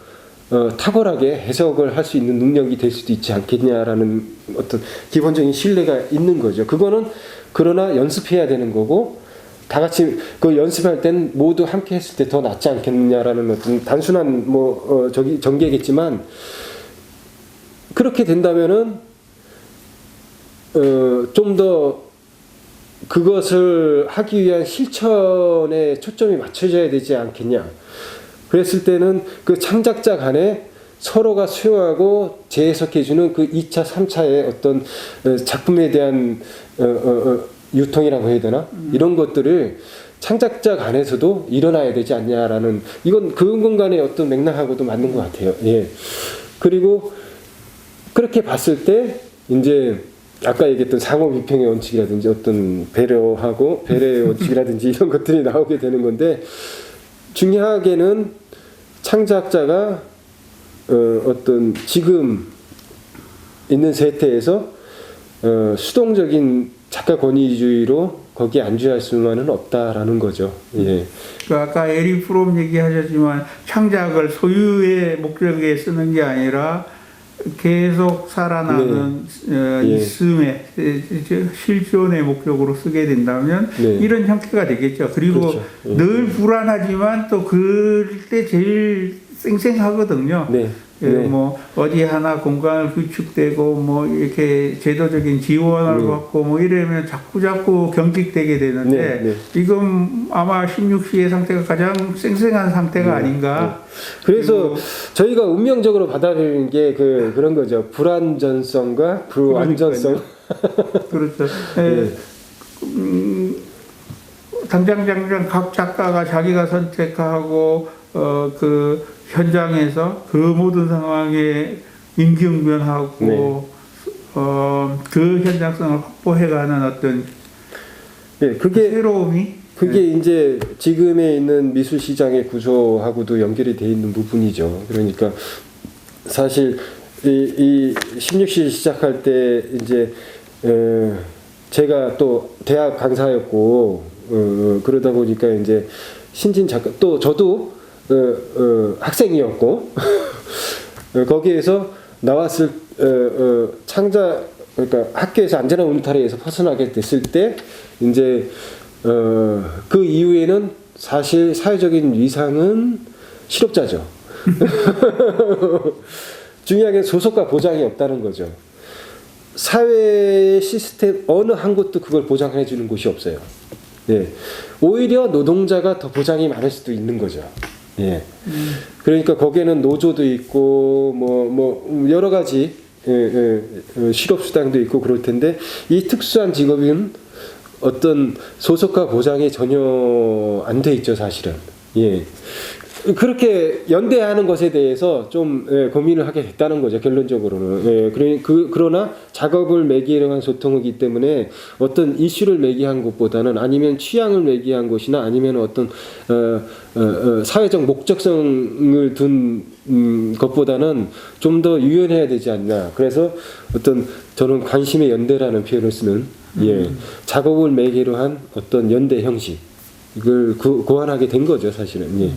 탁월하게 해석을 할 수 있는 능력이 될 수도 있지 않겠냐라는 어떤 기본적인 신뢰가 있는 거죠. 그거는 그러나 연습해야 되는 거고 다 같이 그 연습할 땐 모두 함께 했을 때 더 낫지 않겠느냐라는 어떤 단순한 전개겠지만 그렇게 된다면은 좀 더 그것을 하기 위한 실천에 초점이 맞춰져야 되지 않겠냐. 그랬을 때는 그 창작자 간에 서로가 수용하고 재해석해주는 그 2차, 3차의 어떤 작품에 대한 유통이라고 해야 되나? 이런 것들을 창작자 간에서도 일어나야 되지 않냐라는 이건 그 공간의 어떤 맥락하고도 맞는 것 같아요. 예. 그리고 그렇게 봤을 때 이제 아까 얘기했던 상호 비평의 원칙이라든지 어떤 배려의 원칙이라든지 이런 것들이 나오게 되는 건데 중요하게는 창작자가 어떤 지금 있는 세태에서 수동적인 작가 권위주의로 거기에 안주할 수만은 없다라는 거죠. 예. 그 아까 에리 프롬 얘기하셨지만 창작을 소유의 목적에 쓰는 게 아니라 계속 살아나는 예. 있음의 실존의 목적으로 쓰게 된다면 네. 이런 형태가 되겠죠. 그리고 그렇죠. 예. 늘 불안하지만 또 그때 제일 쌩쌩하거든요. 네. 예, 네. 뭐 어디 하나 공간을 구축되고 뭐 이렇게 제도적인 지원을 네. 받고 뭐 이러면 자꾸 경직되게 되는데 네, 네. 지금 아마 16시의 상태가 가장 쌩쌩한 상태가 아닌가. 그래서 저희가 운명적으로 받아들이는 게 그런 거죠. 불안전성과 불완전성. 그렇죠. 네. 예, 당장 각 작가가 자기가 선택하고 그 현장에서 그 모든 상황에 임기응변하고 네. 그 현장성을 확보해가는 어떤 예, 그게 새로움이 이제 지금에 있는 미술 시장의 구조하고도 연결이 돼 있는 부분이죠. 그러니까 사실 이 16시 시작할 때 이제 제가 또 대학 강사였고 그러다 보니까 이제 신진 작가 또 저도 학생이었고 거기에서 나왔을 창작 그러니까 학교에서 안전한 울타리에서 벗어나게 됐을 때 이제 그 이후에는 사실 사회적인 위상은 실업자죠. 중요한 게 소속과 보장이 없다는 거죠. 사회 시스템 어느 한 곳도 그걸 보장해 주는 곳이 없어요. 예. 오히려 노동자가 더 보장이 많을 수도 있는 거죠. 예. 그러니까 거기에는 노조도 있고 뭐 여러 가지 실업 수당도 있고 그럴 텐데 이 특수한 직업은 어떤 소속과 보장이 전혀 안 돼 있죠, 사실은. 예. 그렇게 연대하는 것에 대해서 좀 고민을 하게 됐다는 거죠, 결론적으로는. 예, 그러나 작업을 매개한 소통이기 때문에 어떤 이슈를 매개한 것보다는 아니면 취향을 매개한 것이나 아니면 어떤 사회적 목적성을 둔 것보다는 좀 더 유연해야 되지 않나. 그래서 어떤 저는 관심의 연대라는 표현을 쓰는 예, 작업을 매개로 한 어떤 연대 형식 이걸 고안하게 된 거죠, 사실은. 예.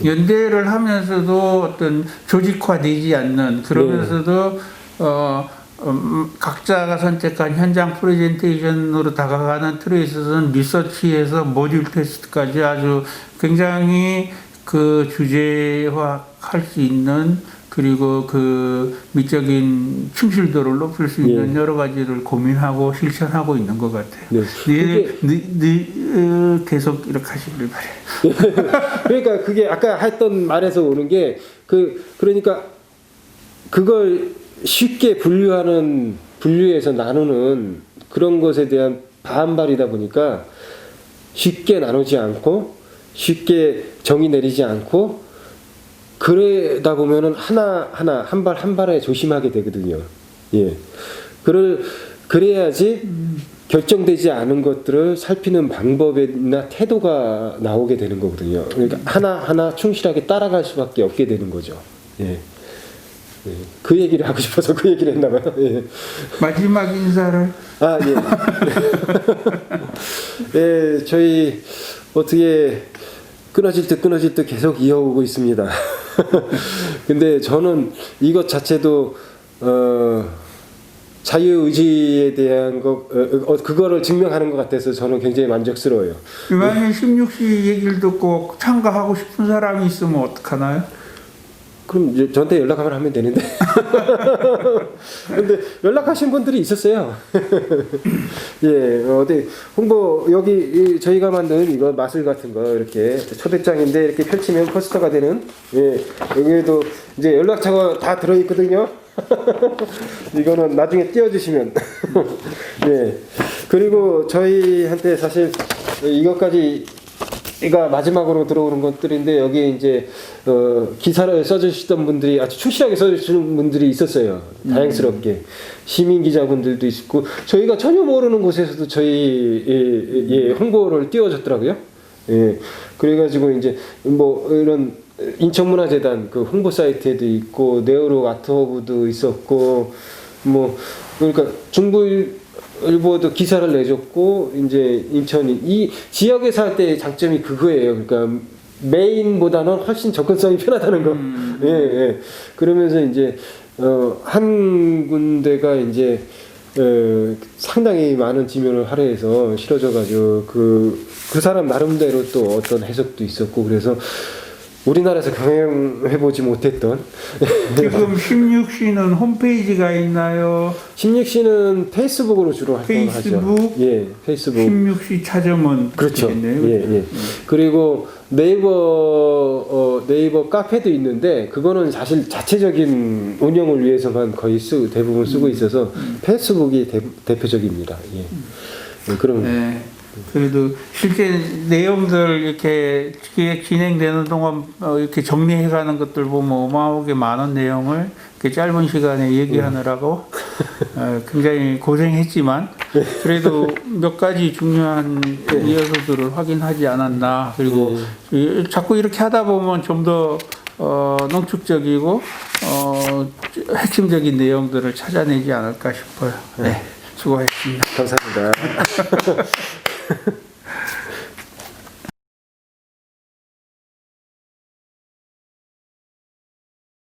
연대를 하면서도 어떤 조직화되지 않는 그러면서도 각자가 선택한 현장 프레젠테이션으로 다가가는 틀에 있어서는 리서치에서 모듈 테스트까지 아주 굉장히 그 주제화할 수 있는 그리고 그 미적인 충실도를 높일 수 있는 여러 가지를 고민하고 실천하고 있는 것 같아요. 계속 이렇게 하시길 바래요. 그러니까 그게 아까 했던 말에서 오는 게 그러니까 그걸 쉽게 분류해서 나누는 그런 것에 대한 반발이다 보니까 쉽게 나누지 않고 쉽게 정의 내리지 않고 그러다 보면은 하나 한 발 한 발에 조심하게 되거든요. 예. 그래야지 결정되지 않은 것들을 살피는 방법이나 태도가 나오게 되는 거거든요. 그러니까 하나 충실하게 따라갈 수밖에 없게 되는 거죠. 예. 예. 그 얘기를 하고 싶어서 그 얘기를 했나 봐요. 예. 마지막 인사를. 아, 예. 예, 저희 어떻게 끊어질 듯 계속 이어오고 있습니다. 근데 저는 이것 자체도 자유의지에 대한 그거를 증명하는 것 같아서 저는 굉장히 만족스러워요. 만약 16시 얘기를 듣고 참가하고 싶은 사람이 있으면 어떡하나요? 그럼 이제 저한테 연락을 하면 되는데. 근데 연락하신 분들이 있었어요. 예, 어디 홍보 여기 저희가 만든 이거 마술 같은 거 이렇게 초대장인데 이렇게 펼치면 포스터가 되는 예, 여기에도 이제 연락처가 다 들어 있거든요. 이거는 나중에 띄워주시면. 예. 그리고 저희한테 사실 이가 마지막으로 들어오는 것들인데 여기에 이제 기사를 써주시던 분들이 아주 충실하게 써주시는 분들이 있었어요. 다행스럽게 시민 기자분들도 있고 저희가 전혀 모르는 곳에서도 저희 홍보를 띄워줬더라고요. 예, 그래가지고 이제 뭐 이런 인천문화재단 그 홍보 사이트에도 있고 네오로 아트허브도 있었고 뭐 그러니까 중부 일보도 기사를 내줬고 이제 인천이 이 지역에서 할 때 장점이 그거예요. 그러니까 메인보다는 훨씬 접근성이 편하다는 거. 예, 예. 그러면서 이제 한 군데가 이제 상당히 많은 지면을 할애해서 실어져가지고 그 사람 나름대로 또 어떤 해석도 있었고 그래서 우리나라에서 경영해보지 못했던 지금 16시는 홈페이지가 있나요? 16시는 페이스북으로 주로 활동을 하죠. 페이스북? 예, 페이스북. 16시 차점은 그렇죠. 되겠네요. 예, 예. 그리고 네이버 카페도 있는데 그거는 사실 자체적인 운영을 위해서만 거의 대부분 쓰고 있어서 페이스북이 대표적입니다. 예. 예, 그럼 네. 그래도 실제 내용들 이렇게 기획 진행되는 동안 이렇게 정리해가는 것들 보면 어마어마하게 많은 내용을 이렇게 짧은 시간에 얘기하느라고 굉장히 고생했지만 그래도 몇 가지 중요한 이어서들을 확인하지 않았나. 그리고 자꾸 이렇게 하다 보면 좀 더 농축적이고 핵심적인 내용들을 찾아내지 않을까 싶어요. 네, 수고했습니다. 감사합니다.